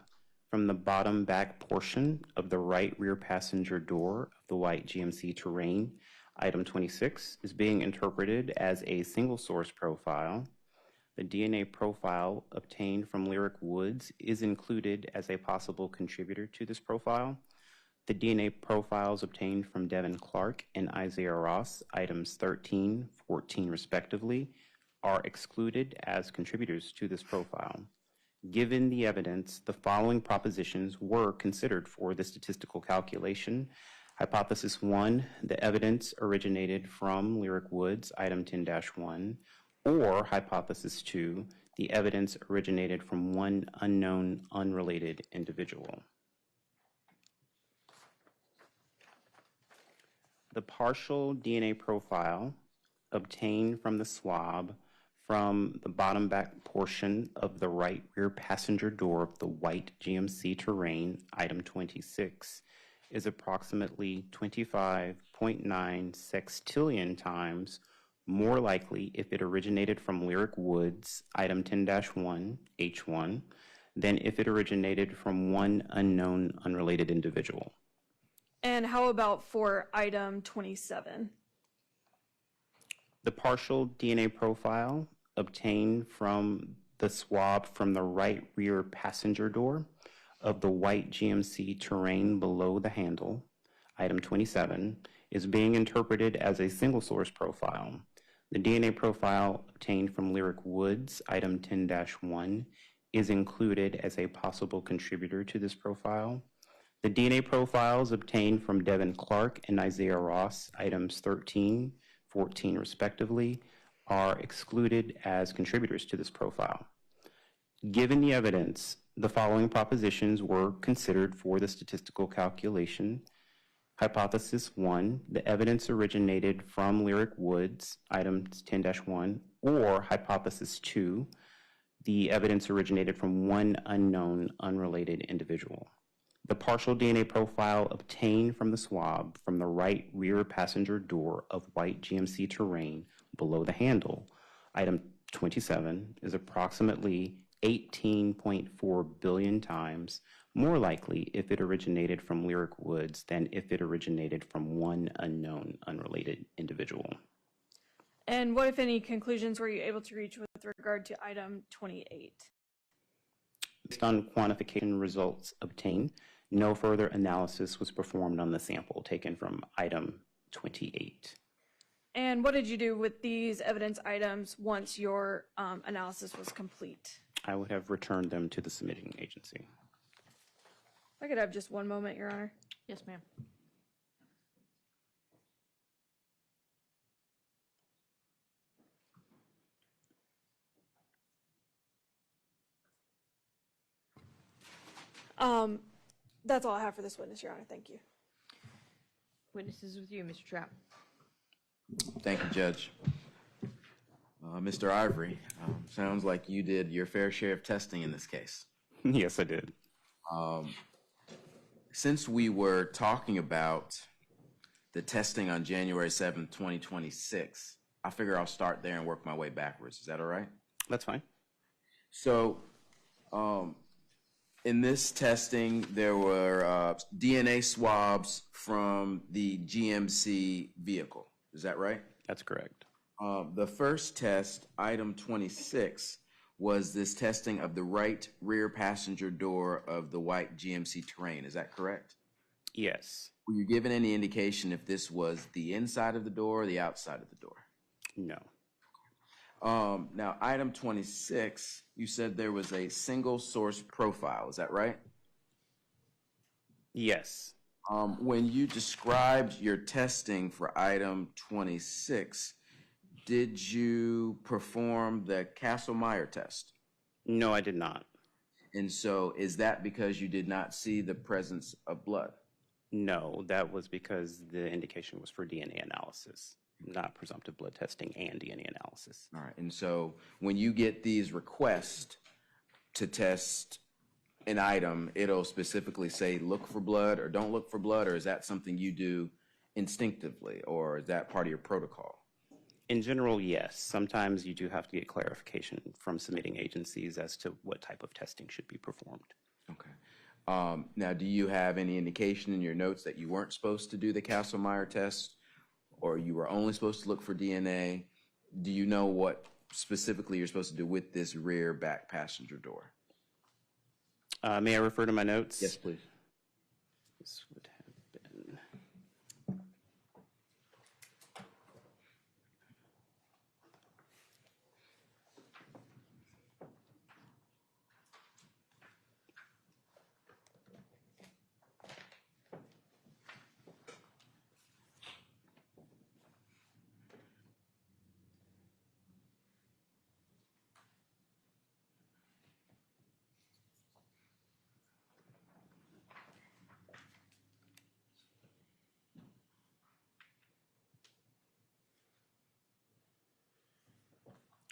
from the bottom back portion of the right rear passenger door of the white GMC Terrain, item 26, is being interpreted as a single source profile. The DNA profile obtained from Lyric Woods is included as a possible contributor to this profile. The DNA profiles obtained from Devin Clark and Issiah Ross, items 13, 14 respectively, are excluded as contributors to this profile. Given the evidence, the following propositions were considered for the statistical calculation. Hypothesis 1, the evidence originated from Lyric Woods, item 10-1, or hypothesis 2, the evidence originated from one unknown, unrelated individual. The partial DNA profile obtained from the swab from the bottom back portion of the right rear passenger door of the white GMC Terrain, item 26, is approximately 25.9 sextillion times more likely if it originated from Lyric Woods, item 10-1, H1, than if it originated from one unknown, unrelated individual. And how about for item 27? The partial DNA profile obtained from the swab from the right rear passenger door of the white GMC Terrain below the handle, item 27, is being interpreted as a single source profile. The DNA profile obtained from Lyric Woods, item 10-1, is included as a possible contributor to this profile. The DNA profiles obtained from Devin Clark and Issiah Ross, items 13, 14 respectively, are excluded as contributors to this profile. Given the evidence, the following propositions were considered for the statistical calculation. Hypothesis 1, the evidence originated from Lyric Woods, items 10-1, or hypothesis 2, the evidence originated from one unknown, unrelated individual. The partial DNA profile obtained from the swab from the right rear passenger door of white GMC Terrain below the handle, item 27, is approximately 18.4 billion times more likely if it originated from Lyric Woods than if it originated from one unknown, unrelated individual. And what, if any, conclusions were you able to reach with regard to item 28? Based on quantification results obtained, no further analysis was performed on the sample taken from item 28. And what did you do with these evidence items once your analysis was complete? I would have returned them to the submitting agency. If I could have just one moment, Your Honor. Yes, ma'am. That's all I have for this witness, Your Honor. Thank you. Witnesses with you, Mr. Trapp. Thank you, Judge. Mr. Ivory, sounds like you did your fair share of testing in this case. Yes, I did. Since we were talking about the testing on January 7th, 2026, I figure I'll start there and work my way backwards. Is that all right? That's fine. So, in this testing, there were DNA swabs from the GMC vehicle. Is that right? That's correct. The first test, item 26, was this testing of the right rear passenger door of the white GMC Terrain. Is that correct? Yes. Were you given any indication if this was the inside of the door or the outside of the door? No. Now, item 26, you said there was a single source profile. Is that right? Yes. When you described your testing for item 26, did you perform the Kastle-Meyer test? No, I did not. And so is that because you did not see the presence of blood? No, that was because the indication was for DNA analysis, not presumptive blood testing and DNA analysis. All right. And so when you get these requests to test an item, it'll specifically say look for blood or don't look for blood, or is that something you do instinctively, or is that part of your protocol? In general, yes. Sometimes you do have to get clarification from submitting agencies as to what type of testing should be performed. Okay. Now, do you have any indication in your notes that you weren't supposed to do the Kastle-Meyer test, or you were only supposed to look for DNA? Do you know what specifically you're supposed to do with this rear back passenger door? May I refer to my notes? Yes, please. This would have been...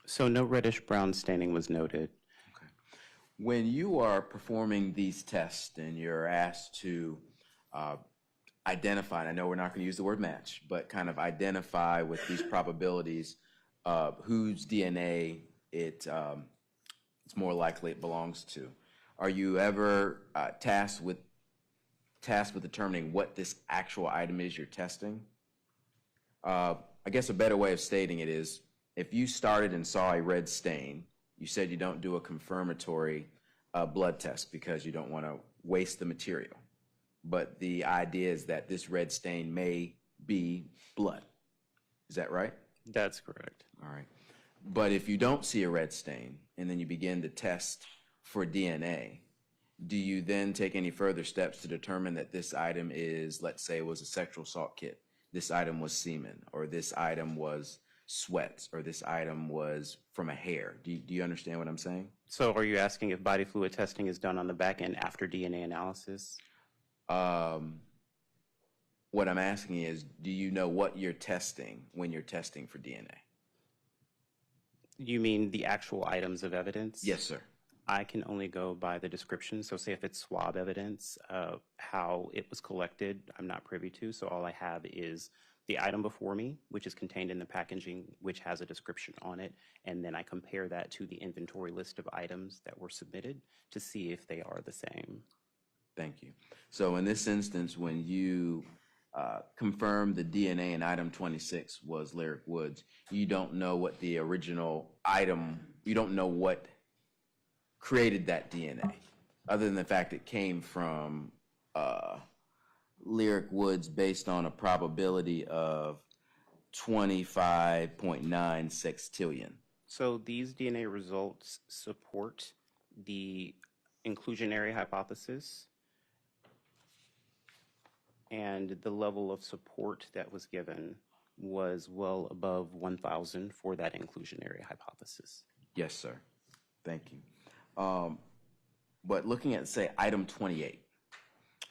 So no reddish-brown staining was noted. Okay. When you are performing these tests and you're asked to identify, and I know we're not going to use the word match, but kind of identify with these probabilities whose DNA it's more likely it belongs to, are you ever tasked with determining what this actual item is you're testing? I guess a better way of stating it is, if you started and saw a red stain, you said you don't do a confirmatory blood test because you don't want to waste the material. But the idea is that this red stain may be blood. Is that right? That's correct. All right. But if you don't see a red stain and then you begin to test for DNA, do you then take any further steps to determine that this item is, let's say, was a sexual assault kit, this item was semen, or this item was sweats, or this item was from a hair? Do you understand what I'm saying? So are you asking if body fluid testing is done on the back end after DNA analysis? What I'm asking is, do you know what you're testing when you're testing for DNA? You mean the actual items of evidence? Yes, sir. I can only go by the description. So say if it's swab evidence, how it was collected, I'm not privy to. So all I have is the item before me, which is contained in the packaging, which has a description on it. And then I compare that to the inventory list of items that were submitted to see if they are the same. Thank you. So in this instance, when you confirmed the DNA in item 26 was Lyric Woods, you don't know what the original item, you don't know what created that DNA, other than the fact it came from Lyric Woods based on a probability of 25.9 sextillion. So these DNA results support the inclusionary hypothesis, and the level of support that was given was well above 1,000 for that inclusionary hypothesis. Yes, sir. Thank you. But looking at, say, item 28.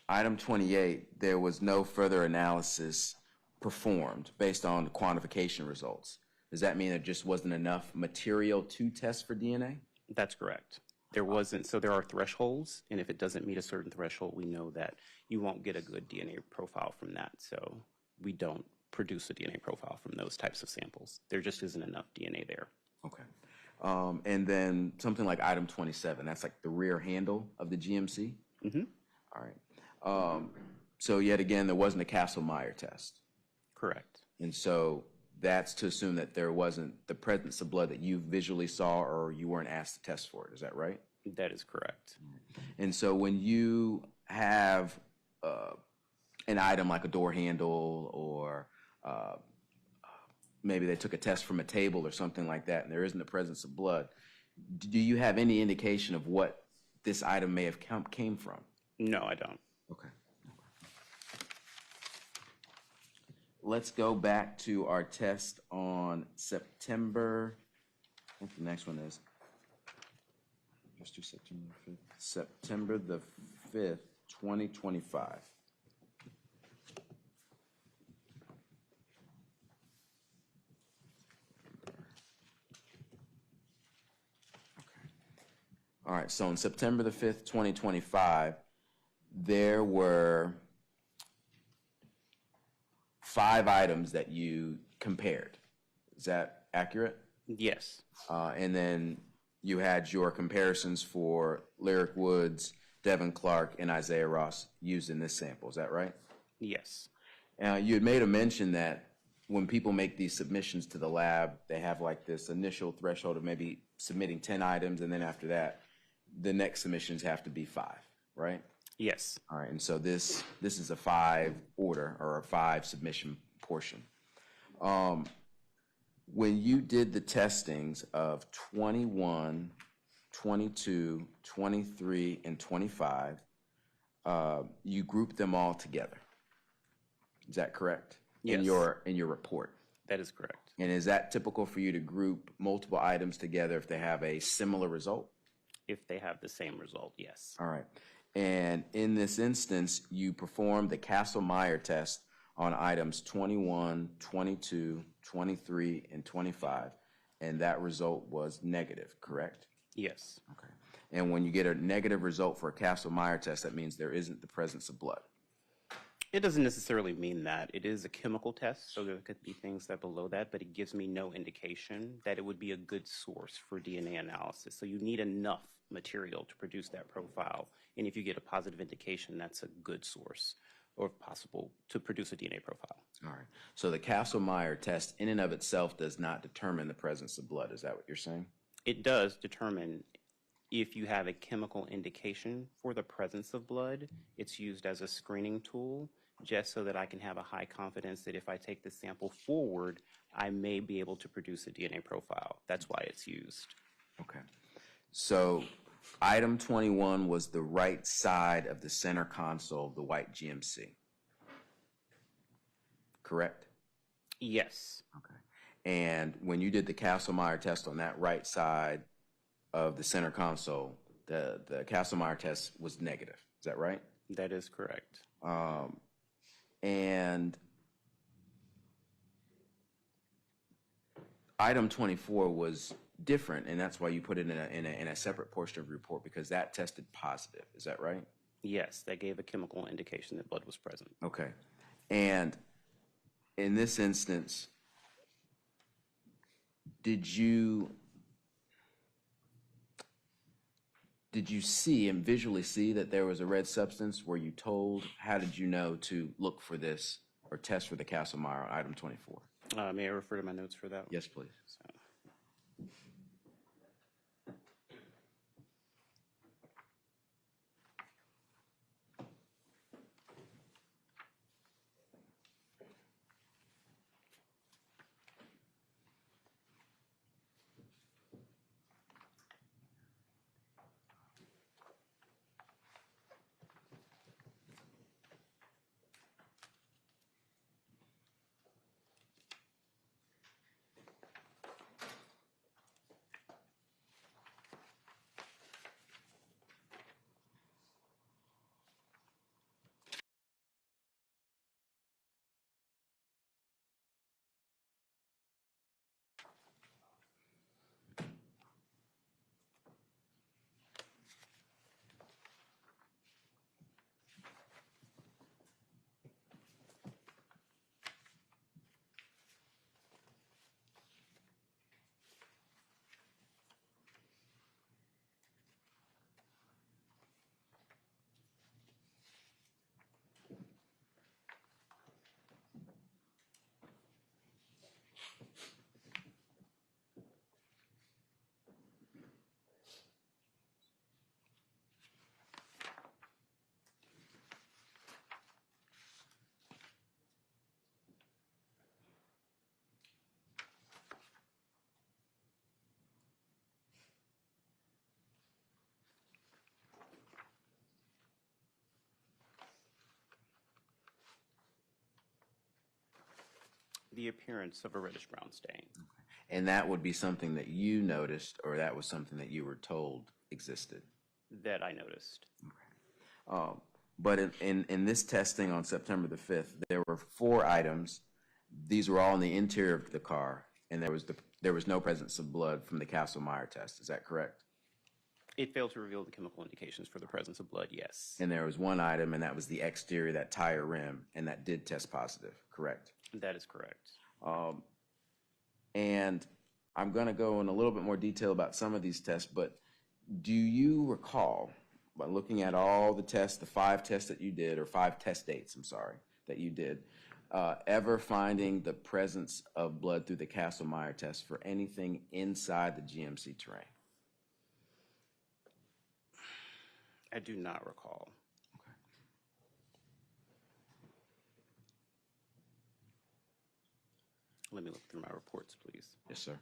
Item 28, there was no further analysis performed based on the quantification results. Does that mean there just wasn't enough material to test for DNA? That's correct. There wasn't, so there are thresholds, and if it doesn't meet a certain threshold, we know that you won't get a good DNA profile from that. So we don't produce a DNA profile from those types of samples. There just isn't enough DNA there. Okay. And then something like item 27, that's like the rear handle of the GMC? Mm-hmm. All right. So yet again, there wasn't a Kastle-Meyer test. Correct. And so that's to assume that there wasn't the presence of blood that you visually saw or you weren't asked to test for it. Is that right? That is correct. And so when you have an item like a door handle or maybe they took a test from a table or something like that and there isn't the presence of blood, do you have any indication of what this item may have came from? No, I don't. Okay. Let's go back to our test on September, I think the next one is, let's do September 5th. September the 5th, 2025. All right, so on September the 5th, 2025, there were 5 items that you compared. Is that accurate? Yes. And then you had your comparisons for Lyric Woods, Devin Clark, and Issiah Ross used in this sample. Is that right? Yes. You had made a mention that when people make these submissions to the lab, they have like this initial threshold of maybe submitting 10 items, and then after that, the next submissions have to be 5, right? Yes. All right, and so this is a 5 order or a 5 submission portion. When you did the testings of 21, 22, 23, and 25, you grouped them all together. Is that correct? Yes. In your report. That is correct. And is that typical for you to group multiple items together if they have a similar result? If they have the same result, yes. All right. And in this instance, you performed the Kastle-Meyer test on items 21, 22, 23, and 25, and that result was negative, correct? Yes. Okay. And when you get a negative result for a Kastle-Meyer test, that means there isn't the presence of blood. It doesn't necessarily mean that. It is a chemical test, so there could be things that below that, but it gives me no indication that it would be a good source for DNA analysis. So you need enough material to produce that profile, and if you get a positive indication, that's a good source, or if possible, to produce a DNA profile. All right. So the Kastle-Meyer test in and of itself does not determine the presence of blood. Is that what you're saying? It does determine if you have a chemical indication for the presence of blood. It's used as a screening tool just so that I can have a high confidence that if I take the sample forward, I may be able to produce a DNA profile. That's why it's used. Okay. So item 21 was the right side of the center console of the white GMC. Correct? Yes. Okay. And when you did the Kastle-Meyer test on that right side of the center console, the Kastle-Meyer test was negative. Is that right? That is correct. And item 24 was different, and that's why you put it in a separate portion of your report, because that tested positive. Is that right? Yes, that gave a chemical indication that blood was present. Okay. And in this instance, did you see and visually see that there was a red substance? Were you told? How did you know to look for this or test for the Kastle-Meyer on item 24? May I refer to my notes for that? Yes, please. The appearance of a reddish-brown stain. And that would be something that you noticed, or that was something that you were told existed? That I noticed. But in this testing on September the 5th, there were 4 items. These were all in the interior of the car, and there was no presence of blood from the Kastle-Meyer test. Is that correct? It failed to reveal the chemical indications for the presence of blood, yes. And there was 1 item, and that was the exterior, that tire rim, and that did test positive, correct? That is correct. And I'm going to go in a little bit more detail about some of these tests, but do you recall, by looking at all the tests, the 5 tests that you did, or 5 test dates, I'm sorry, that you did, ever finding the presence of blood through the Kastle-Meyer test for anything inside the GMC terrain? I do not recall. Let me look through my reports, please. Yes, sir.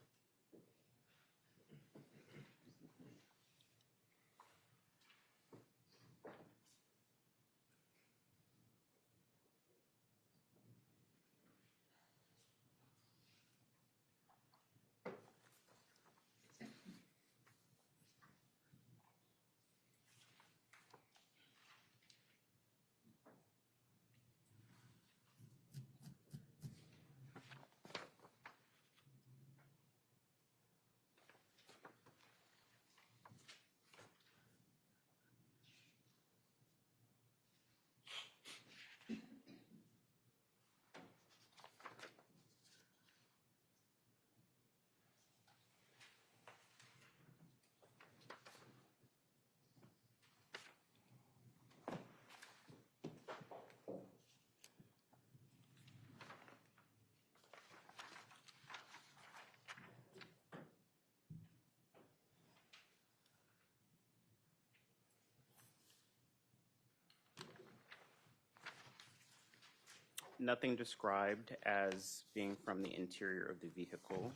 Nothing described as being from the interior of the vehicle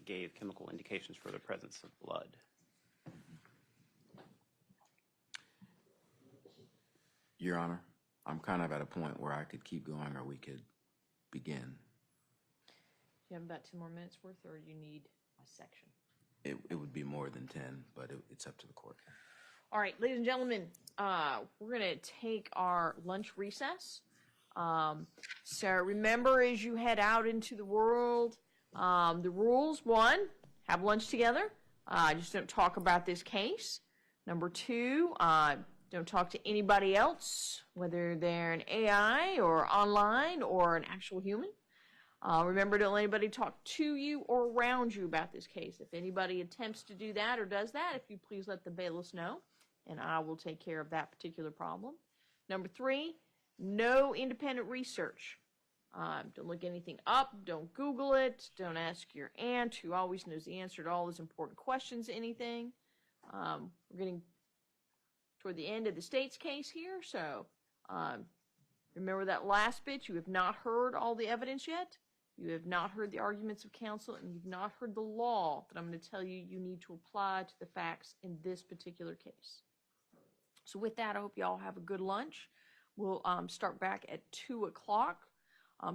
gave chemical indications for the presence of blood. Your Honor, I'm kind of at a point where I could keep going or we could begin. You have about 10 more minutes worth, or you need a section? It would be more than 10, but it's up to the court. All right, ladies and gentlemen, we're going to take our lunch recess. So remember, as you head out into the world, the rules: 1, have lunch together. Just don't talk about this case. Number 2, don't talk to anybody else, whether they're an AI or online or an actual human. Remember, don't let anybody talk to you or around you about this case. If anybody attempts to do that or does that, if you please let the bailiffs know, and I will take care of that particular problem. Number 3, no independent research. Don't look anything up. Don't Google it. Don't ask your aunt, who always knows the answer to all those important questions, anything. We're getting toward the end of the state's case here, so remember that last bit. You have not heard all the evidence yet. You have not heard the arguments of counsel, and you've not heard the law that I'm going to tell you you need to apply to the facts in this particular case. So with that, I hope you all have a good lunch. We'll start back at 2 o'clock.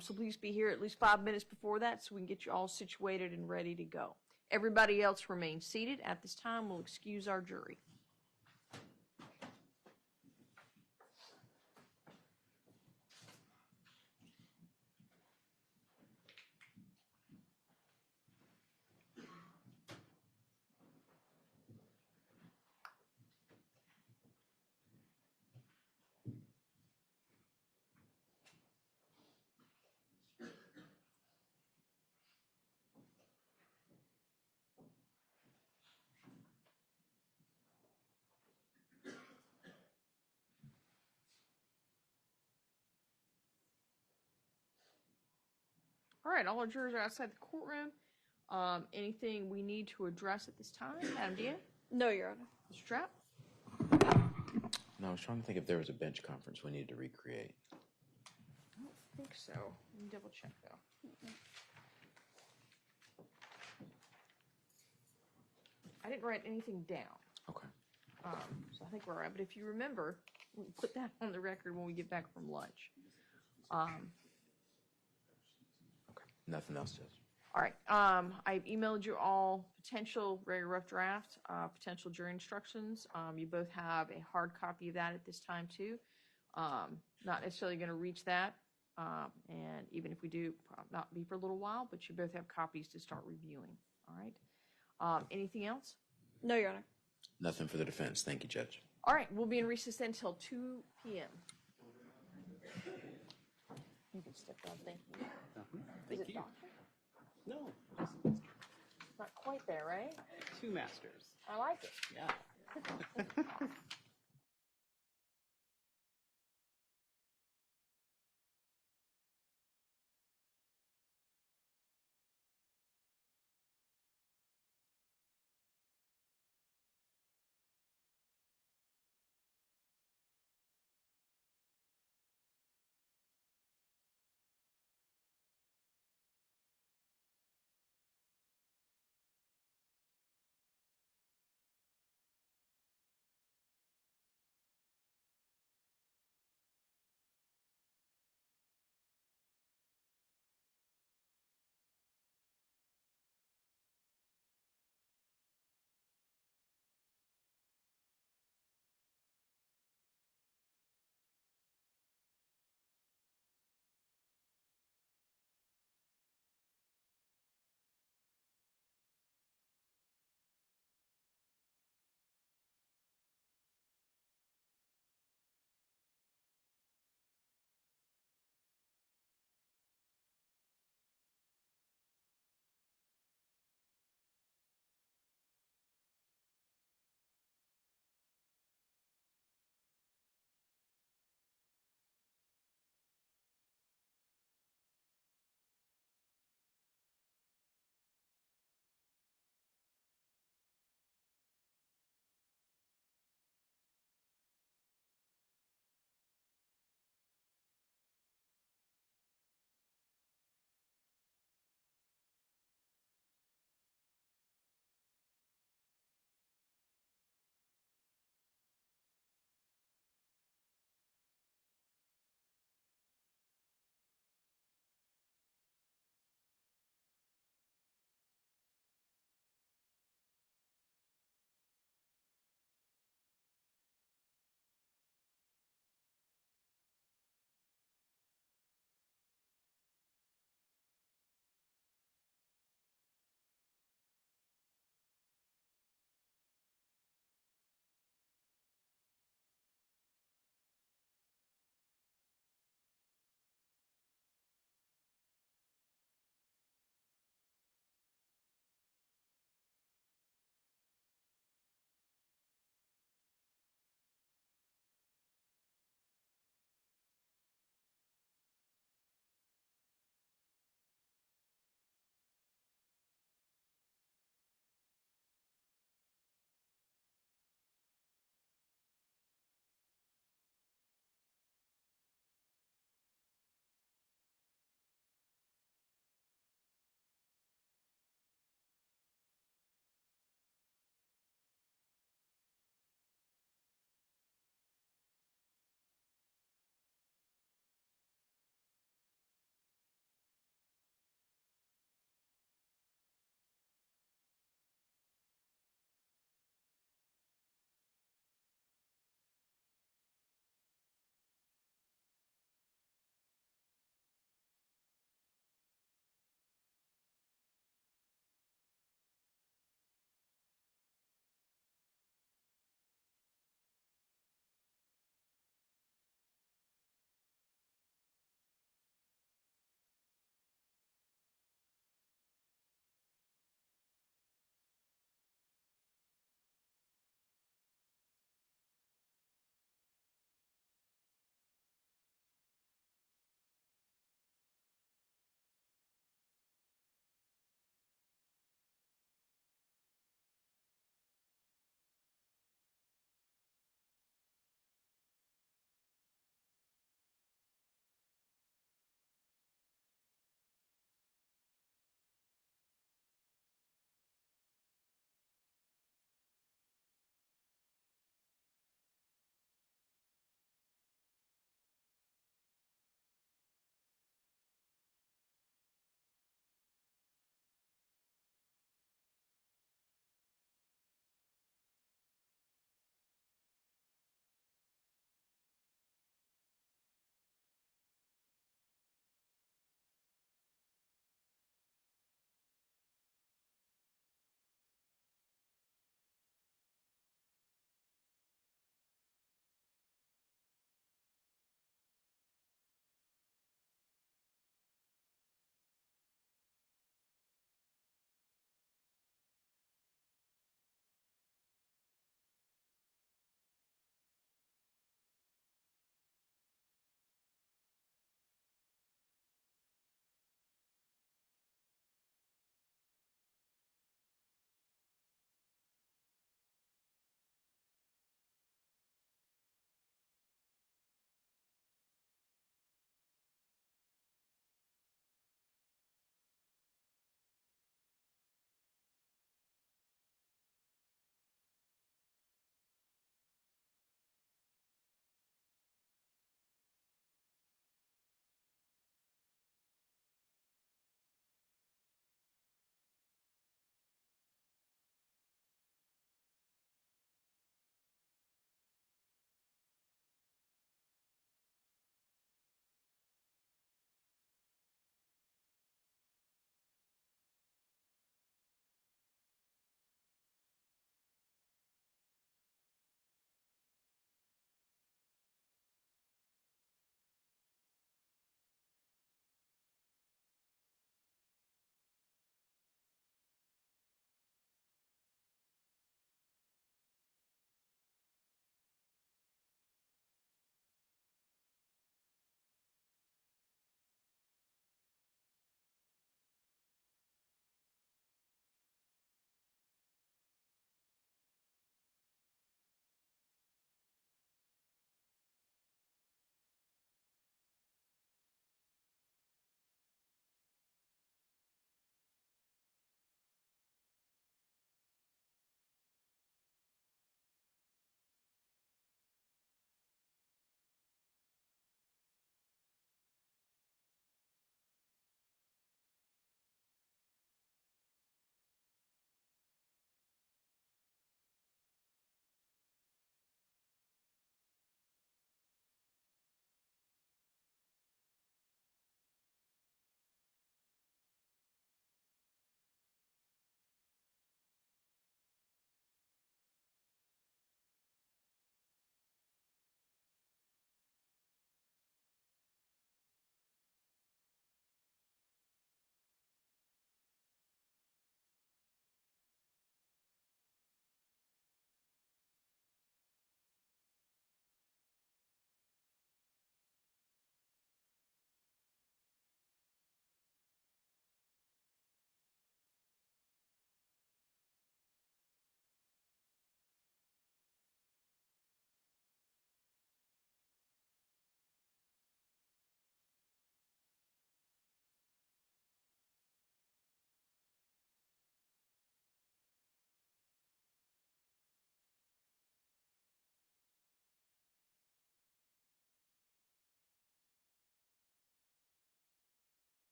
So please be here at least 5 minutes before that so we can get you all situated and ready to go. Everybody else remain seated. At this time, we'll excuse our jury. All right, all our jurors are outside the courtroom. Anything we need to address at this time? Madam Dia? No, Your Honor. Mr. Trapp? No, I was trying to think if there was a bench conference we needed to recreate. I don't think so. Let me double check, though. I didn't write anything down. Okay. So I think we're all right. But if you remember, we'll put that on the record when we get back from lunch. Nothing else, Judge. All right, I've emailed you all potential very rough draft, potential jury instructions. You both have a hard copy of that at this time too. Not necessarily going to reach that, and even if we do, not be for a little while, but you both have copies to start reviewing. All right. Anything else? No, Your Honor. Nothing for the defense. Thank you, Judge. All right, we'll be in recess until 2 p.m. You can step down, thank you. Is it doctor? No, Not quite there, right? two masters. I like it. Yeah.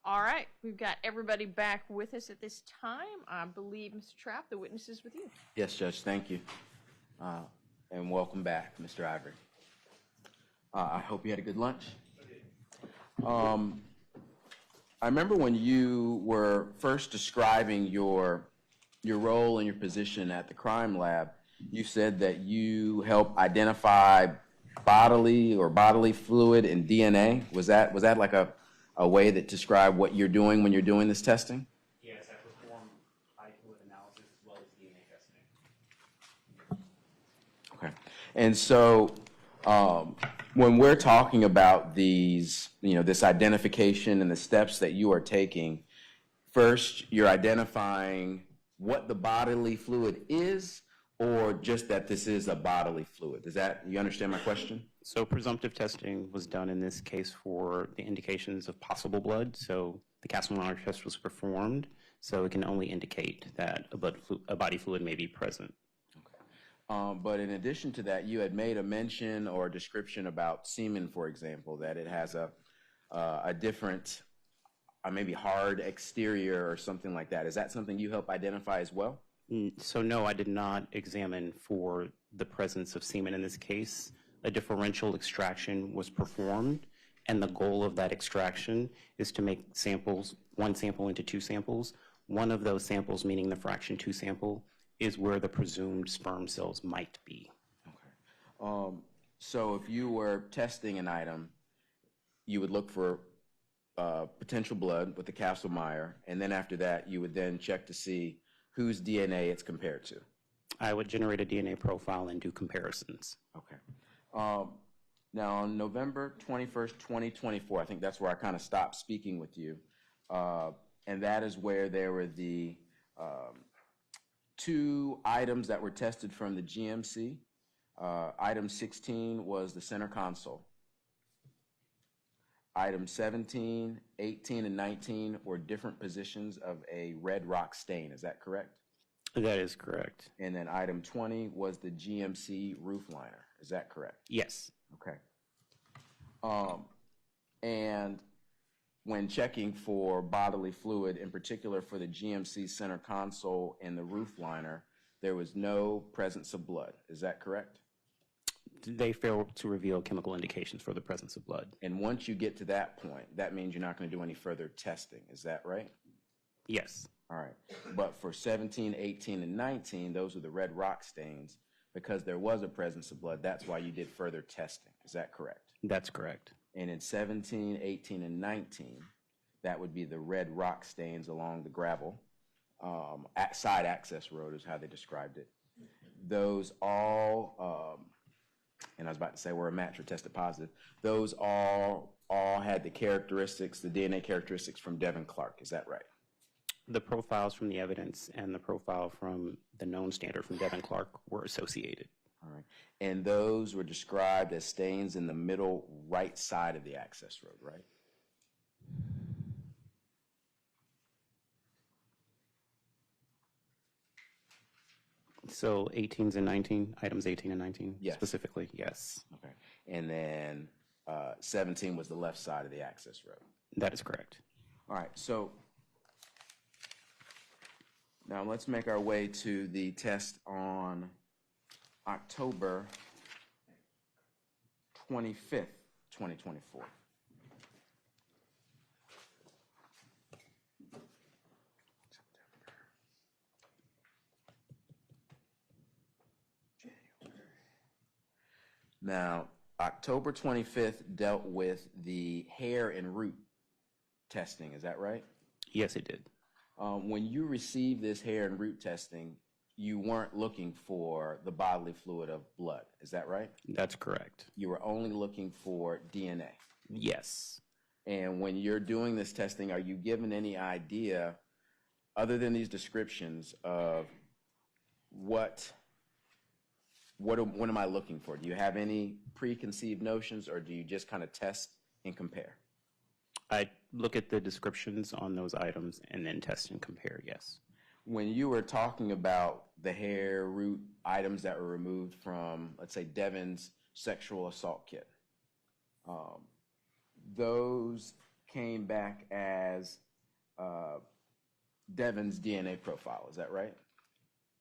All right, we've got everybody back with us at this time. I believe, Mr. Trapp, the witness is with you. Yes, Judge, thank you. And welcome back, Mr. Ivory. I hope you had a good lunch. I remember when you were first describing your role and your position at the crime lab, you said that you help identify bodily fluid and DNA. Was that like a way that described what you're doing when you're doing this testing? Yes, I perform body fluid analysis as well as DNA testing. Okay. And so when we're talking about these, this identification and the steps that you are taking, first you're identifying what the bodily fluid is, or just that this is a bodily fluid. You understand my question? So presumptive testing was done in this case for the indications of possible blood. So the Kaplan-Meier test was performed, so it can only indicate that a body fluid may be present. Okay. But in addition to that, you had made a mention or a description about semen, for example, that it has a different, maybe hard exterior or something like that. Is that something you help identify as well? So no, I did not examine for the presence of semen in this case. A differential extraction was performed, and the goal of that extraction is to make one sample into two samples. One of those samples, meaning the fraction 2 sample, is where the presumed sperm cells might be. Okay. So if you were testing an item, you would look for potential blood with the Kaplan-Meier, and then after that, you would then check to see whose DNA it's compared to. I would generate a DNA profile and do comparisons. Okay. Now, on November 21st, 2024, I think that's where I kind of stopped speaking with you, and that is where there were the 2 items that were tested from the GMC. Item 16 was the center console. Item 17, 18, and 19 were different positions of a red rock stain. Is that correct? That is correct. And then item 20 was the GMC roof liner. Is that correct? Yes. Okay. And when checking for bodily fluid, in particular for the GMC center console and the roof liner, there was no presence of blood. Is that correct? They fail to reveal chemical indications for the presence of blood. And once you get to that point, that means you're not going to do any further testing. Is that right? Yes. All right. But for 17, 18, and 19, those are the red rock stains. Because there was a presence of blood, that's why you did further testing. Is that correct? That's correct. And in 17, 18, and 19, that would be the red rock stains along the gravel. Side access road is how they described it. Those all, and I was about to say were a match or tested positive. Those all had the characteristics, the DNA characteristics from Devin Clark. Is that right? The profiles from the evidence and the profile from the known standard from Devin Clark were associated. All right. And those were described as stains in the middle right side of the access road, right? So 18s and 19, items 18 and 19 Yes. specifically, yes. Okay. And then 17 was the left side of the access road. That is correct. All right. So now let's make our way to the test on October 25th, 2024. Now, October 25th dealt with the hair and root testing, is that right? Yes, it did. When you received this hair and root testing, you weren't looking for the bodily fluid of blood, is that right? That's correct. You were only looking for DNA. Yes. And when you're doing this testing, are you given any idea, other than these descriptions, of what am I looking for? Do you have any preconceived notions, or do you just kind of test and compare? I look at the descriptions on those items and then test and compare, yes. When you were talking about the hair, root items that were removed from, let's say, Devin's sexual assault kit, those came back as Devin's DNA profile. Is that right?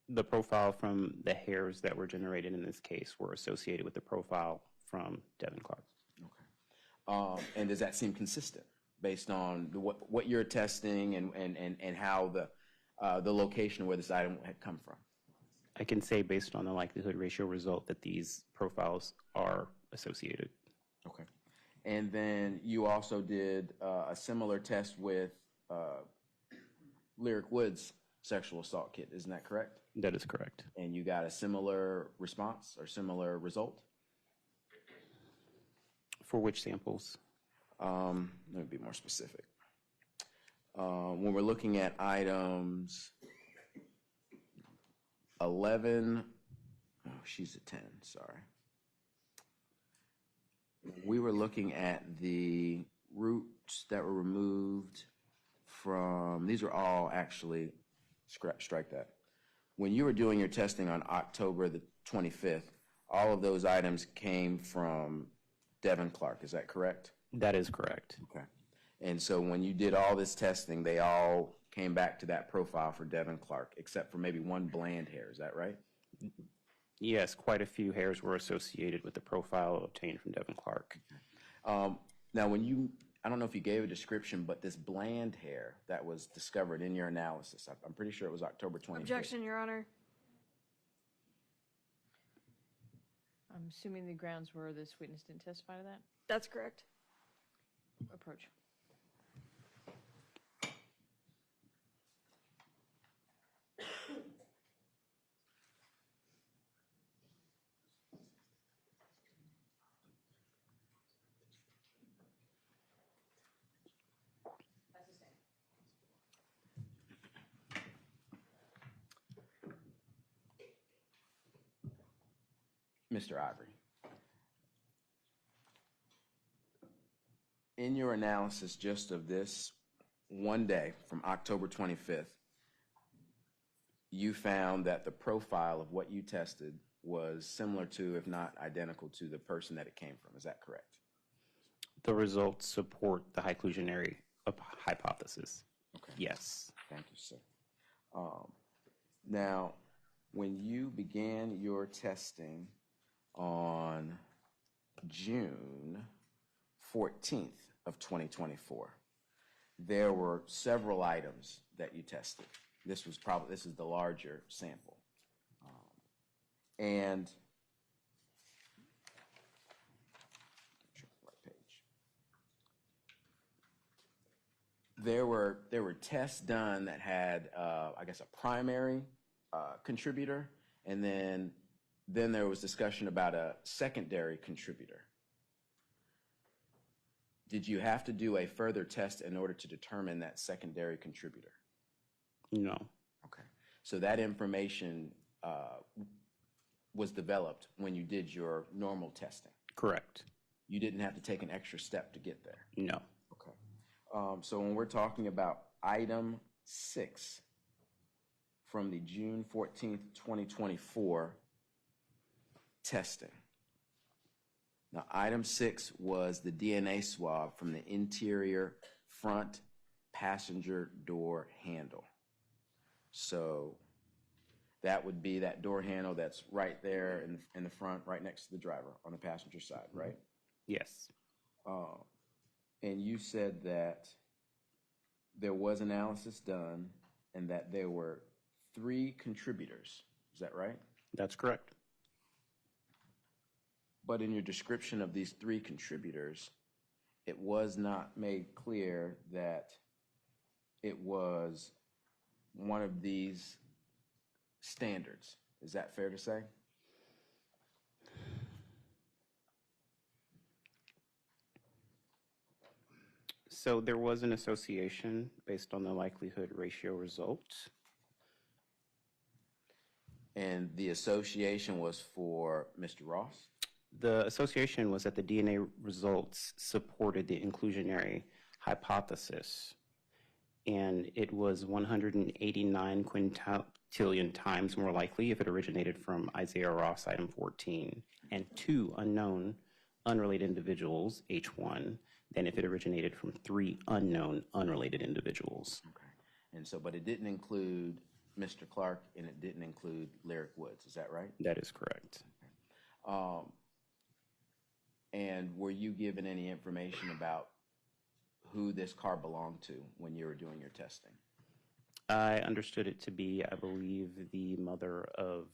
The profile from the hairs that were generated in this case were associated with the profile from Devin Clark. Okay. And does that seem consistent based on what you're testing and how the location where this item had come from? I can say based on the likelihood ratio result that these profiles are associated. Okay. And then you also did a similar test with Lyric Woods' sexual assault kit. Isn't that correct? That is correct. And you got a similar response or similar result? For which samples? Let me be more specific. When we're looking at items 11, oh, she's a 10, sorry. We were looking at the roots that were removed from, these are all actually, strike that. When you were doing your testing on October the 25th, all of those items came from Devin Clark, is that correct? That is correct. Okay. And so when you did all this testing, they all came back to that profile for Devin Clark, except for maybe one bland hair, is that right? Yes, quite a few hairs were associated with the profile obtained from Devin Clark. Now, when you, I don't know if you gave a description, but this bland hair that was discovered in your analysis, I'm pretty sure it was October 25th. Objection, Your Honor. I'm assuming the grounds were this witness didn't testify to that? That's correct. Approach. Mr. Ivory, in your analysis just of this one day from October 25th, you found that the profile of what you tested was similar to, if not identical to, the person that it came from. Is that correct? The results support the hyclusionary hypothesis. Okay. Yes. Thank you, sir. Now, when you began your testing on June 14th of 2024, there were several items that you tested. This is the larger sample. And right page. There were tests done that had, I guess, a primary contributor, and then there was discussion about a secondary contributor. Did you have to do a further test in order to determine that secondary contributor? No. Okay. So that information was developed when you did your normal testing? Correct. You didn't have to take an extra step to get there? No. Okay. So when we're talking about item 6 from the June 14th, 2024 testing. Now, item 6 was the DNA swab from the interior front passenger door handle. So that would be that door handle that's right there in the front, right next to the driver on the passenger side, right? Yes. And you said that there was analysis done and that there were 3 contributors. Is that right? That's correct. But in your description of these 3 contributors, it was not made clear that it was one of these standards. Is that fair to say? So there was an association based on the likelihood ratio result. And the association was for Mr. Ross? The association was that the DNA results supported the inclusionary hypothesis, and it was 189 quintillion times more likely if it originated from Issiah Ross item 14, and 2 unknown unrelated individuals, H1, than if it originated from 3 unknown unrelated individuals. Okay. And so, but it didn't include Mr. Clark and it didn't include Lyric Woods, is that right? That is correct. And were you given any information about who this car belonged to when you were doing your testing? I understood it to be, I believe, the mother of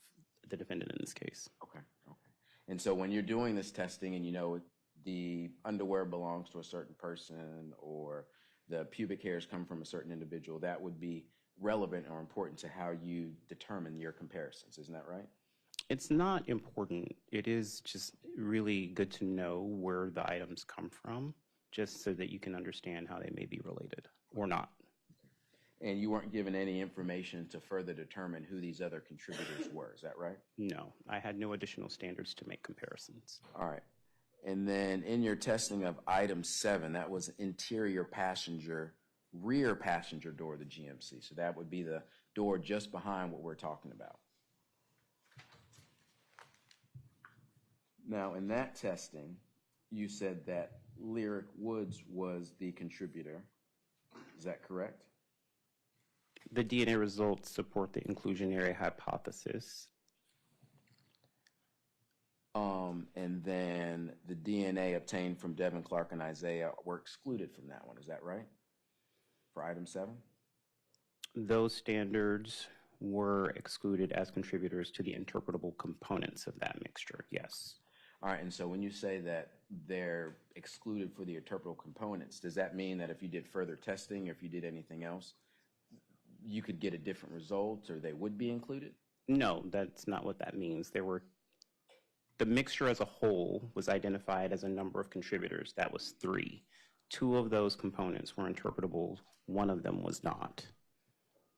the defendant in this case. Okay, okay. And so when you're doing this testing and you know the underwear belongs to a certain person or the pubic hairs come from a certain individual, that would be relevant or important to how you determine your comparisons, isn't that right? It's not important. It is just really good to know where the items come from, just so that you can understand how they may be related or not. And you weren't given any information to further determine who these other contributors were, is that right? No, I had no additional standards to make comparisons. All right. And then in your testing of item 7, that was interior passenger, rear passenger door of the GMC. So that would be the door just behind what we're talking about. Now, in that testing, you said that Lyric Woods was the contributor. Is that correct? The DNA results support the inclusionary hypothesis. And then the DNA obtained from Devin Clark and Issiah were excluded from that one. Is that right? For item 7? Those standards were excluded as contributors to the interpretable components of that mixture, yes. All right, and so when you say that they're excluded for the interpretable components, does that mean that if you did further testing or if you did anything else, you could get a different result or they would be included? No, that's not what that means. The mixture as a whole was identified as a number of contributors. That was 3. 2 of those components were interpretable. 1 of them was not.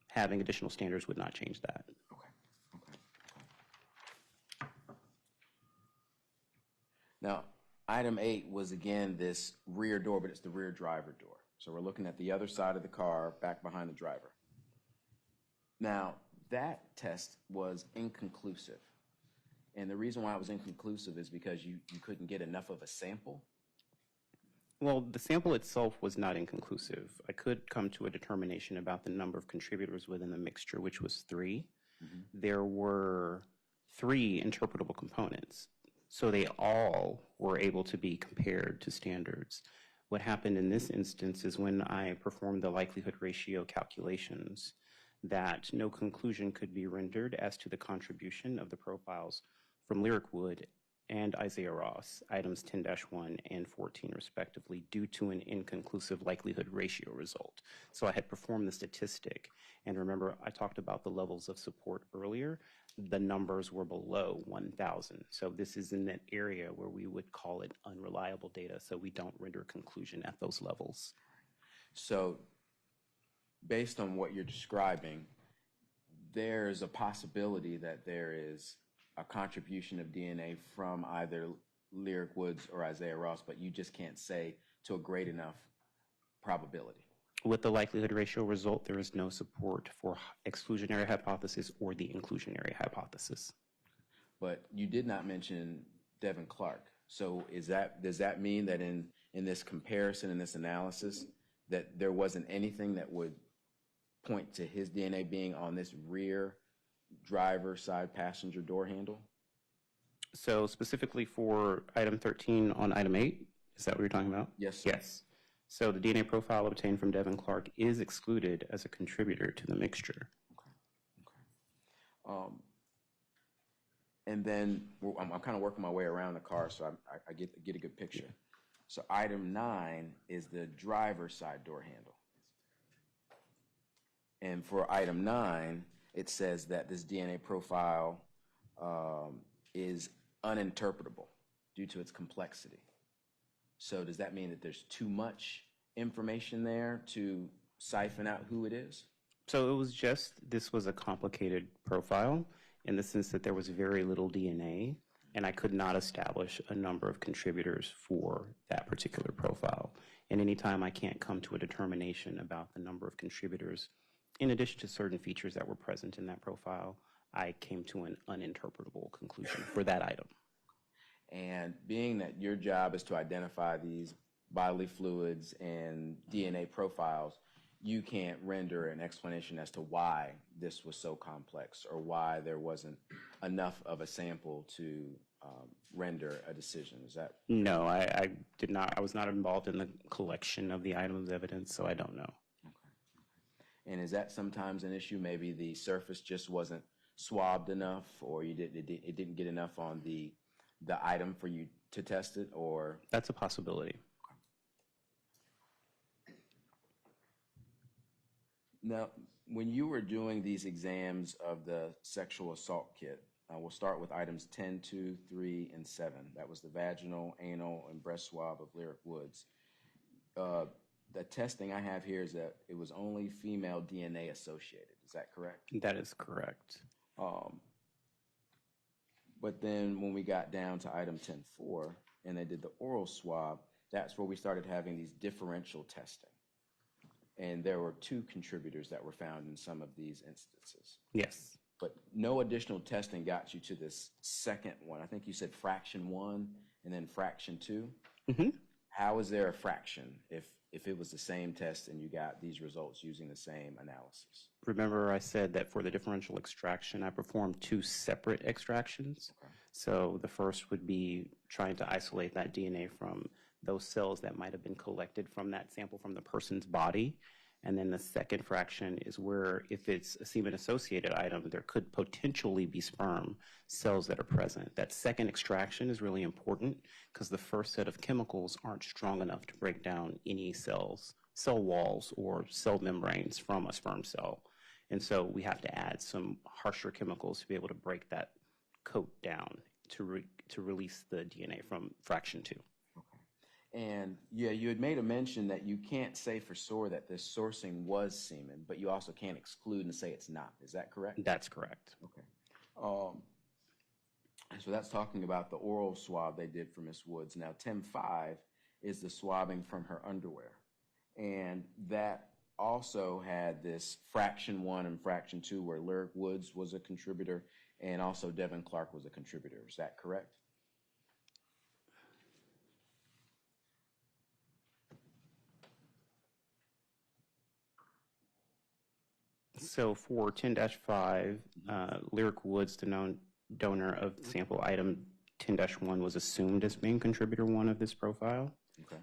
Having additional standards would not change that. Okay, okay, okay. Now, item 8 was again this rear door, but it's the rear driver door. So we're looking at the other side of the car, back behind the driver. Now, that test was inconclusive. And the reason why it was inconclusive is because you couldn't get enough of a sample. Well, the sample itself was not inconclusive. I could come to a determination about the number of contributors within the mixture, which was 3. Mm-hmm. There were 3 interpretable components, so they all were able to be compared to standards. What happened in this instance is when I performed the likelihood ratio calculations, that no conclusion could be rendered as to the contribution of the profiles from Lyric Wood and Issiah Ross, items 10-1 and 14 respectively, due to an inconclusive likelihood ratio result. So I had performed the statistic, and remember I talked about the levels of support earlier. The numbers were below 1,000. So this is in that area where we would call it unreliable data, so we don't render a conclusion at those levels. So based on what you're describing, there's a possibility that there is a contribution of DNA from either Lyric Woods or Issiah Ross, but you just can't say to a great enough probability. With the likelihood ratio result, there is no support for exclusionary hypothesis or the inclusionary hypothesis. But you did not mention Devin Clark. So does that mean that in this comparison, in this analysis, that there wasn't anything that would point to his DNA being on this rear driver side passenger door handle? So specifically for item 13 on item 8, is that what you're talking about? Yes, sir. Yes. So the DNA profile obtained from Devin Clark is excluded as a contributor to the mixture. Okay. And then I'm kind of working my way around the car, so I get a good picture. So item 9 is the driver side door handle. And for item 9, it says that this DNA profile is uninterpretable due to its complexity. So does that mean that there's too much information there to siphon out who it is? So it was just, this was a complicated profile in the sense that there was very little DNA, and I could not establish a number of contributors for that particular profile. And anytime I can't come to a determination about the number of contributors, in addition to certain features that were present in that profile, I came to an uninterpretable conclusion for that item. And being that your job is to identify these bodily fluids and DNA profiles, you can't render an explanation as to why this was so complex or why there wasn't enough of a sample to render a decision. Is that? No, I did not. I was not involved in the collection of the items of evidence, so I don't know. And is that sometimes an issue? Maybe the surface just wasn't swabbed enough, or it didn't get enough on the item for you to test it, or? That's a possibility. Now, when you were doing these exams of the sexual assault kit, we'll start with items 10, 2, 3, and 7. That was the vaginal, anal, and breast swab of Lyric Woods. The testing I have here is that it was only female DNA associated. Is that correct? That is correct. But then when we got down to item 10.4 and they did the oral swab, that's where we started having these differential testing. And there were 2 contributors that were found in some of these instances. Yes. But no additional testing got you to this second one. I think you said fraction 1 and then fraction 2. Mm-hmm. How is there a fraction if it was the same test and you got these results using the same analysis? Remember I said that for the differential extraction, I performed 2 separate extractions. Okay. So the first would be trying to isolate that DNA from those cells that might have been collected from that sample from the person's body. And then the second fraction is where if it's a semen-associated item, there could potentially be sperm cells that are present. That second extraction is really important because the first set of chemicals aren't strong enough to break down any cells, cell walls, or cell membranes from a sperm cell. And so we have to add some harsher chemicals to be able to break that coat down to release the DNA from fraction 2. And yeah, you had made a mention that you can't say for sure that this sourcing was semen, but you also can't exclude and say it's not. Is that correct? That's correct. Okay. So that's talking about the oral swab they did for Miss Woods. Now, 10.5 is the swabbing from her underwear. And that also had this fraction 1 and fraction 2 where Lyric Woods was a contributor and also Devin Clark was a contributor. Is that correct? So for 10-5, Lyric Woods, the known donor of sample item 10-1, was assumed as being contributor 1 of this profile. Okay.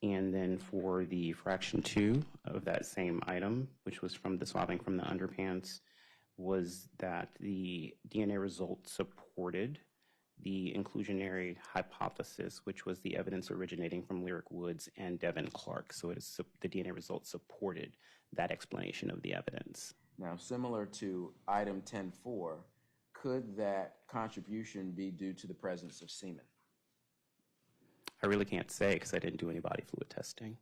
And then for the fraction 2 of that same item, which was from the swabbing from the underpants, was that the DNA results supported the inclusionary hypothesis, which was the evidence originating from Lyric Woods and Devin Clark. So the DNA results supported that explanation of the evidence. Now, similar to item 10.4, could that contribution be due to the presence of semen? I really can't say because I didn't do any body fluid testing.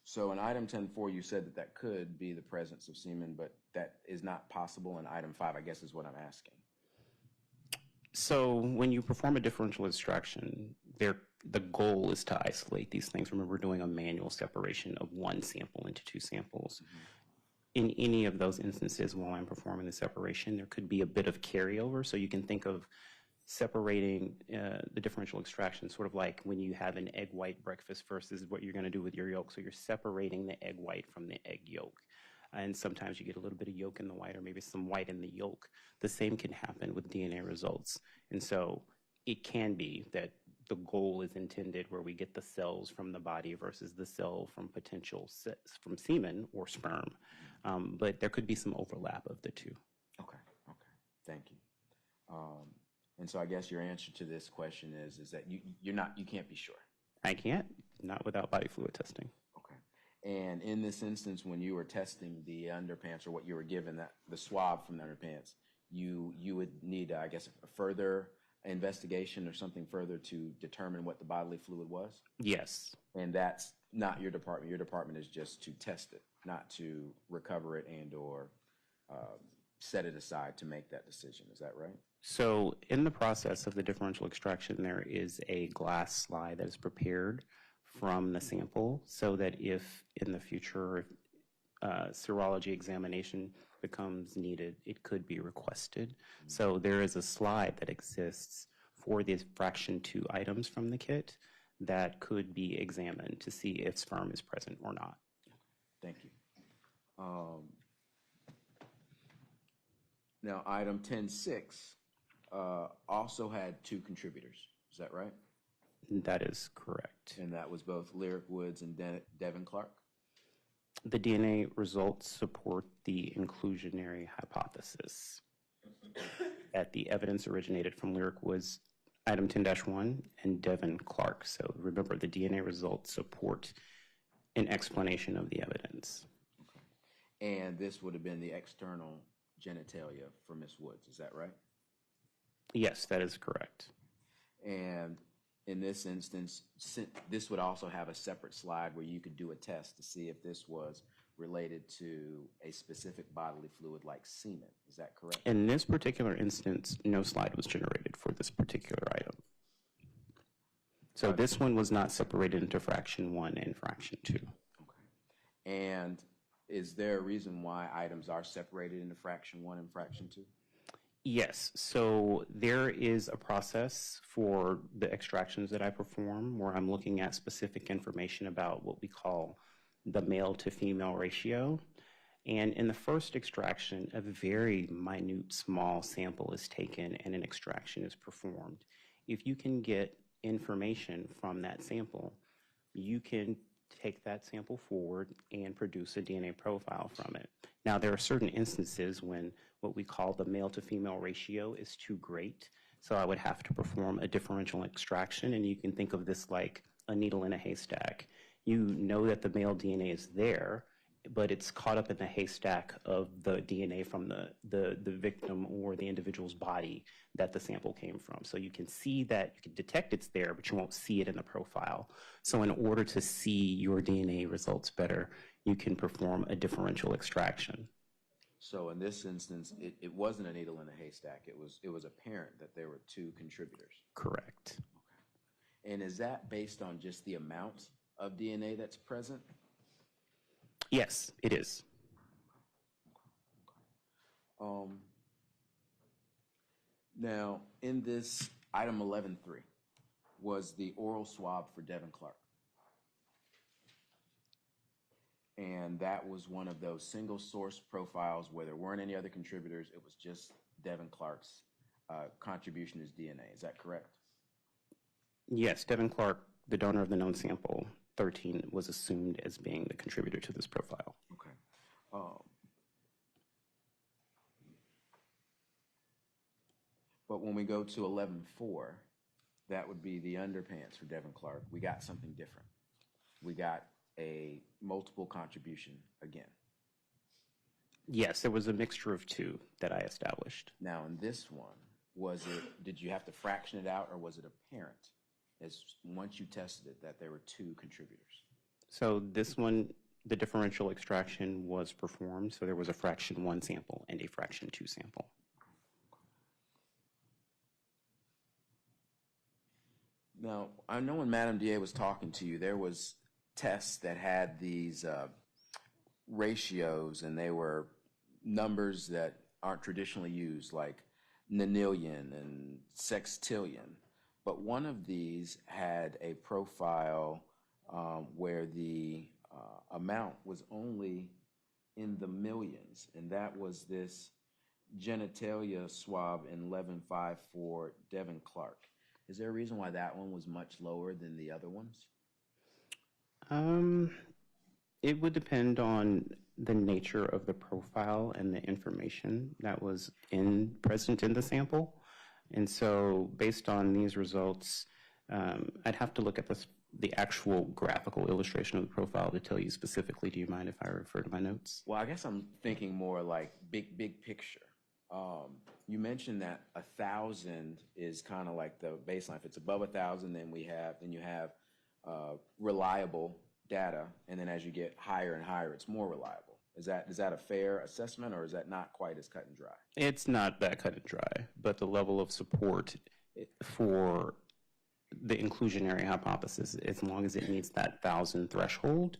So in item 10.4, you said that could be the presence of semen, but that is not possible in item 5, I guess is what I'm asking. So when you perform a differential extraction, the goal is to isolate these things. Remember, we're doing a manual separation of one sample into 2 samples. Mm-hmm. In any of those instances, while I'm performing the separation, there could be a bit of carryover. So you can think of separating the differential extraction sort of like when you have an egg white breakfast versus what you're going to do with your yolk. So you're separating the egg white from the egg yolk. And sometimes you get a little bit of yolk in the white or maybe some white in the yolk. The same can happen with DNA results. And so it can be that the goal is intended where we get the cells from the body versus the cell from from semen or sperm. But there could be some overlap of the 2. Okay. Thank you. And so I guess your answer to this question is that you can't be sure. I can't, not without body fluid testing. And in this instance, when you were testing the underpants or what you were given, the swab from the underpants, you would need, I guess, a further investigation or something further to determine what the bodily fluid was? Yes. And that's not your department. Your department is just to test it, not to recover it and or set it aside to make that decision. Is that right? So in the process of the differential extraction, there is a glass slide that is prepared from the sample so that if in the future serology examination becomes needed, it could be requested. So there is a slide that exists for the fraction 2 items from the kit that could be examined to see if sperm is present or not. Thank you. Now, item 10.6 also had 2 contributors. Is that right? That is correct. And that was both Lyric Woods and Devin Clark? The DNA results support the inclusionary hypothesis that the evidence originated from Lyric Woods, item 10-1, and Devin Clark. So remember, the DNA results support an explanation of the evidence. Okay. And this would have been the external genitalia for Miss Woods, is that right? Yes, that is correct. And in this instance, this would also have a separate slide where you could do a test to see if this was related to a specific bodily fluid like semen. Is that correct? In this particular instance, no slide was generated for this particular item. So this one was not separated into fraction 1 and fraction 2. Okay. And is there a reason why items are separated into fraction 1 and fraction 2? Yes, so there is a process for the extractions that I perform where I'm looking at specific information about what we call the male to female ratio. And in the first extraction, a very minute, small sample is taken and an extraction is performed. If you can get information from that sample, you can take that sample forward and produce a DNA profile from it. Now, there are certain instances when what we call the male to female ratio is too great, so I would have to perform a differential extraction, and you can think of this like a needle in a haystack. You know that the male DNA is there, but it's caught up in the haystack of the DNA from the victim or the individual's body that the sample came from. So you can see that, you can detect it's there, but you won't see it in the profile. So in order to see your DNA results better, you can perform a differential extraction. So in this instance, it wasn't a needle in a haystack. It was apparent that there were 2 contributors. Correct. Okay. And is that based on just the amount of DNA that's present? Yes, it is. Now, in this item 11.3 was the oral swab for Devin Clark. And that was one of those single source profiles where there weren't any other contributors. It was just Devin Clark's contribution as DNA. Is that correct? Yes, Devin Clark, the donor of the known sample, 13, was assumed as being the contributor to this profile. Okay. But when we go to 11.4, that would be the underpants for Devin Clark. We got something different. We got a multiple contribution again. Yes, there was a mixture of 2 that I established. Now, in this one, did you have to fraction it out, or was it apparent as once you tested it that there were 2 contributors? So this one, the differential extraction was performed, so there was a fraction 1 sample and a fraction 2 sample. Now, I know when Madam DA was talking to you, there was tests that had these ratios, and they were numbers that aren't traditionally used, like nonillion and sextillion. But one of these had a profile where the amount was only in the millions, and that was this genitalia swab in 11.5 for Devin Clark. Is there a reason why that one was much lower than the other ones? It would depend on the nature of the profile and the information that was present in the sample. And so based on these results, I'd have to look at the actual graphical illustration of the profile to tell you specifically. Do you mind if I refer to my notes? Well, I guess I'm thinking more like big picture. You mentioned that 1,000 is kind of like the baseline. If it's above 1,000, then you have reliable data, and then as you get higher and higher, it's more reliable. Is that a fair assessment, or is that not quite as cut and dry? It's not that cut and dry, but the level of support for the inclusionary hypothesis, as long as it meets that 1,000 threshold,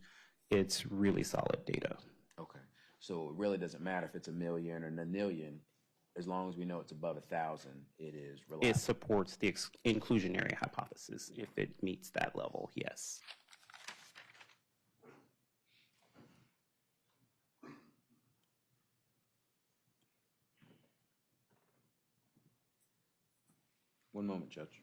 it's really solid data. Okay. So it really doesn't matter if it's a million or a million. As long as we know it's above 1,000, it is reliable. It supports the inclusionary hypothesis if it meets that level, yes. One moment, Judge.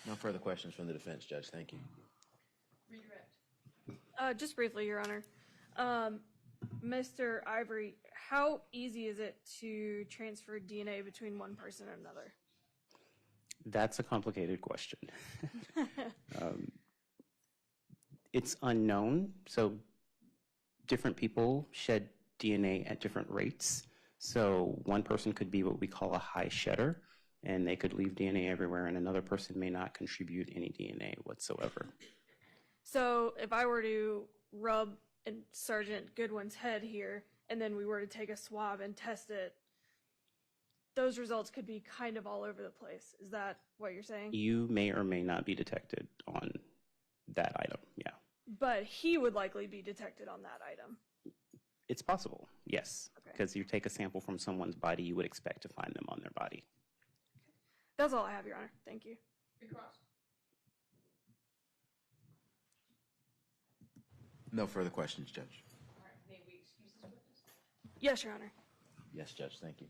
No further questions from the defense, Judge. Thank you. Redirect. Just briefly, Your Honor. Mr. Ivory, how easy is it to transfer DNA between one person and another? That's a complicated question. It's unknown, so different people shed DNA at different rates. So one person could be what we call a high shedder, and they could leave DNA everywhere, and another person may not contribute any DNA whatsoever. So if I were to rub Sergeant Goodwin's head here, and then we were to take a swab and test it, those results could be kind of all over the place. Is that what you're saying? You may or may not be detected on that item, yeah. But he would likely be detected on that item. It's possible, yes. Okay. Because you take a sample from someone's body, you would expect to find them on their body. That's all I have, Your Honor. Thank you. Recross. No further questions, Judge. All right, may we excuse this witness? Yes, Your Honor. Yes, Judge. Thank you.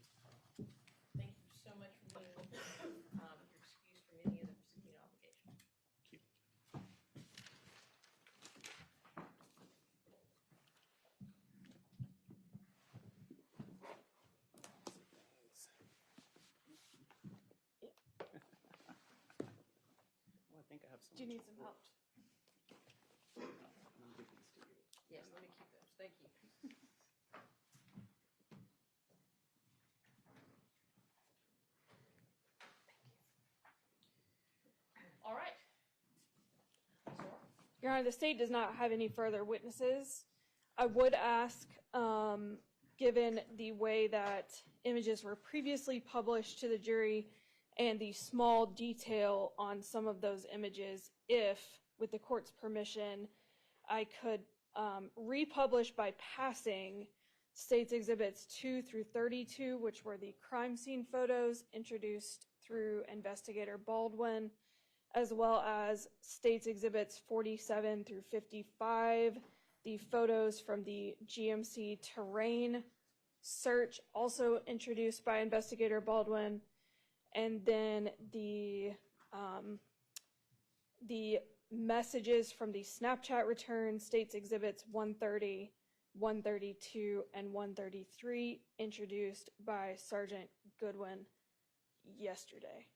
Thank you so much for being with us. You're excused from any other prosecuting obligation. Well, I think I have some. Do you need some help? Yes, let me keep those. Thank you. All right. Zora? Your Honor, the state does not have any further witnesses. I would ask, given the way that images were previously published to the jury and the small detail on some of those images, if, with the court's permission, I could republish by passing States Exhibits 2 through 32, which were the crime scene photos introduced through Investigator Baldwin, as well as States Exhibits 47 through 55, the photos from the GMC terrain search, also introduced by Investigator Baldwin, and then the messages from the Snapchat return, States Exhibits 130, 132, and 133, introduced by Sergeant Goodwin yesterday.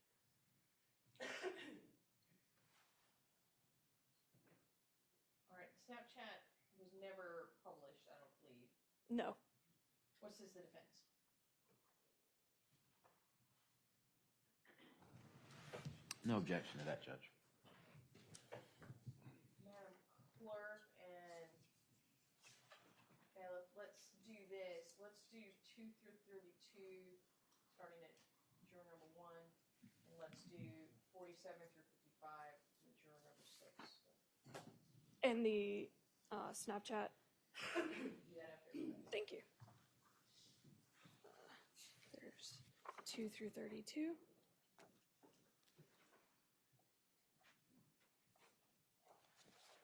All right, Snapchat was never published, I don't believe. No. What says the defense? No objection to that, Judge. Madam Clerk and Bailiff, let's do this. Let's do 2 through 32, starting at juror number 1, and let's do 47 through 55, and juror number 6. And the Snapchat. Do that after. Thank you. There's 2 through 32.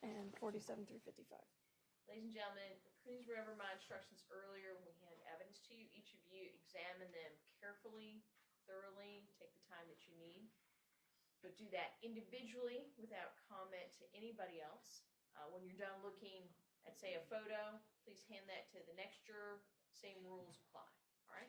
And 47 through 55. Ladies and gentlemen, please remember my instructions earlier when we hand evidence to you. Each of you examine them carefully, thoroughly, take the time that you need. But do that individually without comment to anybody else. When you're done looking at, say, a photo, please hand that to the next juror. Same rules apply. All right?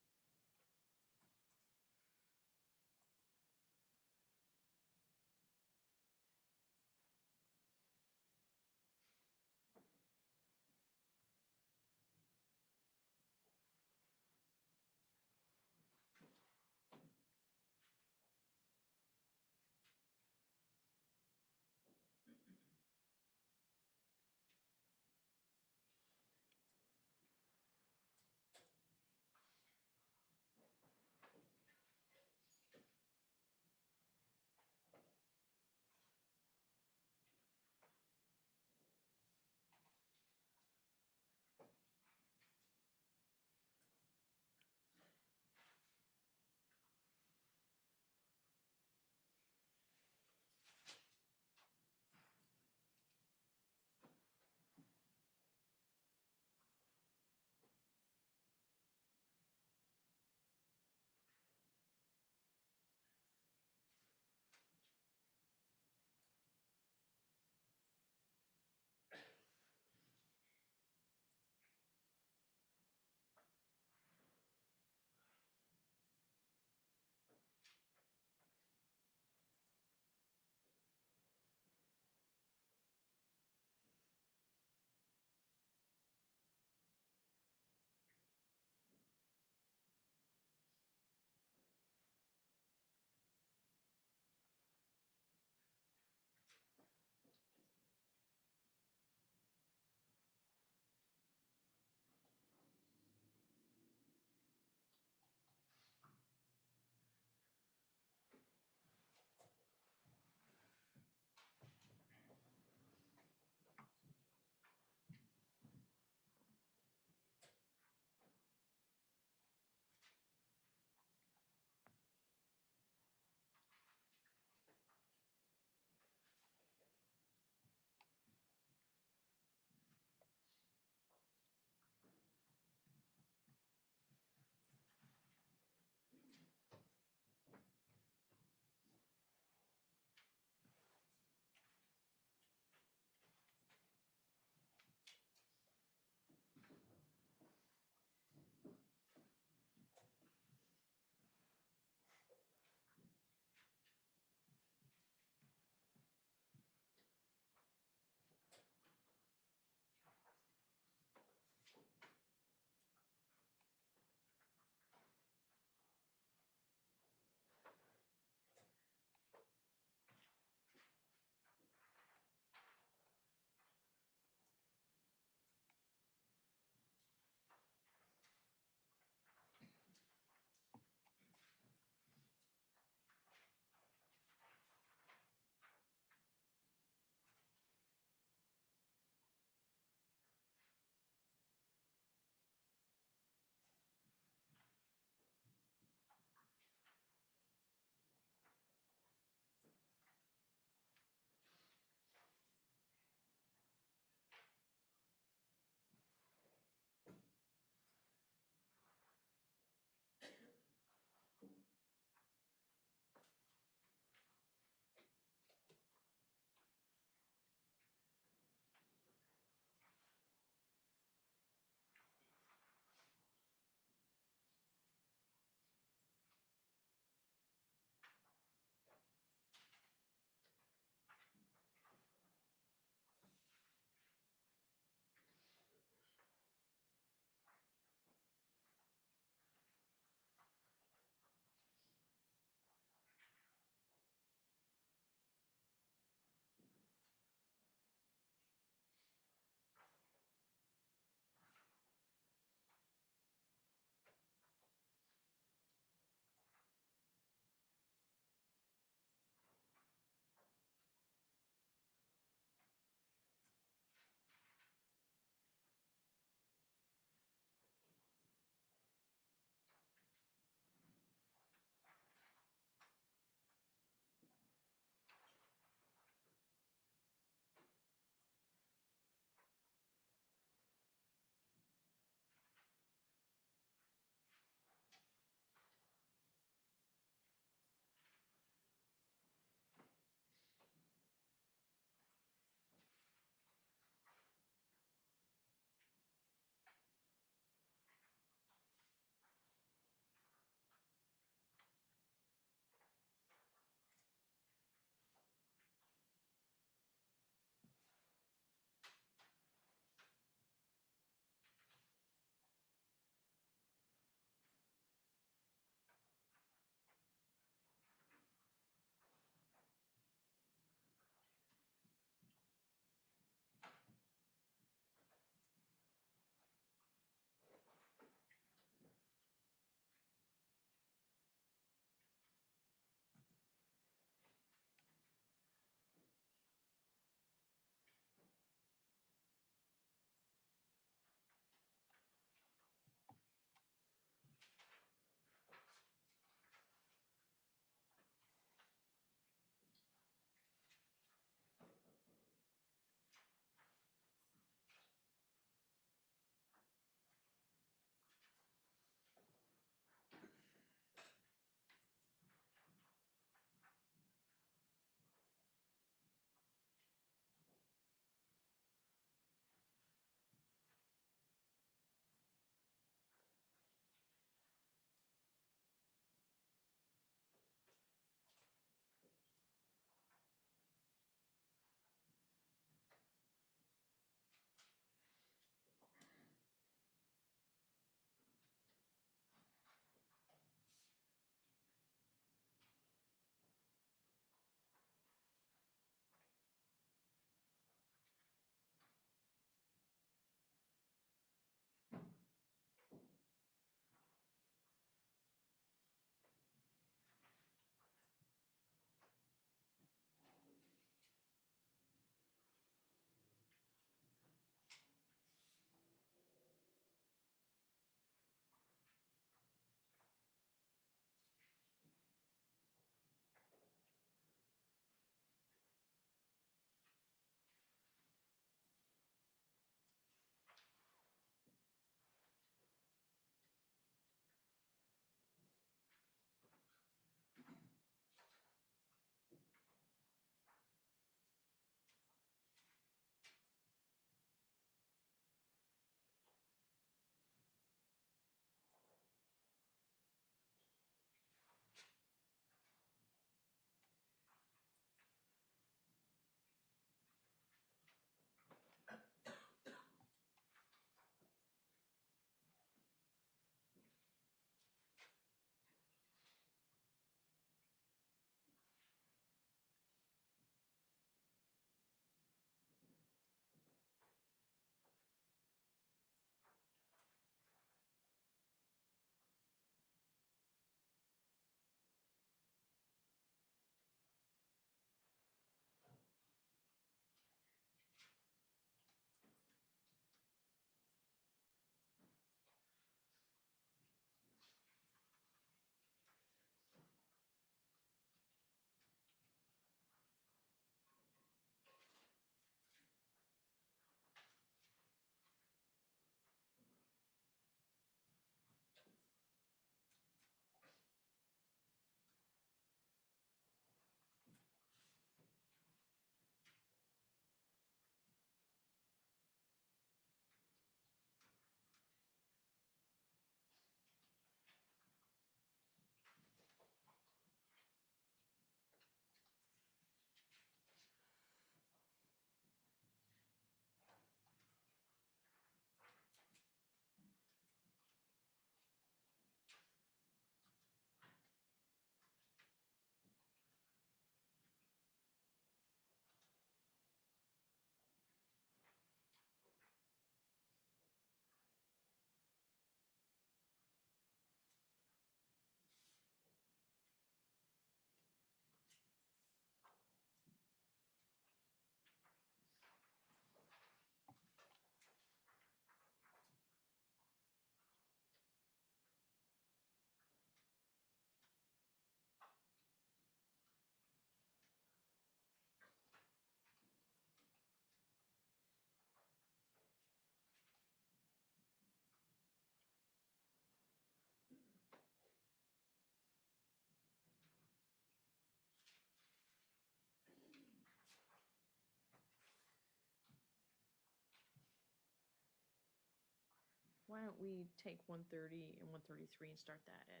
why don't we take 130 and 133 and start that at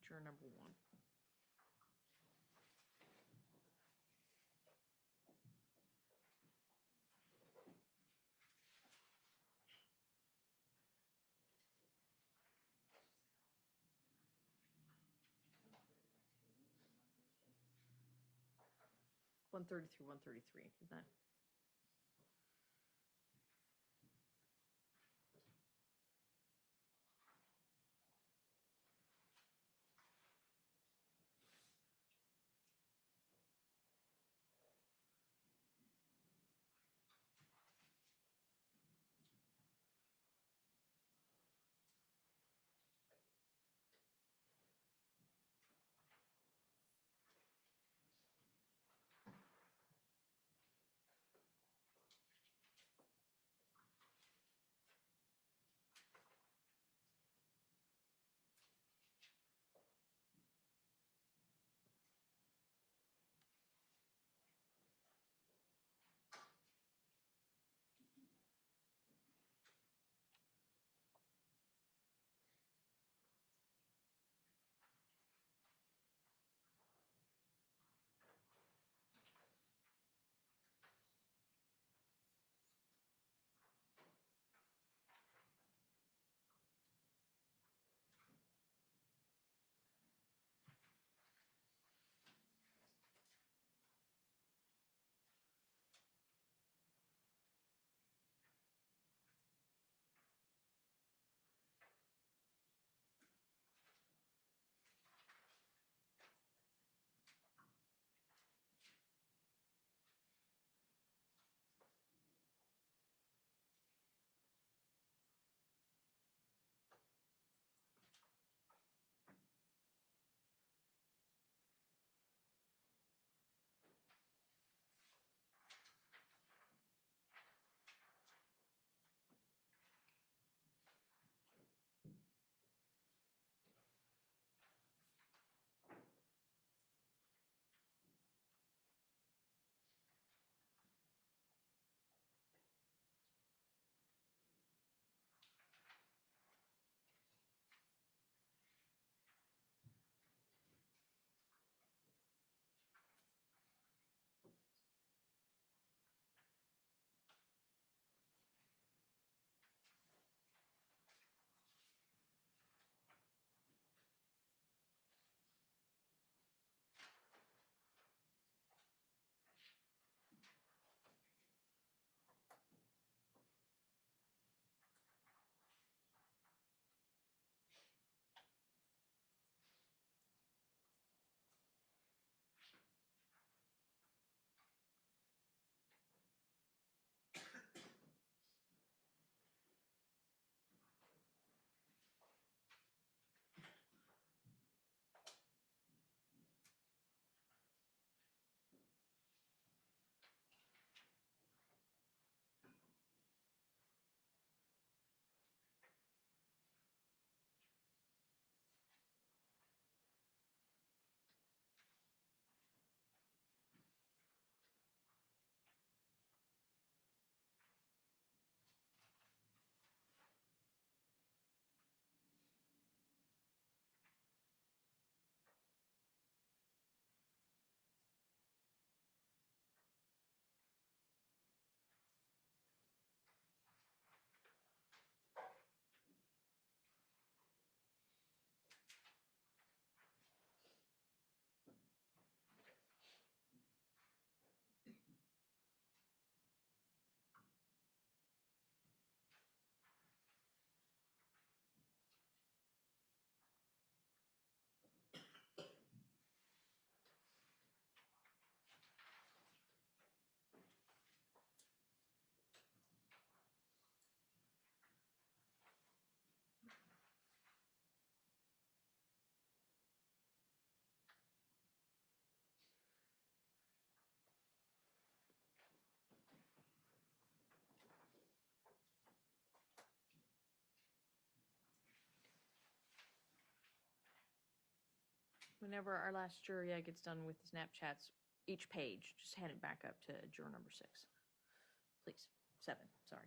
juror number 1. One thirty through 133, is that? Whenever our last jury gets done with the Snapchats, each page, just hand it back up to juror number 6. Please. 7, sorry.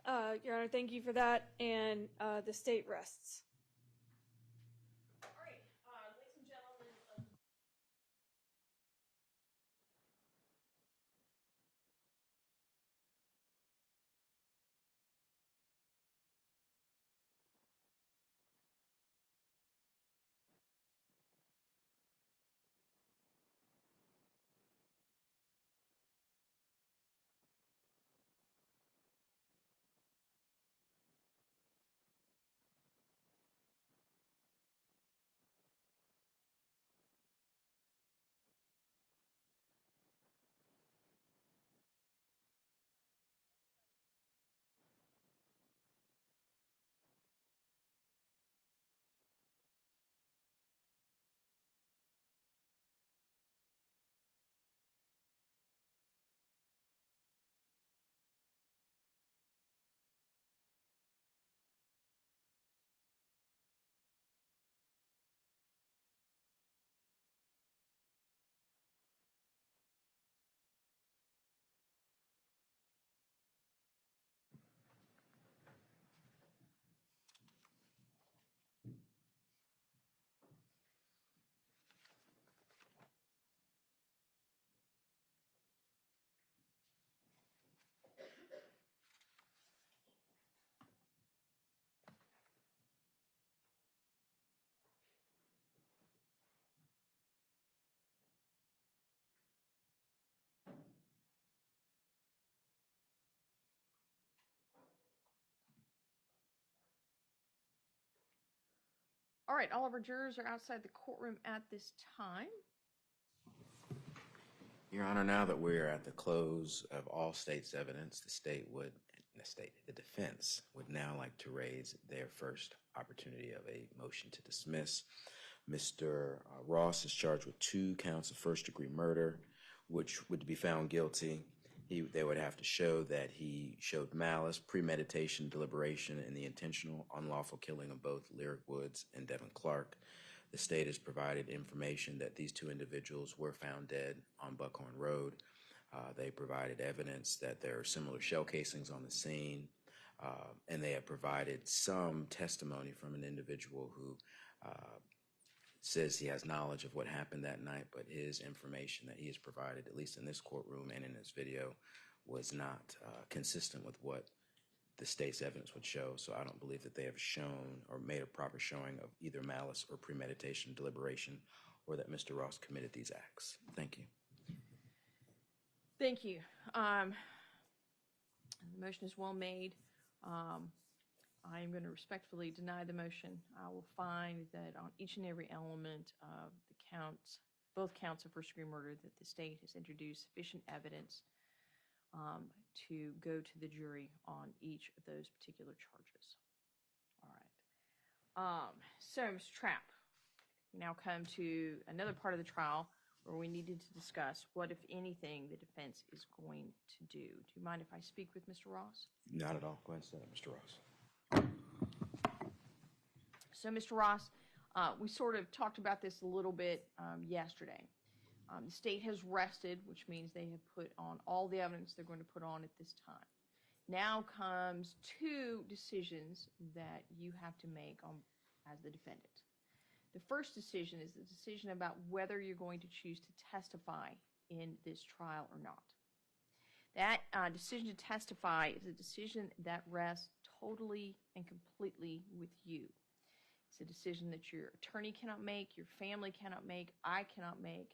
Your Honor, thank you for that, and the state rests. All right, ladies and gentlemen. All right, all of our jurors are outside the courtroom at this time. Your Honor, now that we're at the close of all state's evidence, the defense would now like to raise their first opportunity of a motion to dismiss. Mr. Ross is charged with 2 counts of first-degree murder, which would be found guilty. They would have to show that he showed malice, premeditation, deliberation, and the intentional unlawful killing of both Lyric Woods and Devin Clark. The state has provided information that these 2 individuals were found dead on Buckhorn Road. They provided evidence that there are similar shell casings on the scene, and they have provided some testimony from an individual who says he has knowledge of what happened that night, but his information that he has provided, at least in this courtroom and in this video, was not consistent with what the state's evidence would show. So I don't believe that they have shown or made a proper showing of either malice or premeditation, deliberation, or that Mr. Ross committed these acts. Thank you. Thank you. The motion is well made. I am going to respectfully deny the motion. I will find that on each and every element of the counts, both counts of first-degree murder, that the state has introduced sufficient evidence to go to the jury on each of those particular charges. All right. So, Mr. Trapp, we now come to another part of the trial where we needed to discuss what, if anything, the defense is going to do. Do you mind if I speak with Mr. Ross? Not at all. Go ahead and say that, Mr. Ross. So, Mr. Ross, we sort of talked about this a little bit yesterday. The state has rested, which means they have put on all the evidence they're going to put on at this time. Now comes 2 decisions that you have to make as the defendant. The first decision is the decision about whether you're going to choose to testify in this trial or not. That decision to testify is a decision that rests totally and completely with you. It's a decision that your attorney cannot make, your family cannot make, I cannot make,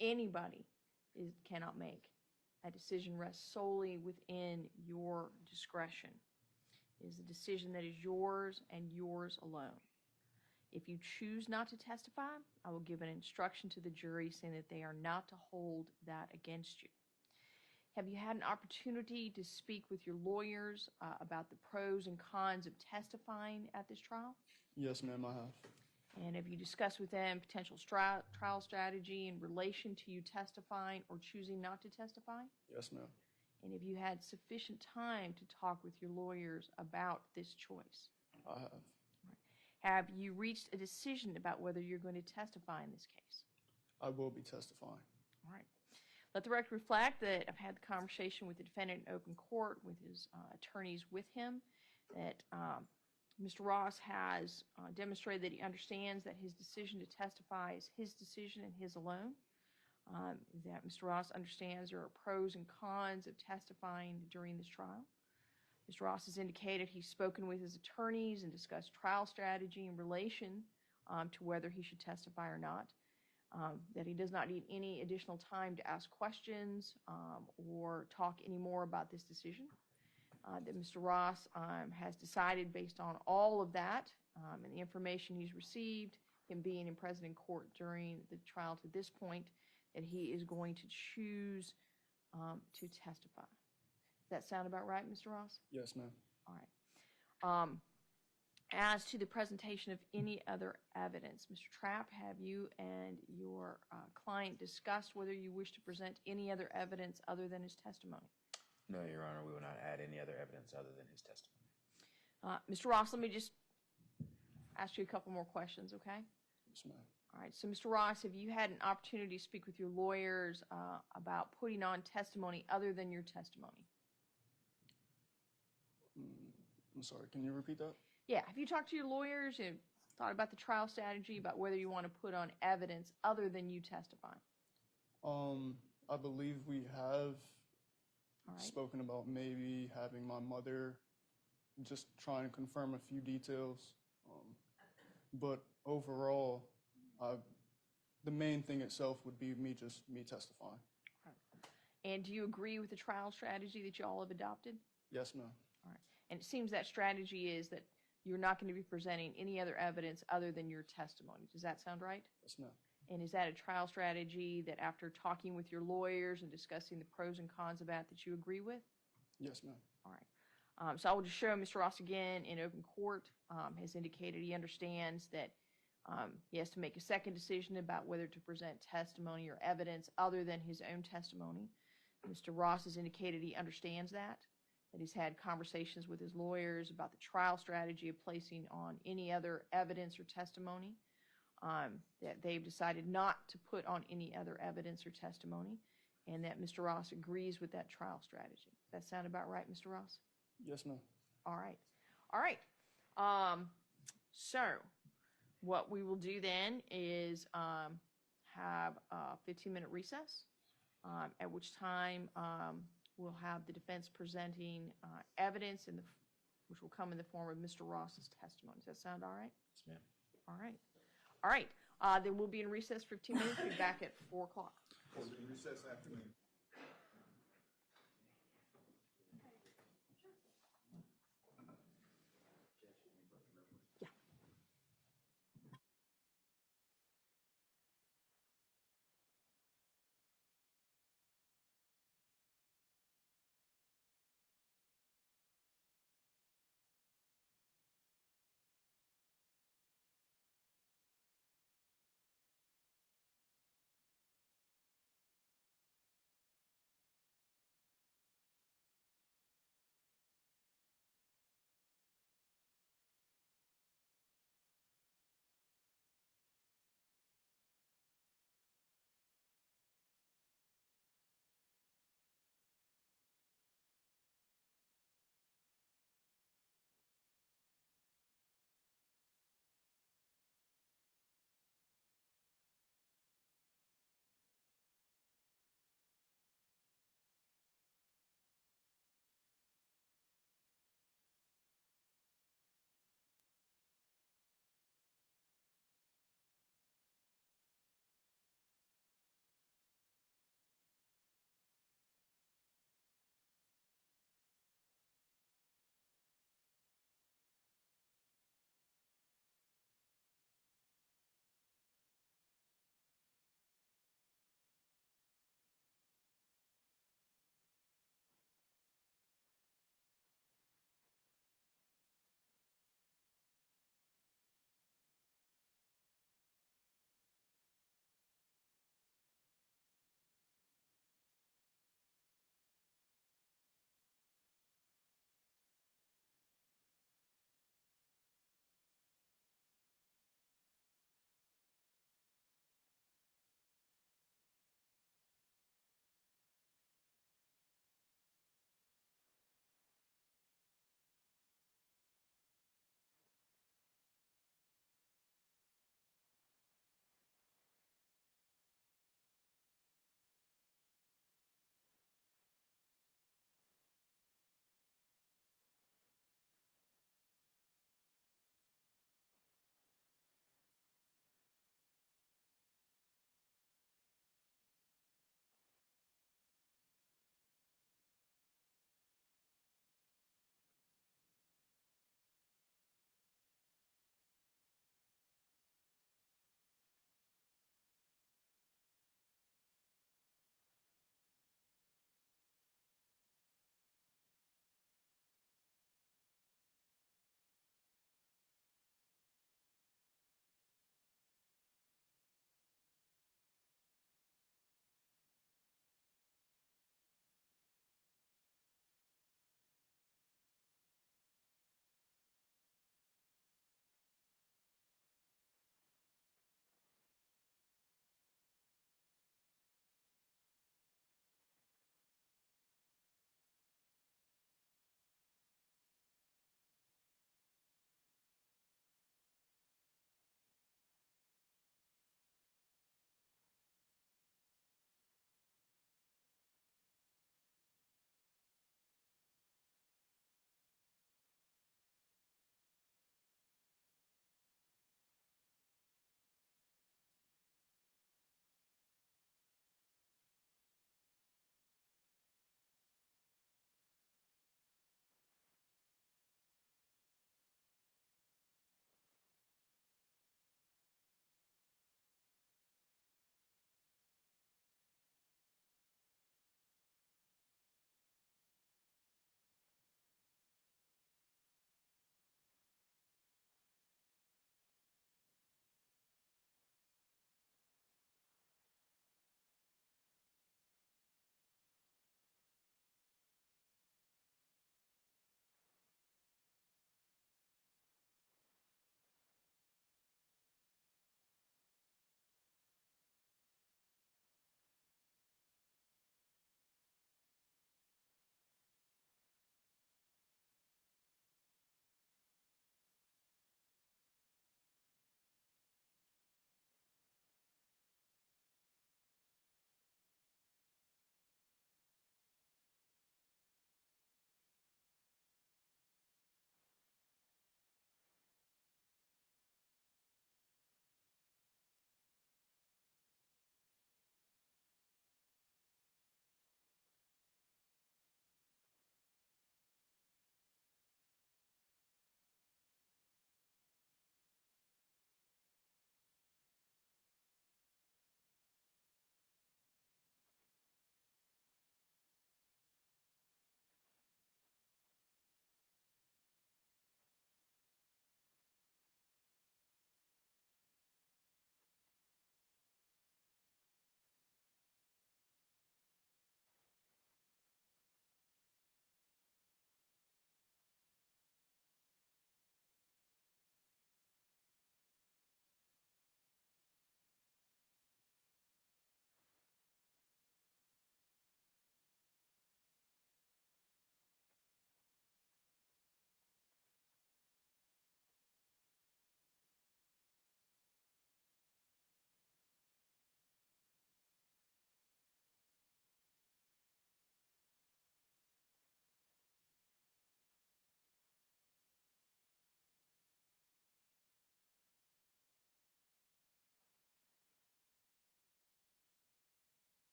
anybody cannot make. That decision rests solely within your discretion. It is a decision that is yours and yours alone. If you choose not to testify, I will give an instruction to the jury saying that they are not to hold that against you. Have you had an opportunity to speak with your lawyers about the pros and cons of testifying at this trial? Yes, ma'am, I have. And have you discussed with them potential trial strategy in relation to you testifying or choosing not to testify? Yes, ma'am. And have you had sufficient time to talk with your lawyers about this choice? I have. Have you reached a decision about whether you're going to testify in this case? I will be testifying. All right. Let the record reflect that I've had the conversation with the defendant in open court with his attorneys with him, that Mr. Ross has demonstrated that he understands that his decision to testify is his decision and his alone. That Mr. Ross understands there are pros and cons of testifying during this trial. Mr. Ross has indicated he's spoken with his attorneys and discussed trial strategy in relation to whether he should testify or not. That he does not need any additional time to ask questions or talk any more about this decision. That Mr. Ross has decided based on all of that and the information he's received, him being in present in court during the trial to this point, that he is going to choose to testify. Does that sound about right, Mr. Ross? Yes, ma'am. All right. As to the presentation of any other evidence, Mr. Trapp, have you and your client discussed whether you wish to present any other evidence other than his testimony? No, Your Honor, we will not add any other evidence other than his testimony. Mr. Ross, let me just ask you a couple more questions, okay? Yes, ma'am. All right, so Mr. Ross, have you had an opportunity to speak with your lawyers about putting on testimony other than your testimony? I'm sorry, can you repeat that? Yeah, have you talked to your lawyers and thought about the trial strategy, about whether you want to put on evidence other than you testifying? I believe we have All right. spoken about maybe having my mother just trying to confirm a few details. But overall, the main thing itself would be me testifying. And do you agree with the trial strategy that you all have adopted? Yes, ma'am. All right. And it seems that strategy is that you're not going to be presenting any other evidence other than your testimony. Does that sound right? Yes, ma'am. And is that a trial strategy that after talking with your lawyers and discussing the pros and cons about that you agree with? Yes, ma'am. All right. So I will just show Mr. Ross again in open court has indicated he understands that he has to make a second decision about whether to present testimony or evidence other than his own testimony. Mr. Ross has indicated he understands that he's had conversations with his lawyers about the trial strategy of placing on any other evidence or testimony, that they've decided not to put on any other evidence or testimony, and that Mr. Ross agrees with that trial strategy. Does that sound about right, Mr. Ross? Yes, ma'am. All right. All right. So what we will do then is have a 15-minute recess, at which time we'll have the defense presenting evidence which will come in the form of Mr. Ross's testimony. Does that sound all right? Yes, ma'am. All right. All right. Then we'll be in recess for 15 minutes. We'll be back at 4 o'clock. Recess afternoon.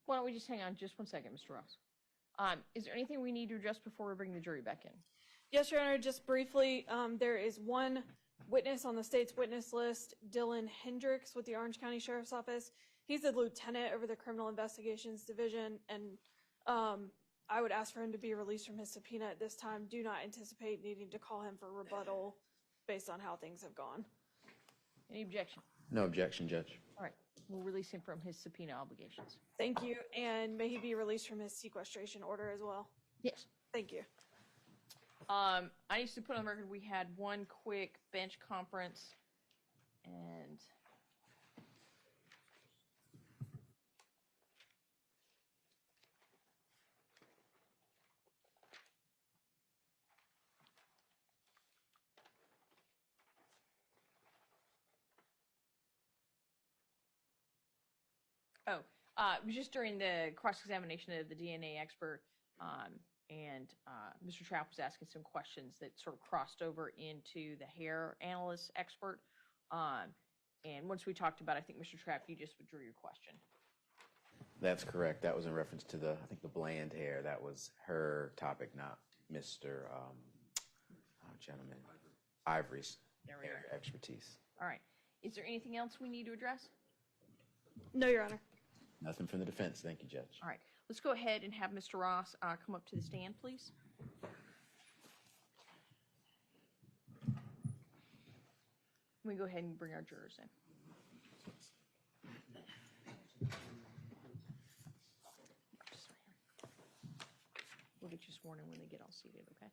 Why don't we just hang on just one second, Mr. Ross? Is there anything we need to address before we bring the jury back in? Yes, Your Honor, just briefly, there is one witness on the state's witness list, Dylan Hendricks with the Orange County Sheriff's Office. He's the lieutenant over the Criminal Investigations Division, and I would ask for him to be released from his subpoena at this time. Do not anticipate needing to call him for rebuttal based on how things have gone. Any objection? No objection, Judge. All right, we'll release him from his subpoena obligations. Thank you, and may he be released from his sequestration order as well. Yes. Thank you. I used to put on the record we had one quick bench conference, and it was just during the cross-examination of the DNA expert, and Mr. Trapp was asking some questions that sort of crossed over into the hair analyst expert. And once we talked about it, I think, Mr. Trapp, you just withdrew your question. That's correct. That was in reference to I think the bland hair. That was her topic, not Mr. Gentleman Ivory's There we hair are. expertise. All right. Is there anything else we need to address? No, Your Honor. Nothing from the defense. Thank you, Judge. All right. Let's go ahead and have Mr. Ross come up to the stand, please. We go ahead and bring our jurors in. We'll get you sworn in when they get all seated, okay?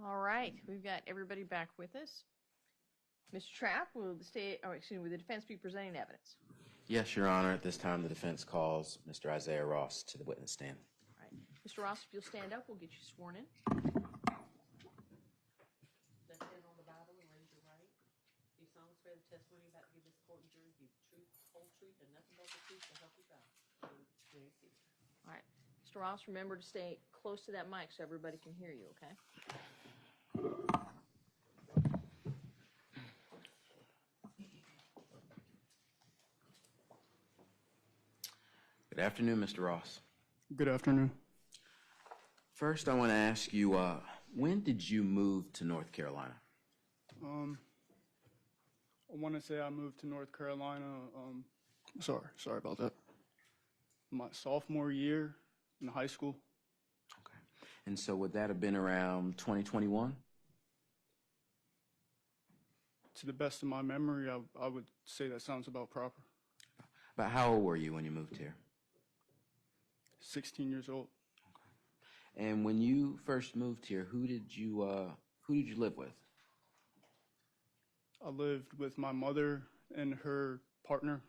All right, we've got everybody back with us. Mr. Trapp, will the defense be presenting evidence? Yes, Your Honor. At this time, the defense calls Mr. Issiah Ross to the witness stand. All right, Mr. Ross, if you'll stand up, we'll get you sworn in. Left hand on the Bible and raise your right. Do you solemnly swear the testimony you're about to give this court and jury be the truth, the whole truth, and nothing but the truth to help you God? All right, Mr. Ross, remember to stay close to that mic so everybody can hear you, okay? Good afternoon, Mr. Ross. Good afternoon. First, I want to ask you, when did you move to North Carolina? I want to say I moved to North Carolina. Sorry about that. My sophomore year in high school. Okay. And so would that have been around 2021? To the best of my memory, I would say that sounds about proper. About how old were you when you moved here? 16 years old. And when you first moved here, who did you live with? I lived with my mother and her partner.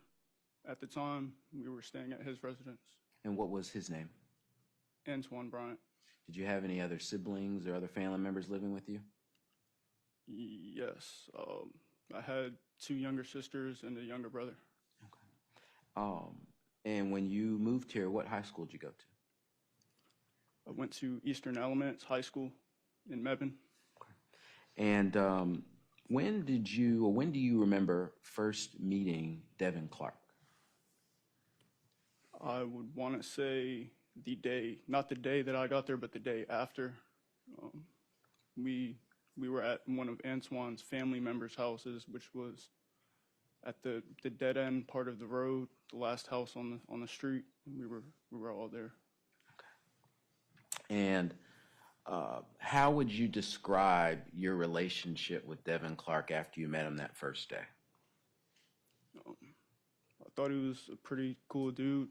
at the time, we were staying at his residence, And what was his name? Antoine Bryant. Did you have any other siblings or other family members living with you? Yes, I had 2 younger sisters and a younger brother. And when you moved here, what high school did you go to? I went to Eastern Elements High School in Mebane. And when do you remember first meeting Devin Clark? I would want to say not the day that I got there, but the day after. We were at one of Antoine's family members' houses, which was at the dead end part of the road, the last house on the street. We were all there. And how would you describe your relationship with Devin Clark after you met him that first day? I thought he was a pretty cool dude.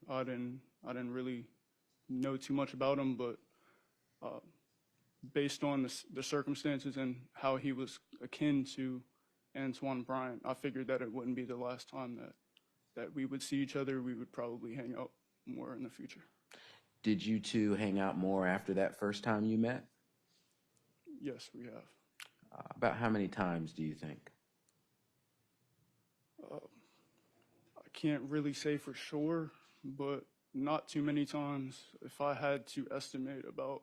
I didn't really know too much about him, but based on the circumstances and how he was akin to Antoine Bryant, I figured that it wouldn't be the last time that we would see each other. We would probably hang out more in the future. Did you two hang out more after that first time you met? Yes, we have. About how many times do you think? I can't really say for sure, but not too many times. If I had to estimate, about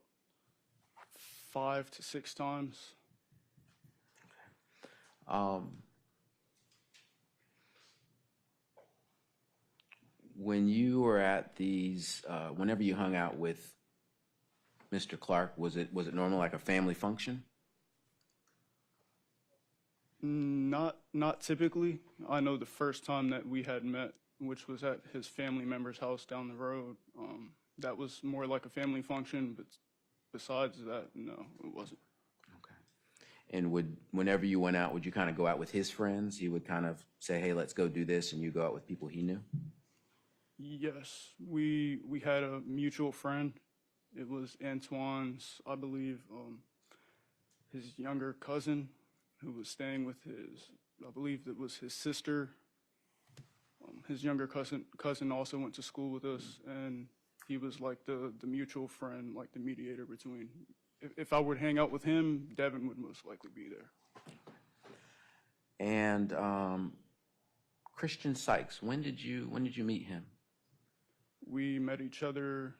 5 to 6 times. When you were at these, whenever you hung out with Mr. Clark, was it normal, like a family function? Not typically. I know the first time that we had met, which was at his family member's house down the road, that was more like a family function, but besides that, no, it wasn't. Okay. And whenever you went out, would you kind of go out with his friends? He would kind of say, hey, let's go do this, and you go out with people he knew? Yes, we had a mutual friend. It was Antoine's, I believe, his younger cousin, who was staying with I believe it was his sister. His younger cousin also went to school with us, and he was like the mutual friend, like the mediator between. If I would hang out with him, Devin would most likely be there. And Christian Sykes, when did you meet him? We met each other,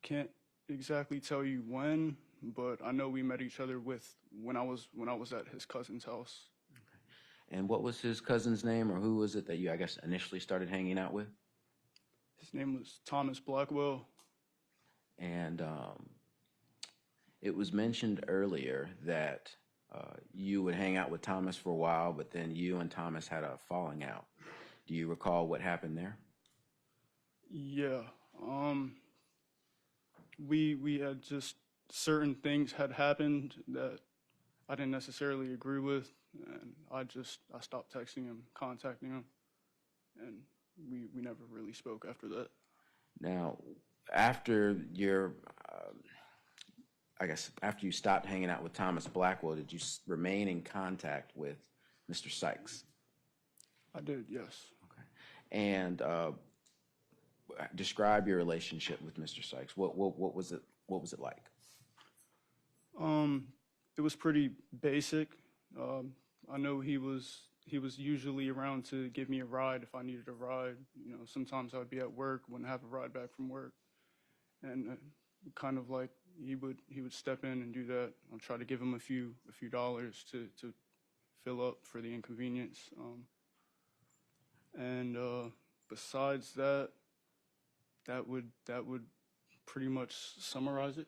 can't exactly tell you when, but I know we met each other when I was at his cousin's house. Okay. And what was his cousin's name, or who was it that you, I guess, initially started hanging out with? His name was Thomas Blackwell. And it was mentioned earlier that you would hang out with Thomas for a while, but then you and Thomas had a falling out. Do you recall what happened there? Yeah. We had just certain things had happened that I didn't necessarily agree with, and I stopped texting him, contacting him, and we never really spoke after that. Now, after after you stopped hanging out with Thomas Blackwell, did you remain in contact with Mr. Sykes? I did, yes. Okay. And describe your relationship with Mr. Sykes. What was it like? It was pretty basic. I know he was usually around to give me a ride if I needed a ride. You know, sometimes I would be at work, wouldn't have a ride back from work, and kind of like he would step in and do that. I'll try to give him a few dollars to fill up for the inconvenience. And besides that, that would pretty much summarize it.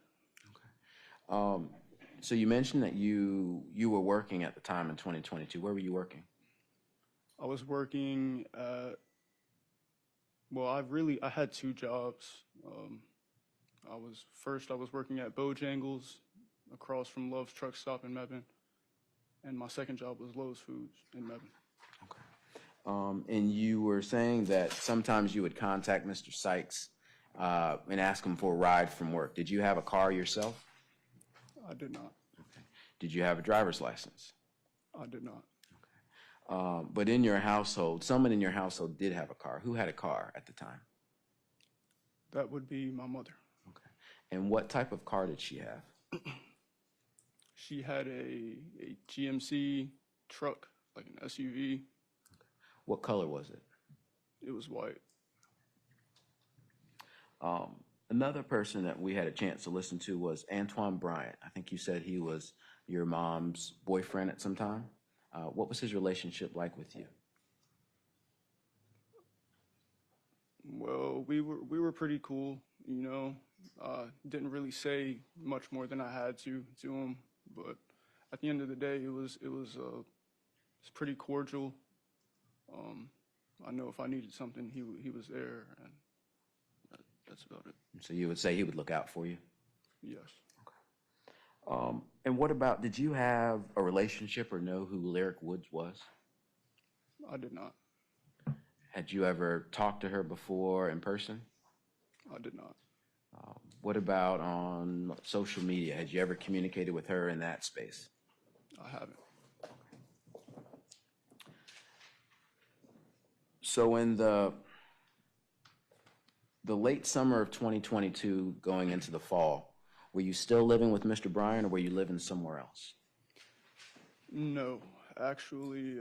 Okay. So you mentioned that you were working at the time in 2022. Where were you working? I was working at, I had 2 jobs. I was working at Bojangles across from Love's Truck Stop in Mebane, and my second job was Lowe's Foods in Mebane. Okay. And you were saying that sometimes you would contact Mr. Sykes and ask him for a ride from work. Did you have a car yourself? I did not. Okay. Did you have a driver's license? I did not. But in your household, someone in your household did have a car. Who had a car at the time? That would be my mother. Okay. And what type of car did she have? She had a GMC truck, like an SUV. What color was it? It was white. Another person that we had a chance to listen to was Antoine Bryant. I think you said he was your mom's boyfriend at some time. What was his relationship like with you? Well, we were pretty cool, you know. Didn't really say much more than I had to him, but at the end of the day, it was pretty cordial. I know if I needed something, he was there, and that's about it. So you would say he would look out for you? Yes. And what about, did you have a relationship or know who Lyric Woods was? I did not. Had you ever talked to her before in person? I did not. What about on social media? Had you ever communicated with her in that space? I haven't. So in the late summer of 2022 going into the fall, were you still living with Mr. Bryan or were you living somewhere else? No, actually,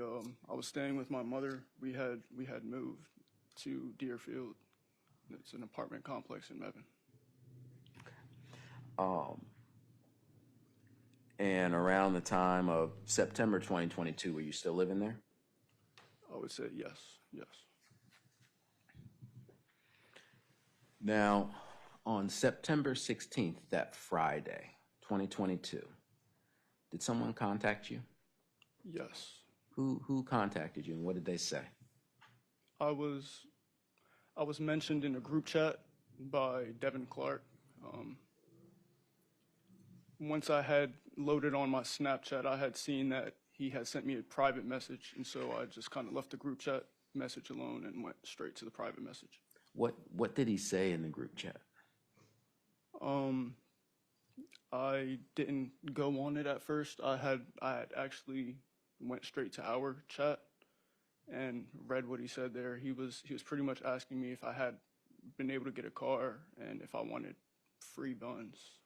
I was staying with my mother. We had moved to Deerfield. It's an apartment complex in Mebane. And around the time of September 2022, were you still living there? I would say yes, yes. Now, on September 16th, that Friday, 2022, did someone contact you? Yes. Who contacted you and what did they say? I was mentioned in a group chat by Devin Clark. Once I had loaded on my Snapchat, I had seen that he had sent me a private message, and so I just kind of left the group chat message alone and went straight to the private message. What did he say in the group chat? I didn't go on it at first. I had actually went straight to our chat and read what he said there. He was pretty much asking me if I had been able to get a car and if I wanted free buns.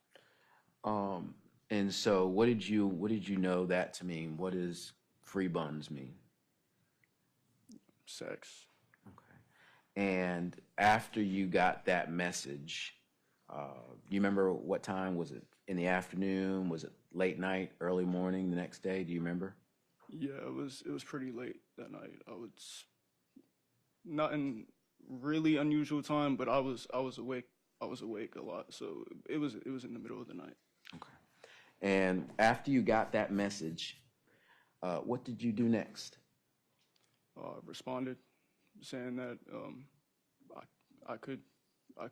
And so what did you know that to mean? What does free buns mean? Sex. Okay. And after you got that message, you remember what time? Was it in the afternoon? Was it late night, early morning the next day? Do you remember? Yeah, it was pretty late that night. Not in really unusual time, but I was awake. I was awake a lot, so it was in the middle of the night. Okay. And after you got that message, what did you do next? Responded, saying that I could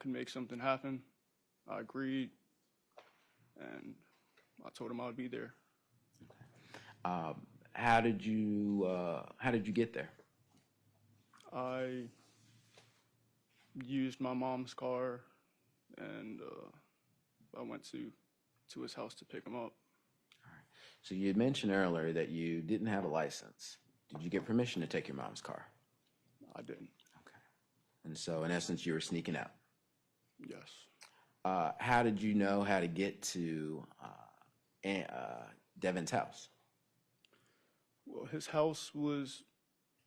make something happen. I agreed, and I told him I would be there. How did you get there? I used my mom's car, and I went to his house to pick him up. So you had mentioned earlier that you didn't have a license. Did you get permission to take your mom's car? I didn't. Okay. And so in essence, you were sneaking out. Yes. How did you know how to get to Devin's house? Well, his house was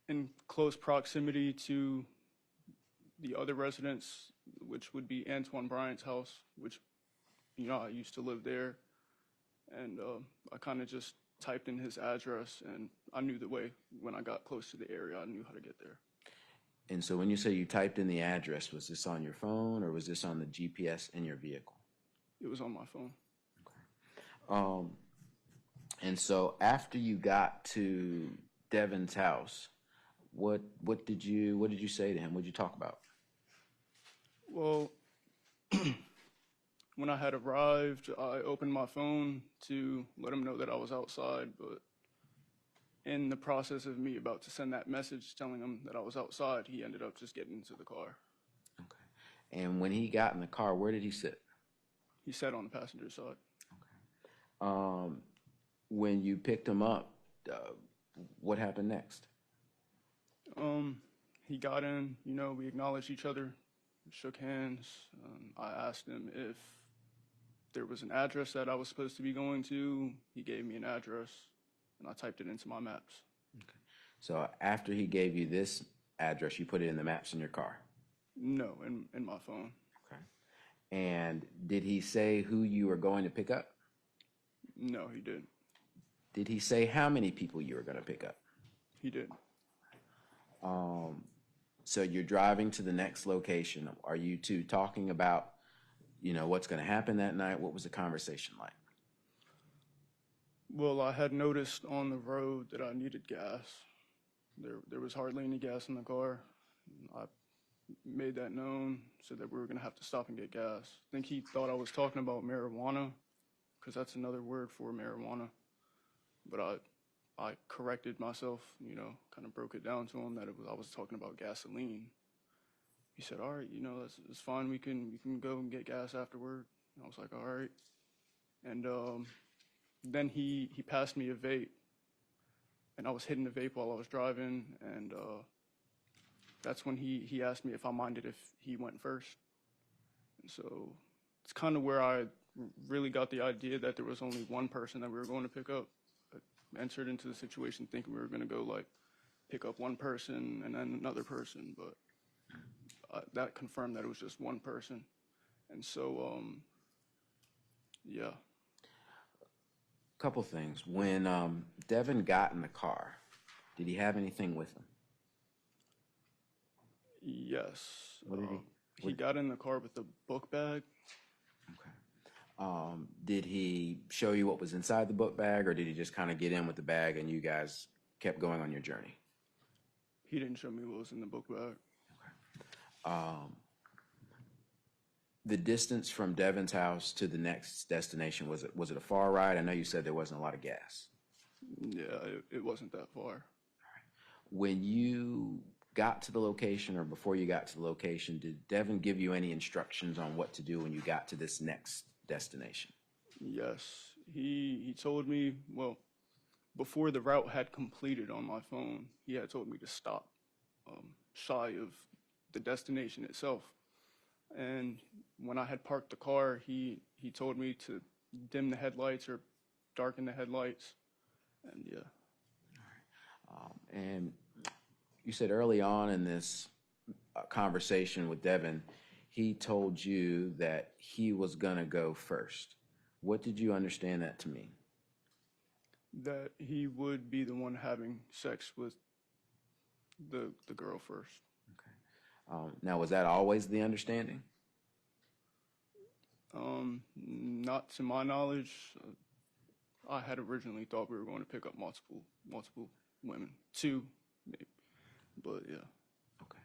in close proximity to the other residence, which would be Antoine Bryant's house, which, you know, I used to live there. And I kind of just typed in his address, and I knew the way. When I got close to the area, I knew how to get there. And so when you say you typed in the address, was this on your phone or was this on the GPS in your vehicle? It was on my phone. Okay. And so after you got to Devin's house, what did you say to him? What did you talk about? Well, when I had arrived, I opened my phone to let him know that I was outside, but in the process of me about to send that message telling him that I was outside, he ended up just getting into the car. Okay. And when he got in the car, where did he sit? He sat on the passenger side. Okay. When you picked him up, what happened next? He got in, you know, we acknowledged each other, shook hands. I asked him if there was an address that I was supposed to be going to. He gave me an address, and I typed it into my maps. So after he gave you this address, you put it in the maps in your car? No, in my phone. Okay. And did he say who you were going to pick up? No, he didn't. Did he say how many people you were going to pick up? He didn't. So you're driving to the next location. Are you two talking about, you know, what's going to happen that night? What was the conversation like? Well, I had noticed on the road that I needed gas. There was hardly any gas in the car. I made that known, said that we were going to have to stop and get gas. I think he thought I was talking about marijuana, because that's another word for marijuana. But I corrected myself, you know, kind of broke it down to him that I was talking about gasoline. He said, all right, you know, it's fine. We can go and get gas afterward. And I was like, all right. And then he passed me a vape, and I was hitting the vape while I was driving, and that's when he asked me if I minded if he went first. And so it's kind of where I really got the idea that there was only one person that we were going to pick up. I entered into the situation thinking we were going to go like pick up one person and then another person, but that confirmed that it was just one person. And so, yeah. Couple things. When Devin got in the car, did he have anything with him? Yes. What did He got in the car with a book bag. Okay. Did he show you what was inside the book bag, or did he just kind of get in with the bag and you guys kept going on your journey? He didn't show me what was in the book bag. The distance from Devin's house to the next destination, was it a far ride? I know you said there wasn't a lot of gas. Yeah, it wasn't that far. When you got to the location, or before you got to the location, did Devin give you any instructions on what to do when you got to this next destination? Yes, he told me, well, before the route had completed on my phone, he had told me to stop shy of the destination itself. And when I had parked the car, he told me to dim the headlights or darken the headlights, and yeah. And you said early on in this conversation with Devin, he told you that he was gonna go first. What did you understand that to mean? That he would be the one having sex with the girl first. Now, was that always the understanding? Not to my knowledge. I had originally thought we were going to pick up multiple women, 2 maybe, but yeah. Okay.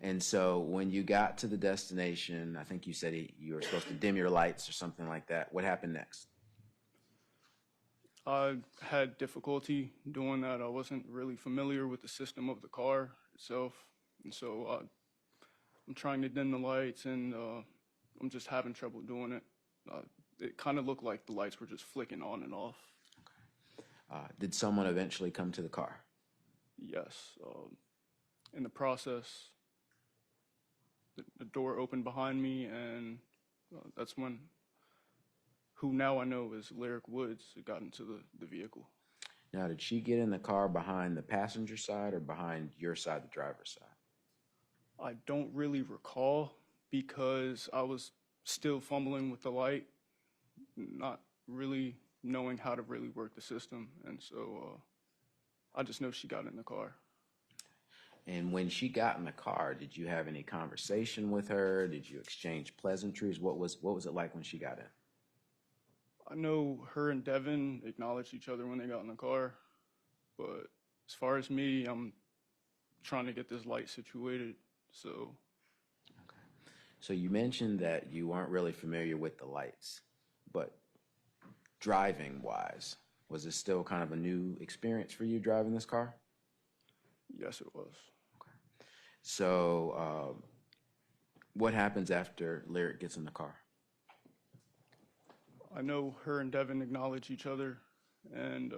And so when you got to the destination, I think you said you were supposed to dim your lights or something like that. What happened next? I had difficulty doing that. I wasn't really familiar with the system of the car itself, and so I'm trying to dim the lights, and I'm just having trouble doing it. It kind of looked like the lights were just flicking on and off. Did someone eventually come to the car? Yes. In the process, the door opened behind me, and that's when who now I know is Lyric Woods got into the vehicle. Now, did she get in the car behind the passenger side or behind your side, the driver's side? I don't really recall because I was still fumbling with the light, not really knowing how to really work the system. And so I just know she got in the car. And when she got in the car, did you have any conversation with her? Did you exchange pleasantries? What was it like when she got in? I know her and Devin acknowledged each other when they got in the car, but as far as me, I'm trying to get this light situated, so. Okay. So you mentioned that you weren't really familiar with the lights, but driving-wise, was it still kind of a new experience for you driving this car? Yes, it was. Okay. So what happens after Lyric gets in the car? I know her and Devin acknowledge each other, and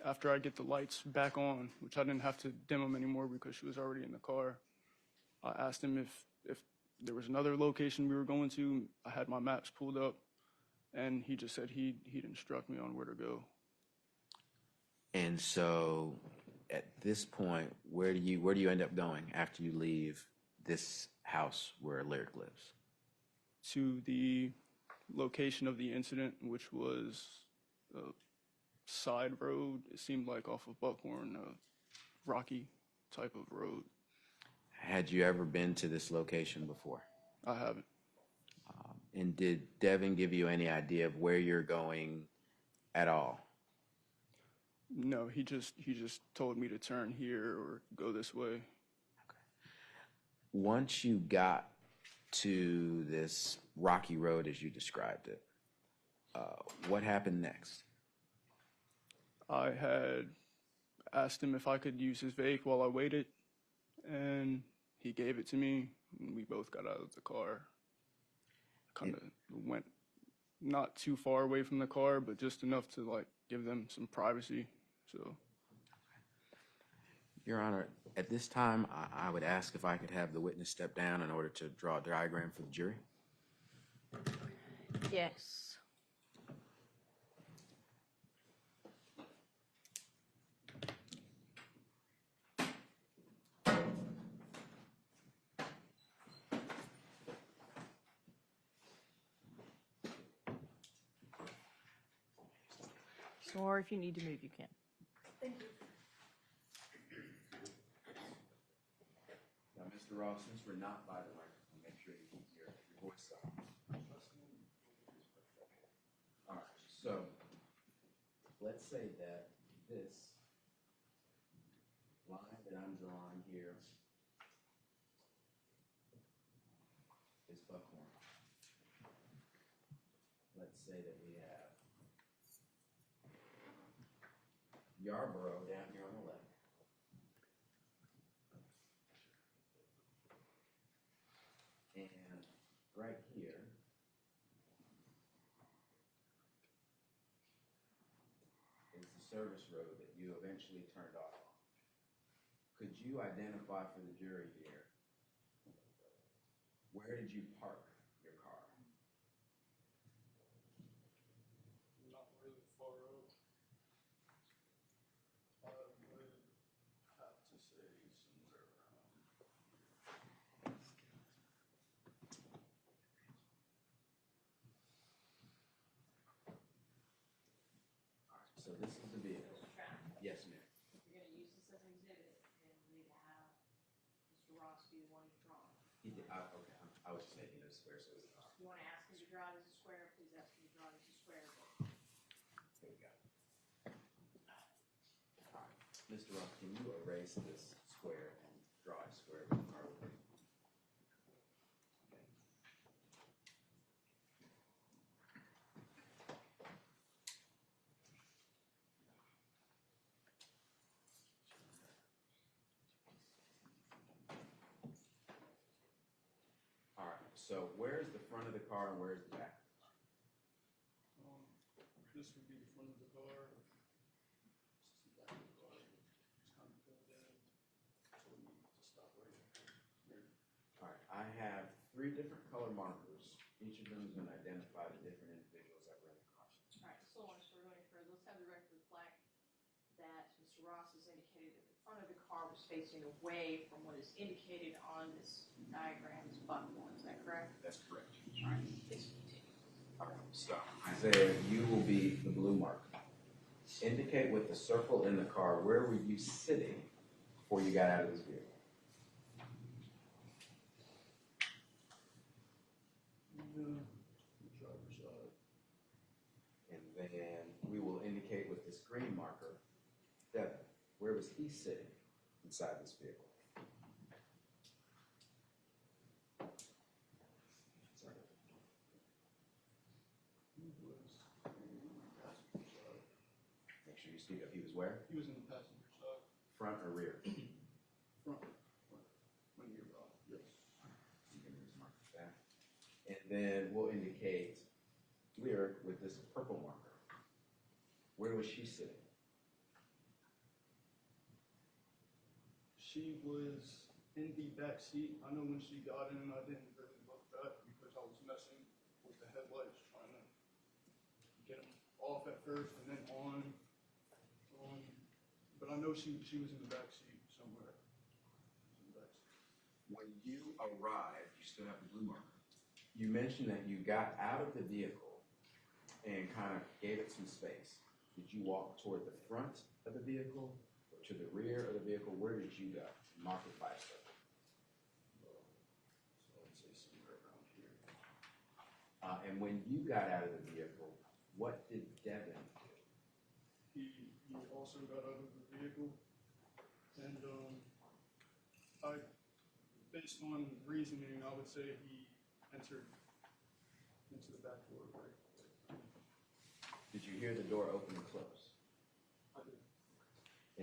after I get the lights back on, which I didn't have to dim them anymore because she was already in the car, I asked him if there was another location we were going to. I had my maps pulled up, and he just said he'd instruct me on where to go. And so at this point, where do you end up going after you leave this house where Lyric lives? To the location of the incident, which was a side road. It seemed like off of Buckhorn, a rocky type of road. Had you ever been to this location before? I haven't. And did Devin give you any idea of where you're going at all? No, he just told me to turn here or go this way. Once you got to this rocky road as you described it, what happened next? I had asked him if I could use his vape while I waited, and he gave it to me, and we both got out of the car. Kind of went not too far away from the car, but just enough to like give them some privacy. So, Your Honor, at this time, I would ask if I could have the witness step down in order to draw a diagram for the jury. Yes. Or if you need to move, you can. Now, Mr. Ross, since we're not by the microphone, make sure you keep your voice up. All right, so let's say that this line that I'm drawing here is Buckhorn. Let's say that we have Yarborough down here on the left. And right here is the service road that you eventually turned off on. Could you identify for the jury here, where did you park your car? not really far up. I would have to say somewhere around. So this is the vehicle. Yes, ma'am. You're gonna use this as an exhibit, and we need to have Mr. Ross be the one who's drawn. He did, okay, I was just making it a square, so it's a car. You wanna ask him to draw it as a square, please ask him to draw it as a square. There we go. All right, Mr. Ross, can you erase this square and draw a square with the car? Okay. All right, so where's the front of the car and where's the back? This would be the front of the car. This is the back of the car. It's kind of pulled in. So we need to stop right here. All right, I have 3 different color markers. Each of them is going to identify the different individuals that were in the car. All right, so long as we're going further, let's have the record reflect that Mr. Ross has indicated that the front of the car was facing away from what is indicated on this diagram as Buckhorn, is that correct? That's correct. All right, please continue. All right, so Isaiah, you will be the blue marker. Indicate with the circle in the car, where were you sitting before you got out of this vehicle? Driver's side. And then we will indicate with this green marker, Devin, where was he sitting inside this vehicle? Sorry. Make sure you speak up. He was where? He was in the passenger side. Front or rear? Front. When you're right. Yes. Back. And then we'll indicate Lyric with this purple marker. Where was she sitting? She was in the back seat. I know when she got in, I didn't really look back because I was messing with the headlights, trying to get them off at first and then on. But I know she was in the back seat somewhere. When you arrived, you still have the blue marker. You mentioned that you got out of the vehicle and kind of gave it some space. Did you walk toward the front of the vehicle or to the rear of the vehicle? Where did you go? Mark it by circle. So I'd say somewhere around here. And when you got out of the vehicle, what did Devin do? He also got out of the vehicle, and based on reasoning, I would say he entered into the back door. Right? Did you hear the door open and close? I did.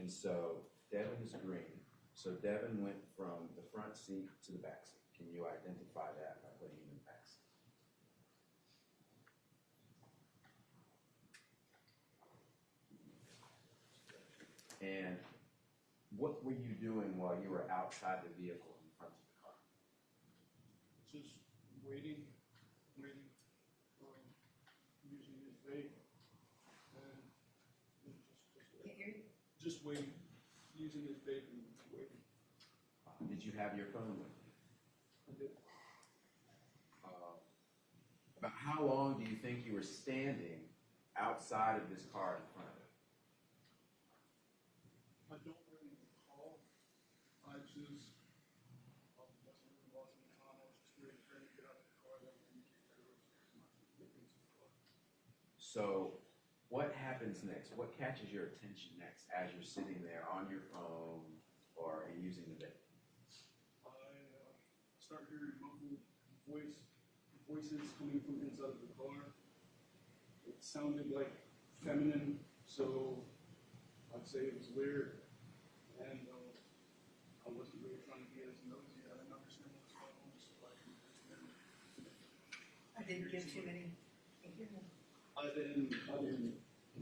And so Devin is green. So Devin went from the front seat to the back seat. Can you identify that by putting him in the back seat? And what were you doing while you were outside the vehicle in front of the car? Just waiting, using his vape, and just waiting, using his vape and waiting. Did you have your phone with you? I did. About how long do you think you were standing outside of this car in front of it? I don't really recall. I just wasn't really watching the time. I was just waiting for him to get out of the car. Then So what happens next? What catches your attention next as you're sitting there on your phone or using the vape? I start hearing muffled voices coming from inside of the car. It sounded like feminine, so I'd say it was weird. And I wasn't really trying to be as nosy. I didn't understand what was going on, so I didn't give too many. I didn't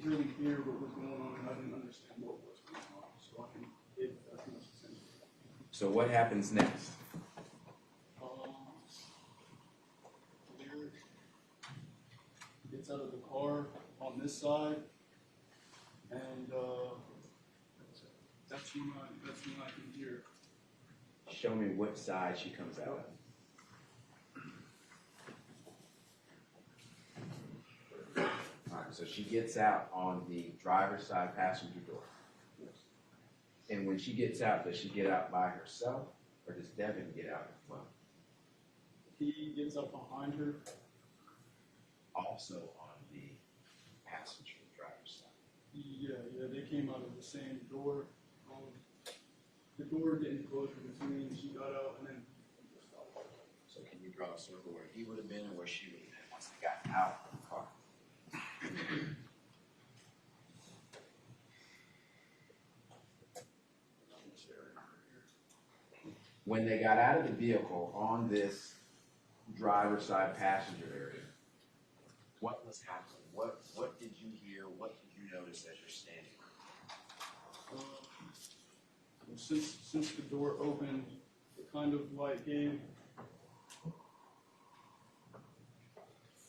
really hear what was going on, and I didn't understand what was going on, so I didn't give as much attention. So what happens next? Clear gets out of the car on this side, and that's when I can hear. Show me what side she comes out of. All right, so she gets out on the driver's side passenger door. And when she gets out, does she get out by herself, or does Devin get out in front? He gets up behind her. Also on the passenger driver's side. Yeah, they came out of the same door. The door didn't close between. She got out, and then he just stopped. So can you draw a circle where he would have been and where she would have been once they got out of the car? When they got out of the vehicle on this driver's side passenger area, what was happening? What did you hear? What did you notice as you're standing? Since the door opened, it kind of like gave,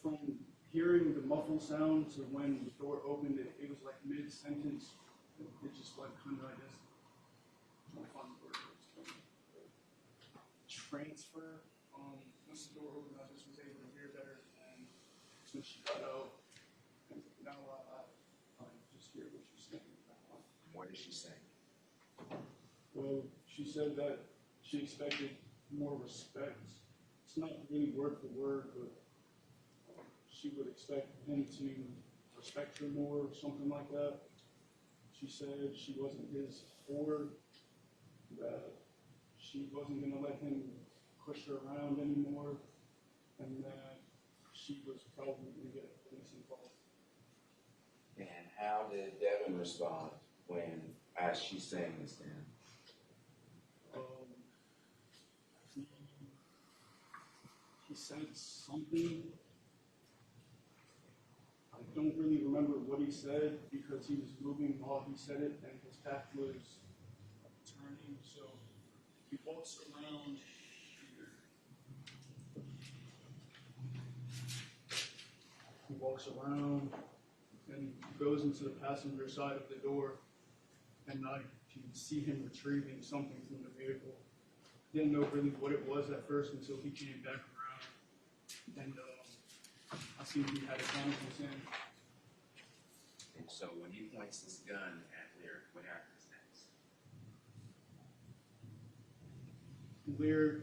from hearing the muffled sound to when the door opened, it was like mid-sentence. It just like kind of, I guess, trying to find the word. Transfer. Once the door opened, I just was able to hear better, and since she got out, now I just hear what she's saying. What is she saying? Well, she said that she expected more respect. It's not really word for word, but she would expect him to respect her more, or something like that. She said she wasn't his whore, that she wasn't going to let him push her around anymore, and that she was probably going to get police involved. And how did Devin respond as she's saying this to him? He said something. I don't really remember what he said because he was moving while he said it, and his back was turning, so He walks around here. He walks around and goes into the passenger side of the door, and I can see him retrieving something from the vehicle. Didn't know really what it was at first until he came back around, and I seen he had a gun in his hand. And so when he points this gun at Lyric, what happens next? Lyric,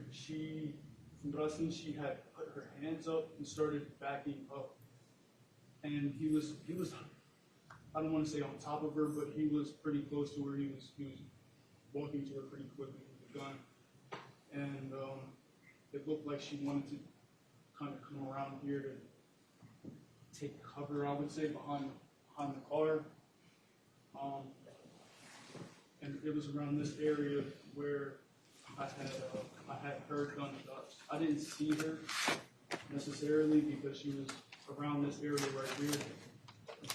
from what I seen, she had put her hands up and started backing up. And he was, I don't want to say on top of her, but he was pretty close to her. He was walking to her pretty quickly with the gun. And it looked like she wanted to kind of come around here to take cover, I would say, behind the car. And it was around this area where I had heard gunshots. I didn't see her necessarily because she was around this area right here,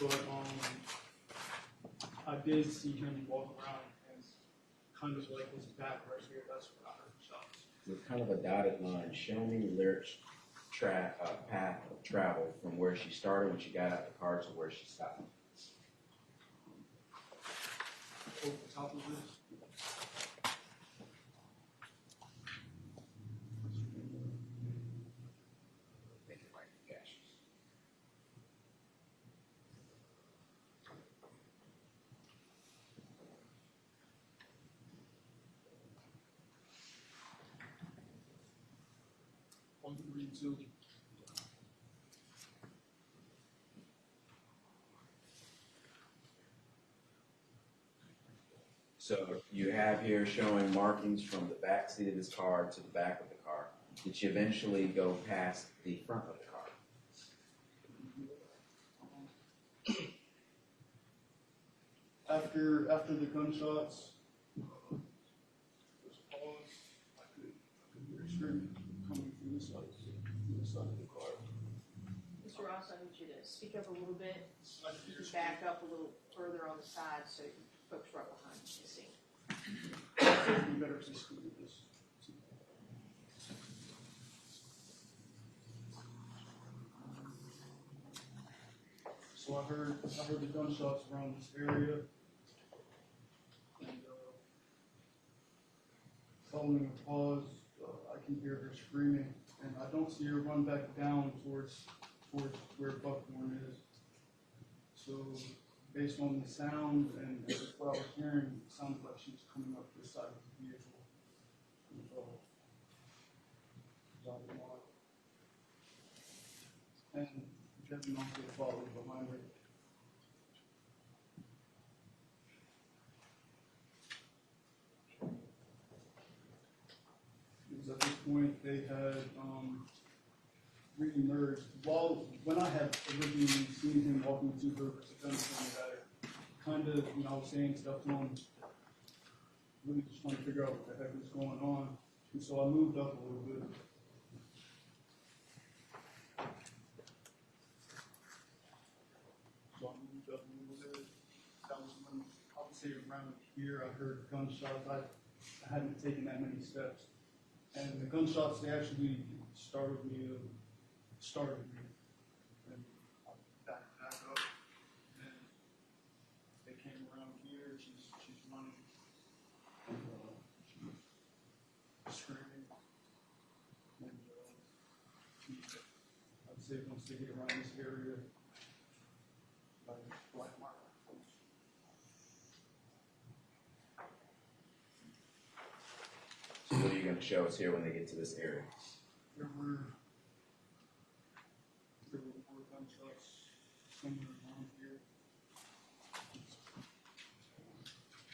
but I did see him walk around and kind of like his back right here. That's where I heard the shots. With kind of a dotted line, show me Lyric's path of travel from where she started when she got out the car to where she stopped. Over the top of this. On the green too. So you have here showing markings from the back seat of this car to the back of the car. Did she eventually go past the front of the car? After the gunshots, there's a pause. I could hear screaming coming from this side of the car. Mr. Ross, I need you to speak up a little bit, back up a little further on the side so folks right behind you can see. You better just scoot this. So I heard the gunshots around this area, and following a pause, I can hear her screaming, and I don't see her run back down towards where Buckhorn is. So based on the sound and what I was hearing, it sounded like she was coming up this side of the vehicle. And Devin also followed behind her. Because at this point they had re-emerged. When I had originally seen him walking to her with the gun pointed at her, kind of, I was saying stuff to him, really just trying to figure out what the heck was going on. And so I moved up a little bit. So I moved up a little bit. That was when, I would say around here, I heard gunshots. I hadn't taken that many steps. And the gunshots, they actually startled me. And I back up. And they came around here. She's running. And she's screaming. And I'd say once they get around this area, like black mark. So what are you going to show us here when they get to this area? There were 4 gunshots somewhere around here.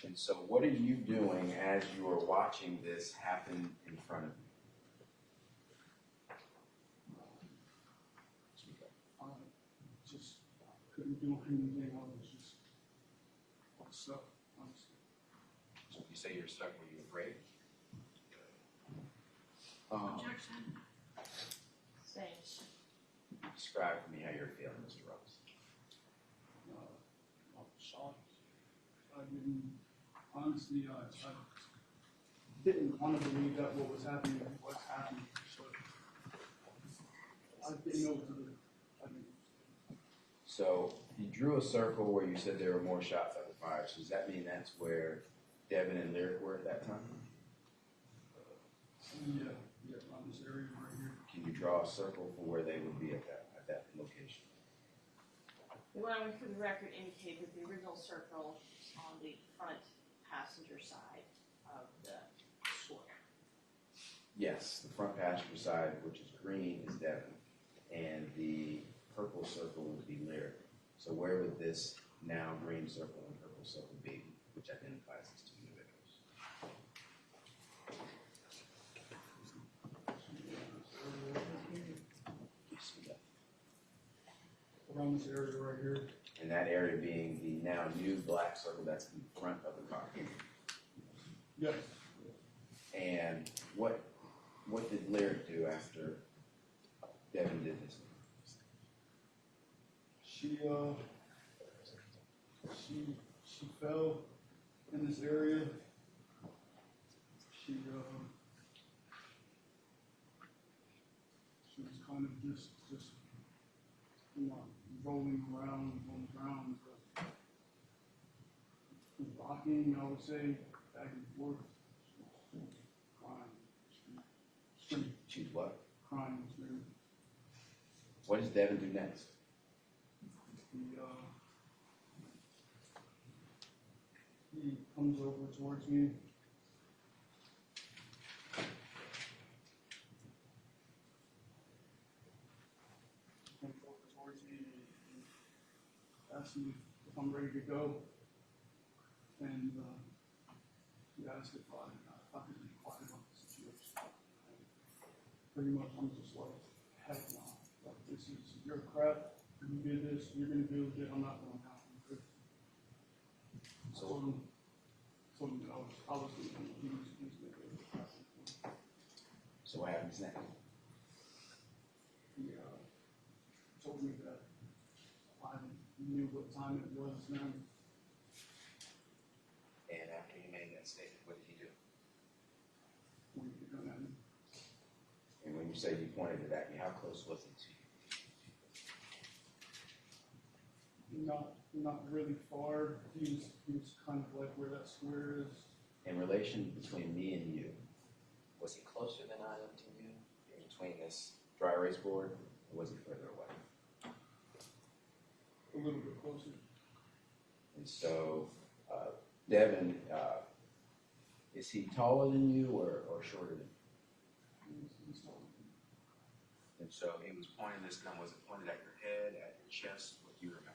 And so what are you doing as you are watching this happen in front of you? I just couldn't do anything. I was just stuck, honestly. So you say you're stuck, were you afraid? Thanks. Describe for me how you're feeling, Mr. Ross. I was shocked. I didn't, honestly, didn't want to believe that what was happening was happening. So I didn't know what to do. So you drew a circle where you said there were more shots that were fired. So does that mean that's where Devin and Lyric were at that time? Yeah, around this area right here. Can you draw a circle for where they would be at that location? The one for the record indicated that the original circle is on the front passenger side of the escort. Yes, the front passenger side, which is green, is Devin, and the purple circle would be Lyric. So where would this now green circle and purple circle be, which identifies these two individuals? Around this area right here. And that area being the now new black circle that's in front of the car. Yes. And what did Lyric do after Devin did this? She fell in this area. She was kind of just rolling around on the ground, rocking, I would say, back and forth, crying, She's what? crying, screaming. What does Devin do next? He comes over towards me. Comes over towards me and asks me if I'm ready to go. And he asked if I could be quiet about the situation. Pretty much, I'm just like, heck no. Like, this is your crap. You did this, you're going to do it. I'm not going to happen. So I told him that I was thinking he was going to do it. So what happens next? He told me that I knew what time it was then. And after he made that statement, what did he do? Pointed the gun at me. And when you say he pointed it at you, how close was he to you? Not really far. He was kind of like where that square is. In relation between me and you, was he closer than I am to you in between this dry erase board, or was he further away? A little bit closer. And so, Devin, is he taller than you or shorter than you? He's taller. And so he was pointing this gun, was it pointed at your head, at your chest? What do you remember?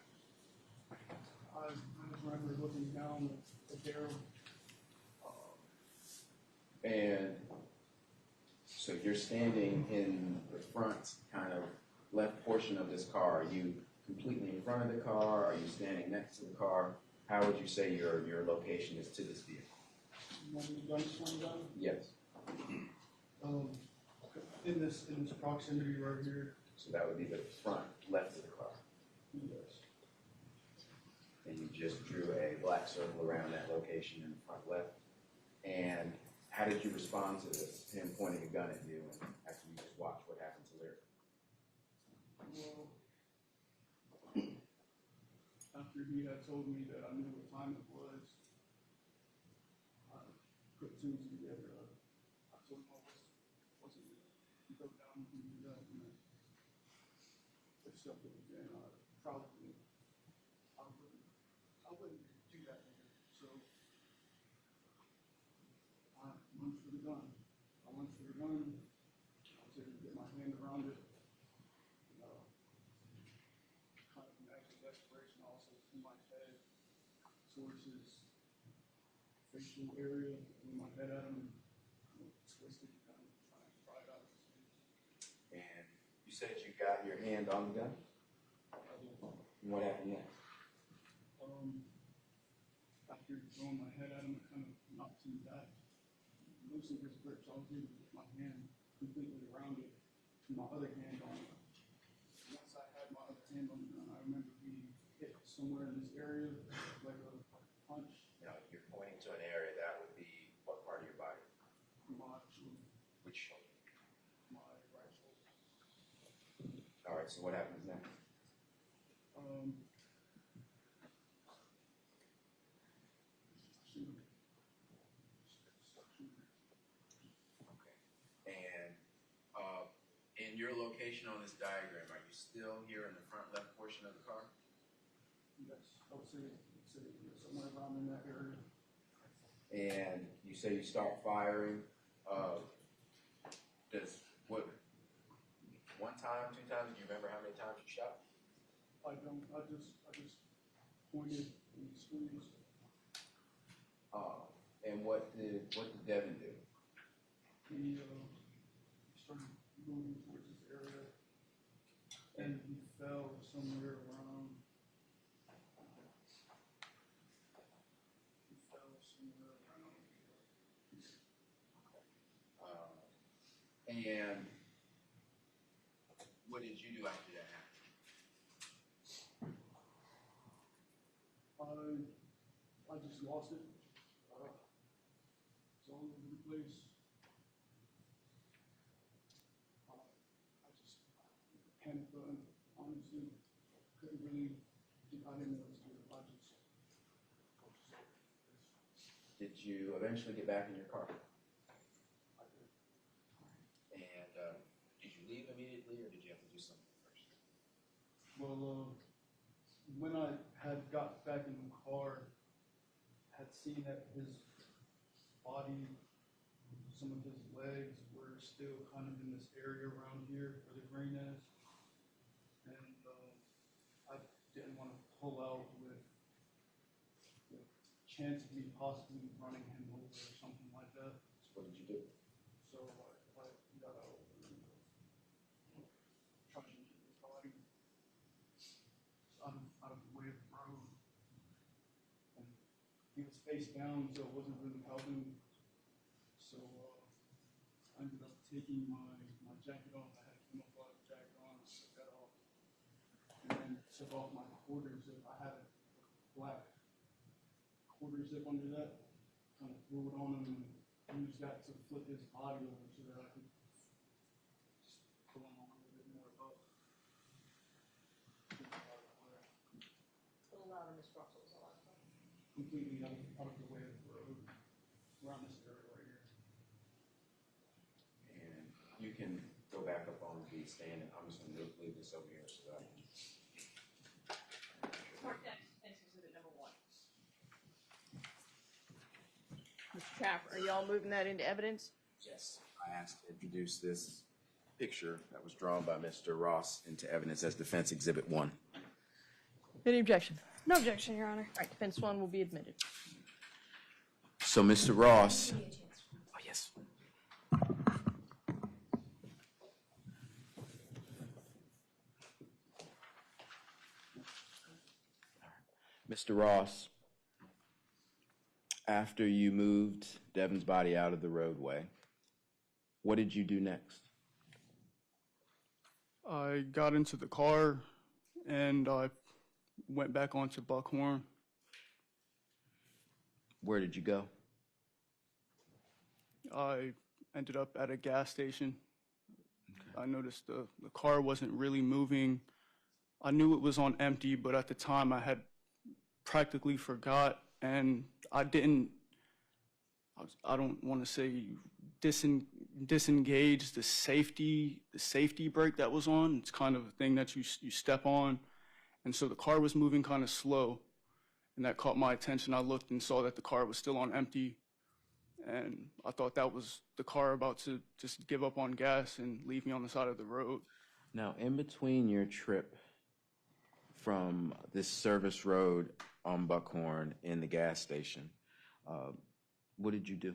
I just remember looking down the barrel. And so you're standing in the front kind of left portion of this car. Are you completely in front of the car? Are you standing next to the car? How would you say your location is to this vehicle? When the gun swung down, Yes. in this proximity right here. So that would be the front left of the car. Yes. And you just drew a black circle around that location in the front left. And how did you respond to this, him pointing a gun at you and after you just watched what happened to Lyric? Well, after he had told me that I knew what time it was, I put two and two together. I told him I wasn't going to go down and do that. And accept it again. I wouldn't do that again. So I went for the gun. I was able to get my hand around it. Kind of an act of desperation also in my head towards his facial area, with my head at him, twisted, kind of trying to pry it out of his face. And you said you got your hand on the gun? And what happened next? After throwing my head at him, it kind of knocked him back, loosened his grip, so I was able to get my hand completely around it, and my other hand on it. Once I had my other hand on the gun, I remember being hit somewhere in this area, like a punch. Now, you're pointing to an area that would be what part of your body? so what happens next? And in your location on this diagram, are you still here in the front left portion of the car? Yes, I would say somewhere around in that area. And you say you start firing. Does what? One time, two times? Do you remember how many times you shot? I don't. I just pointed and squeezed. And what did Devin do? He started moving towards this area, and he fell somewhere around. And what did you do after that happened? I just lost it. It's all over the place. I just panicked button. Honestly, couldn't really. I didn't know what to do. Did you eventually get back in your car? I did. And did you leave immediately, or did you have to do something first? Well, when I had got back in the car, had seen that his body, some of his legs were still kind of in this area around here where the grain is. And I didn't want to pull out with the chance of me possibly running him over or something like that. So what did you do? So I got out and tried to get his body out of the way of the road. And he was face down, so it wasn't really helping. So I ended up taking my jacket off. I had a camouflage jacket on. I took that off. And then took off my quarter zip. I had a black quarter zip under that. Kind of threw it on him and used that to flip his body over so that I could just pull him a little bit more up. A little louder, Ms. Russell, is all I'm saying. Completely out of the way of the road around this area right here. And you can go back up on the stand, and I'm just going to leave this over here so that I can. Mark next, next exhibit number 1. Mr. Chaffer, are y'all moving that into evidence? Yes. I asked to introduce this picture that was drawn by Mr. Ross into evidence as Defense Exhibit 1. Any objection? No objection, Your Honor. All right, defense 1 will be admitted. So, Mr. Ross. Oh, yes. Mr. Ross, after you moved Devin's body out of the roadway, what did you do next? I got into the car and I went back onto Buckhorn. Where did you go? I ended up at a gas station. I noticed the car wasn't really moving. I knew it was on empty, but at the time I had practically forgot, and I don't want to say disengage the safety brake that was on. It's kind of a thing that you step on. And so the car was moving kind of slow, and that caught my attention. I looked and saw that the car was still on empty, and I thought that was the car about to just give up on gas and leave me on the side of the road. Now, in between your trip from this service road on Buckhorn in the gas station, what did you do?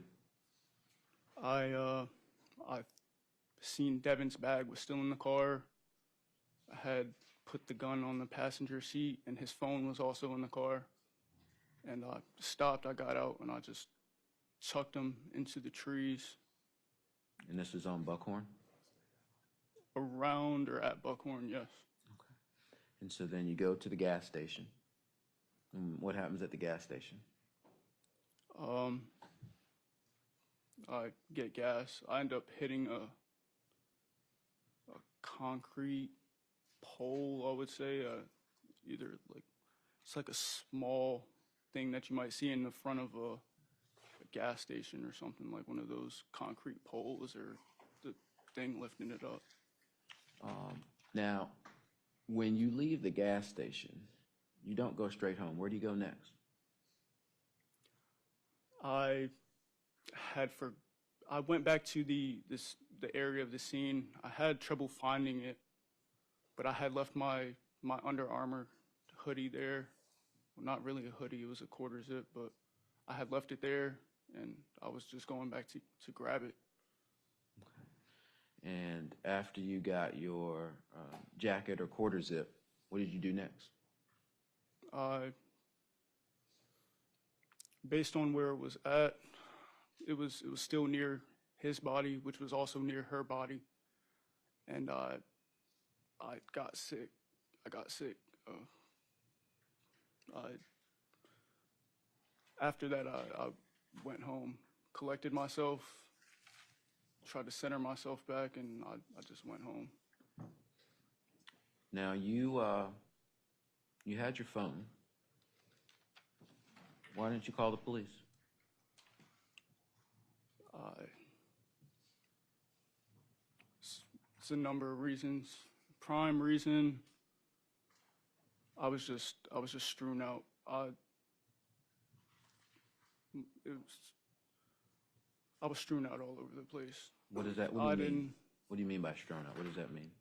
I seen Devin's bag was still in the car. I had put the gun on the passenger seat, and his phone was also in the car. And I stopped, I got out, and I just chucked him into the trees. And this was on Buckhorn? Around or at Buckhorn, yes. Okay. And so then you go to the gas station. And what happens at the gas station? I get gas. I end up hitting a concrete pole, I would say, either like, it's like a small thing that you might see in the front of a gas station or something, like one of those concrete poles or the thing lifting it up. Now, when you leave the gas station, you don't go straight home. Where do you go next? I went back to the area of the scene. I had trouble finding it, but I had left my Under Armour hoodie there. Well, not really a hoodie, it was a quarter zip, but I had left it there, and I was just going back to grab it. And after you got your jacket or quarter zip, what did you do next? Based on where it was at, it was still near his body, which was also near her body, and I got sick. After that, I went home, collected myself, tried to center myself back, and I just went home. Now, you had your phone. Why didn't you call the police? It's a number of reasons. Prime reason, I was just strewn out. I was strewn out all over the place. What does that? What do you mean? What do you mean by strewn out? What does that mean?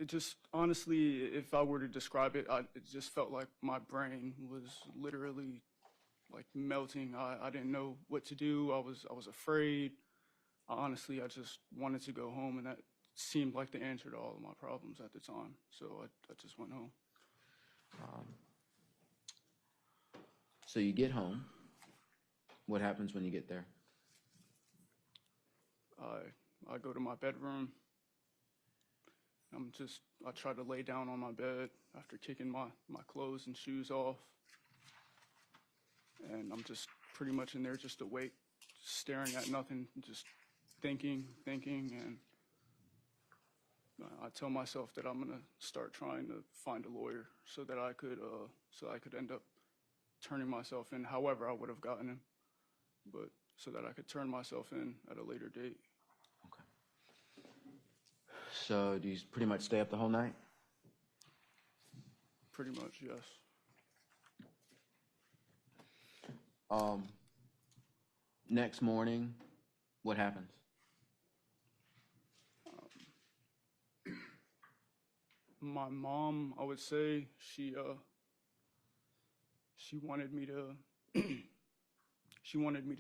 It just, honestly, if I were to describe it, it just felt like my brain was literally like melting. I didn't know what to do. I was afraid. Honestly, I just wanted to go home, and that seemed like the answer to all of my problems at the time. So I just went home. So you get home. What happens when you get there? I go to my bedroom. I try to lay down on my bed after kicking my clothes and shoes off. And I'm just pretty much in there just awake, staring at nothing, just thinking, and I tell myself that I'm gonna start trying to find a lawyer so that I could end up turning myself in however I would have gotten him, but so that I could turn myself in at a later date. Okay. So do you pretty much stay up the whole night? Pretty much, yes. Next morning, what happens? My mom, I would say, she wanted me to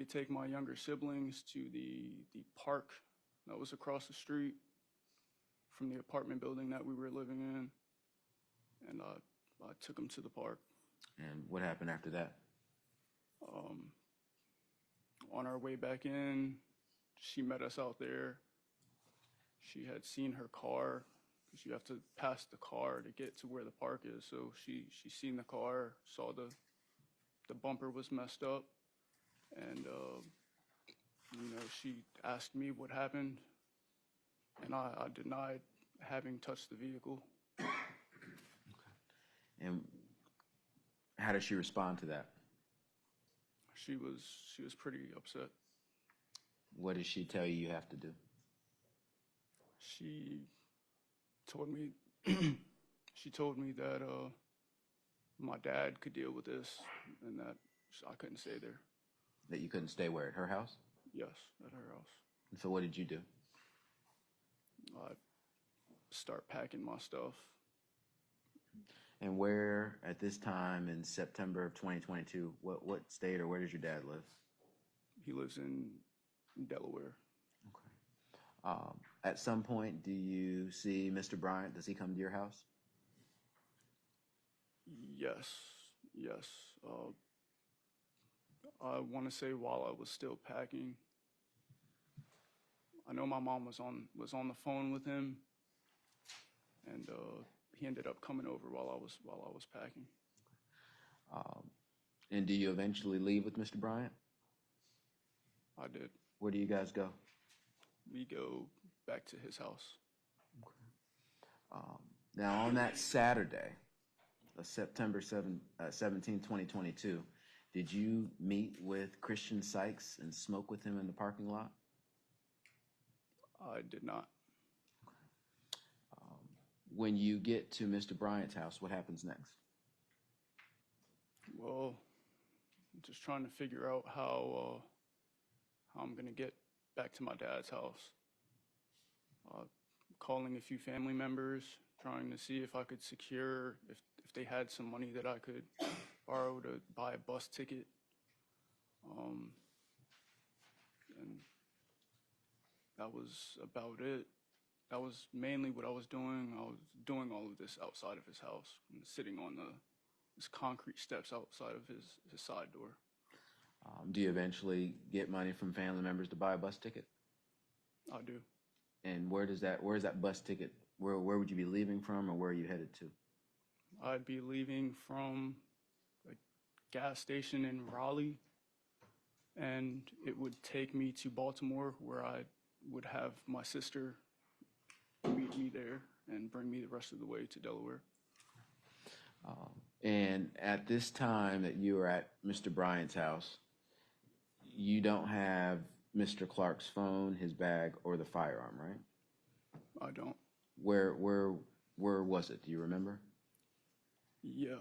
take my younger siblings to the park that was across the street from the apartment building that we were living in, and I took them to the park. And what happened after that? On our way back in, she met us out there. She had seen her car, because you have to pass the car to get to where the park is. So she seen the car, saw the bumper was messed up, and she asked me what happened, and I denied having touched the vehicle. Okay. And how did she respond to that? She was pretty upset. What did she tell you have to do? She told me that my dad could deal with this and that I couldn't stay there. That you couldn't stay where? At her house? Yes, at her house. And so what did you do? I start packing my stuff. And where, at this time in September of 2022, what state or where does your dad live? He lives in Delaware. Okay. At some point, do you see Mr. Bryant? Does he come to your house? Yes. I want to say while I was still packing. I know my mom was on the phone with him, and he ended up coming over while I was packing. And do you eventually leave with Mr. Bryant? I did. Where do you guys go? We go back to his house. Now, on that Saturday, September 17, 2022, did you meet with Christian Sykes and smoke with him in the parking lot? I did not. When you get to Mr. Bryant's house, what happens next? Well, I'm just trying to figure out how I'm gonna get back to my dad's house. Calling a few family members, trying to see if I could secure if they had some money that I could borrow to buy a bus ticket. And that was about it. That was mainly what I was doing. I was doing all of this outside of his house, and sitting on his concrete steps outside of his side door. Do you eventually get money from family members to buy a bus ticket? I do. And where's that bus ticket? Where would you be leaving from, or where are you headed to? I'd be leaving from a gas station in Raleigh, and it would take me to Baltimore, where I would have my sister meet me there and bring me the rest of the way to Delaware. And at this time that you are at Mr. Bryant's house, you don't have Mr. Clark's phone, his bag, or the firearm, right? I don't. Where was it? Do you remember? Yeah,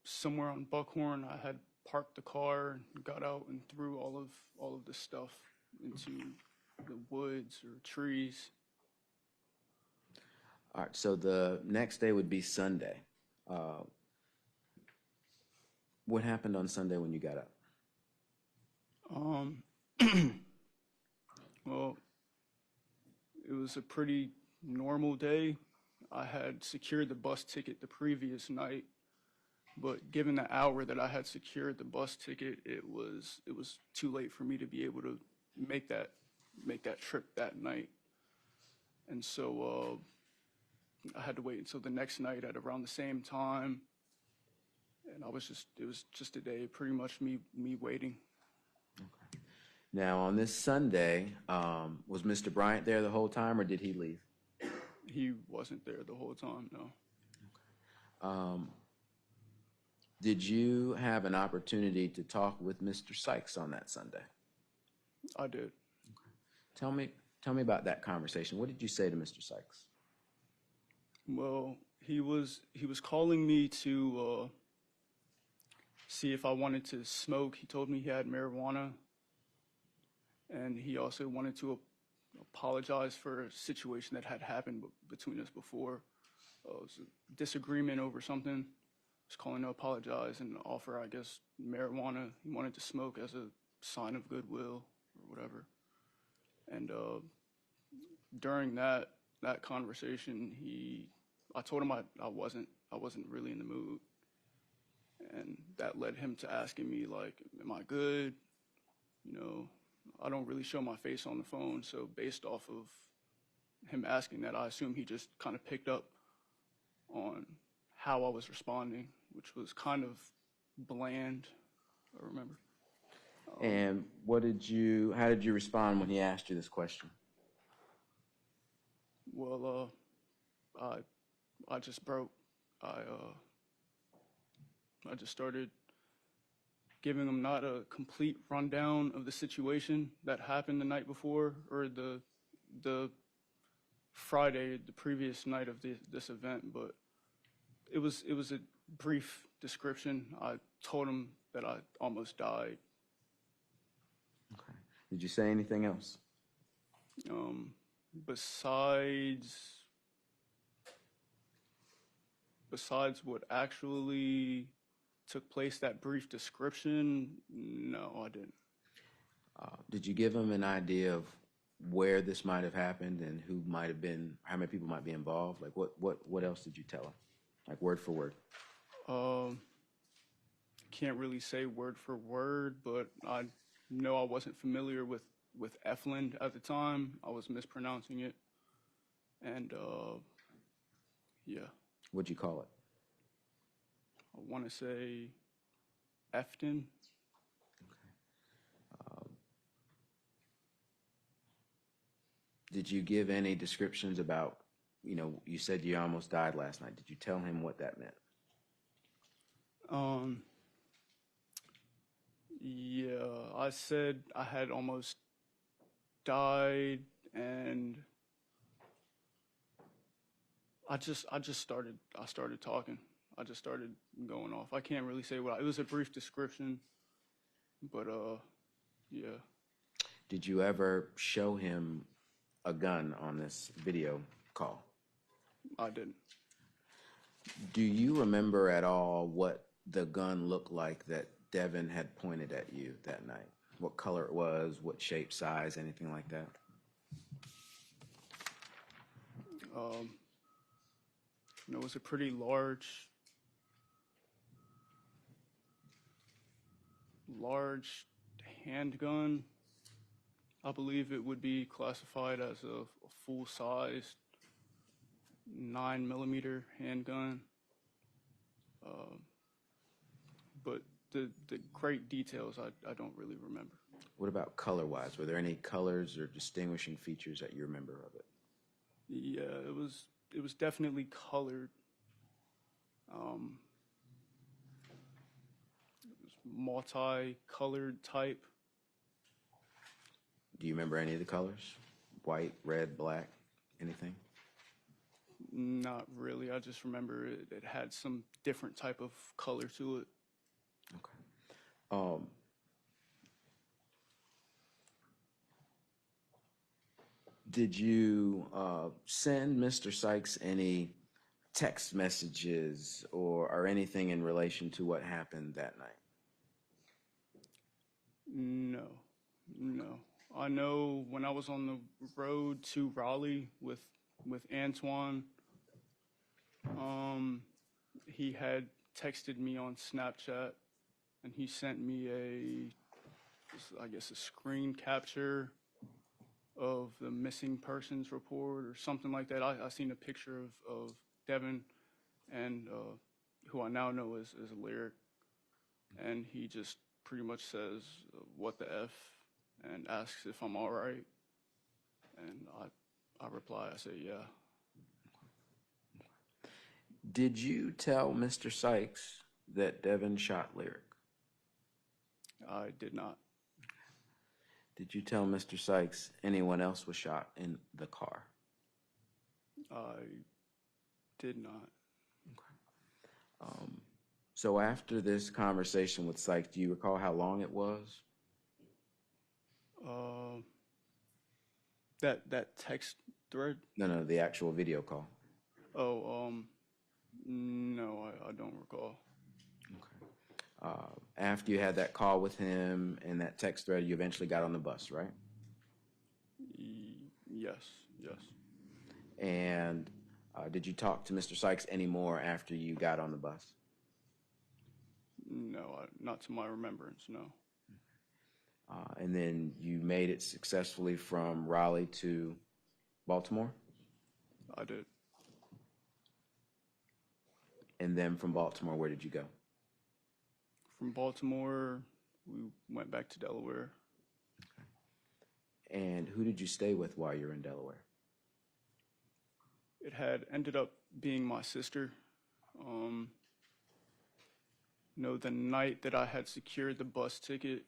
somewhere on Buckhorn, I had parked the car, and got out, and threw all of this stuff into the woods or trees. All right, so the next day would be Sunday. What happened on Sunday when you got up? Well, it was a pretty normal day. I had secured the bus ticket the previous night, but given the hour that I had secured the bus ticket, it was too late for me to be able to make that trip that night. And so I had to wait until the next night at around the same time. And it was just a day, pretty much me waiting. Okay. Now, on this Sunday, was Mr. Bryant there the whole time, or did he leave? He wasn't there the whole time, no. Did you have an opportunity to talk with Mr. Sykes on that Sunday? I did. Tell me about that conversation. What did you say to Mr. Sykes? Well, he was calling me to see if I wanted to smoke. He told me he had marijuana, and he also wanted to apologize for a situation that had happened between us before. It was a disagreement over something. He was calling to apologize and offer, I guess, marijuana. He wanted to smoke as a sign of goodwill or whatever. And during that conversation, I told him I wasn't really in the mood, and that led him to asking me, like, am I good? You know, I don't really show my face on the phone, so based off of him asking that, I assume he just kind of picked up on how I was responding, which was kind of bland, I remember. And how did you respond when he asked you this question? Well, I just broke. I just started giving him not a complete rundown of the situation that happened the night before, or the Friday, the previous night of this event, but it was a brief description. I told him that I almost died. Okay. Did you say anything else? Besides what actually took place, that brief description, no, I didn't. Did you give him an idea of where this might have happened and who might have been, how many people might be involved? Like what else did you tell him? Like word for word? Can't really say word for word, but I know I wasn't familiar with Efland at the time. I was mispronouncing it. And yeah. What'd you call it? I want to say Efton. Did you give any descriptions about, you said you almost died last night. Did you tell him what that meant? Yeah, I said I had almost died, and I started talking. I just started going off. I can't really say it was a brief description, but yeah. Did you ever show him a gun on this video call? I didn't. Do you remember at all what the gun looked like that Devin had pointed at you that night? What color it was, what shape, size, anything like that? It was a pretty large handgun. I believe it would be classified as a full-sized 9mm handgun. But the great details I don't really remember. What about color-wise? Were there any colors or distinguishing features that you remember of it? Yeah, it was definitely colored. It was multi-colored type. Do you remember any of the colors? White, red, black, anything? Not really. I just remember it had some different type of color to it. Okay. Did you send Mr. Sykes any text messages or anything in relation to what happened that night? No. I know when I was on the road to Raleigh with Antoine, he had texted me on Snapchat, and he sent me a screen capture of the missing persons report or something like that. I seen a picture of Devin, and who I now know is Lyric, and he just pretty much says, "What the F?" and asks if I'm all right, and I reply, I say, yeah. Did you tell Mr. Sykes that Devin shot Lyric? I did not. Did you tell Mr. Sykes anyone else was shot in the car? I did not. So after this conversation with Sykes, do you recall how long it was? That text thread? No, the actual video call. Oh, no, I don't recall. Okay. After you had that call with him and that text thread, you eventually got on the bus, right? Yes. And did you talk to Mr. Sykes anymore after you got on the bus? No, not to my remembrance, no. And then you made it successfully from Raleigh to Baltimore? I did. And then from Baltimore, where did you go? From Baltimore, we went back to Delaware. Okay. And who did you stay with while you were in Delaware? It had ended up being my sister. The night that I had secured the bus ticket,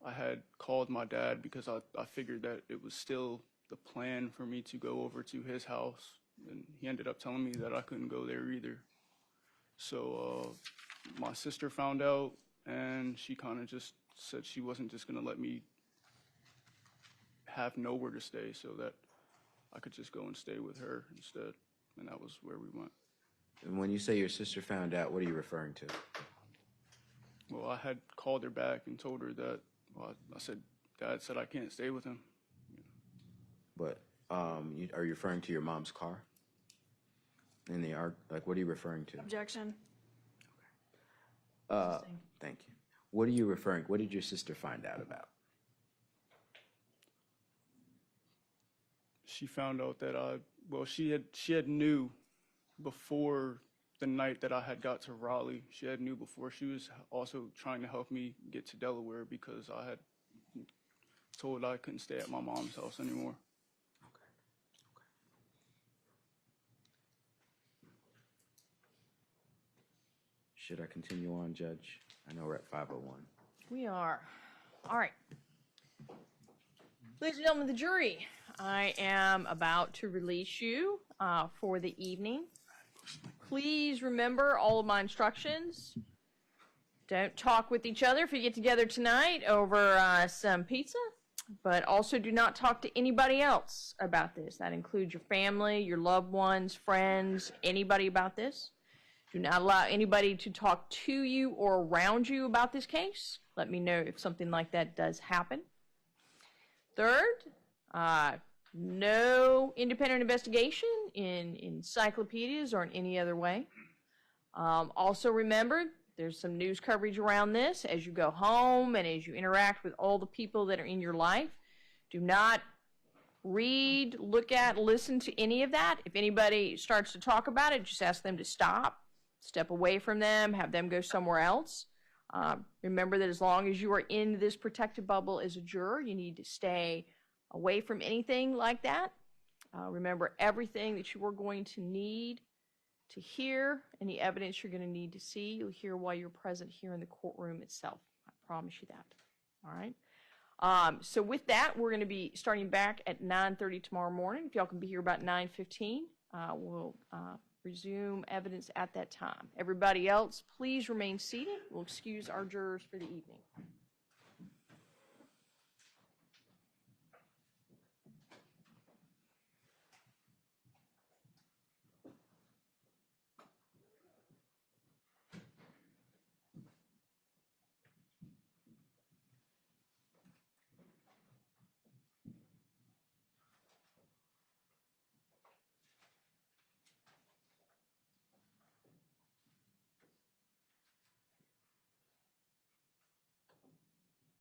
I had called my dad because I figured that it was still the plan for me to go over to his house, and he ended up telling me that I couldn't go there either. So my sister found out, and she kind of just said she wasn't just going to let me have nowhere to stay, so that I could just go and stay with her instead, and that was where we went. And when you say your sister found out, what are you referring to? Well, I had called her back and told her that, I said, Dad said I can't stay with him. But are you referring to your mom's car? In the what are you referring to? Objection. Thank you. What did your sister find out about? She found out that she had knew before the night that I had got to Raleigh. She had knew before. She was also trying to help me get to Delaware because I had told I couldn't stay at my mom's house anymore. Should I continue on, Judge? I know we're at 5:01. We are. All right. Ladies and gentlemen of the jury, I am about to release you for the evening. Please remember all of my instructions. Don't talk with each other if you get together tonight over some pizza, but also do not talk to anybody else about this. That includes your family, your loved ones, friends, anybody about this. Do not allow anybody to talk to you or around you about this case. Let me know if something like that does happen. Third, no independent investigation in encyclopedias or in any other way. Also remember, there's some news coverage around this as you go home and as you interact with all the people that are in your life. Do not read, look at, listen to any of that. If anybody starts to talk about it, just ask them to stop, step away from them, have them go somewhere else. Remember that as long as you are in this protected bubble as a juror, you need to stay away from anything like that. Remember everything that you are going to need to hear, any evidence you're going to need to see, you'll hear while you're present here in the courtroom itself. I promise you that. All right. So with that, we're going to be starting back at 9:30 tomorrow morning. If y'all can be here about 9:15, we'll resume evidence at that time. Everybody else, please remain seated. We'll excuse our jurors for the evening.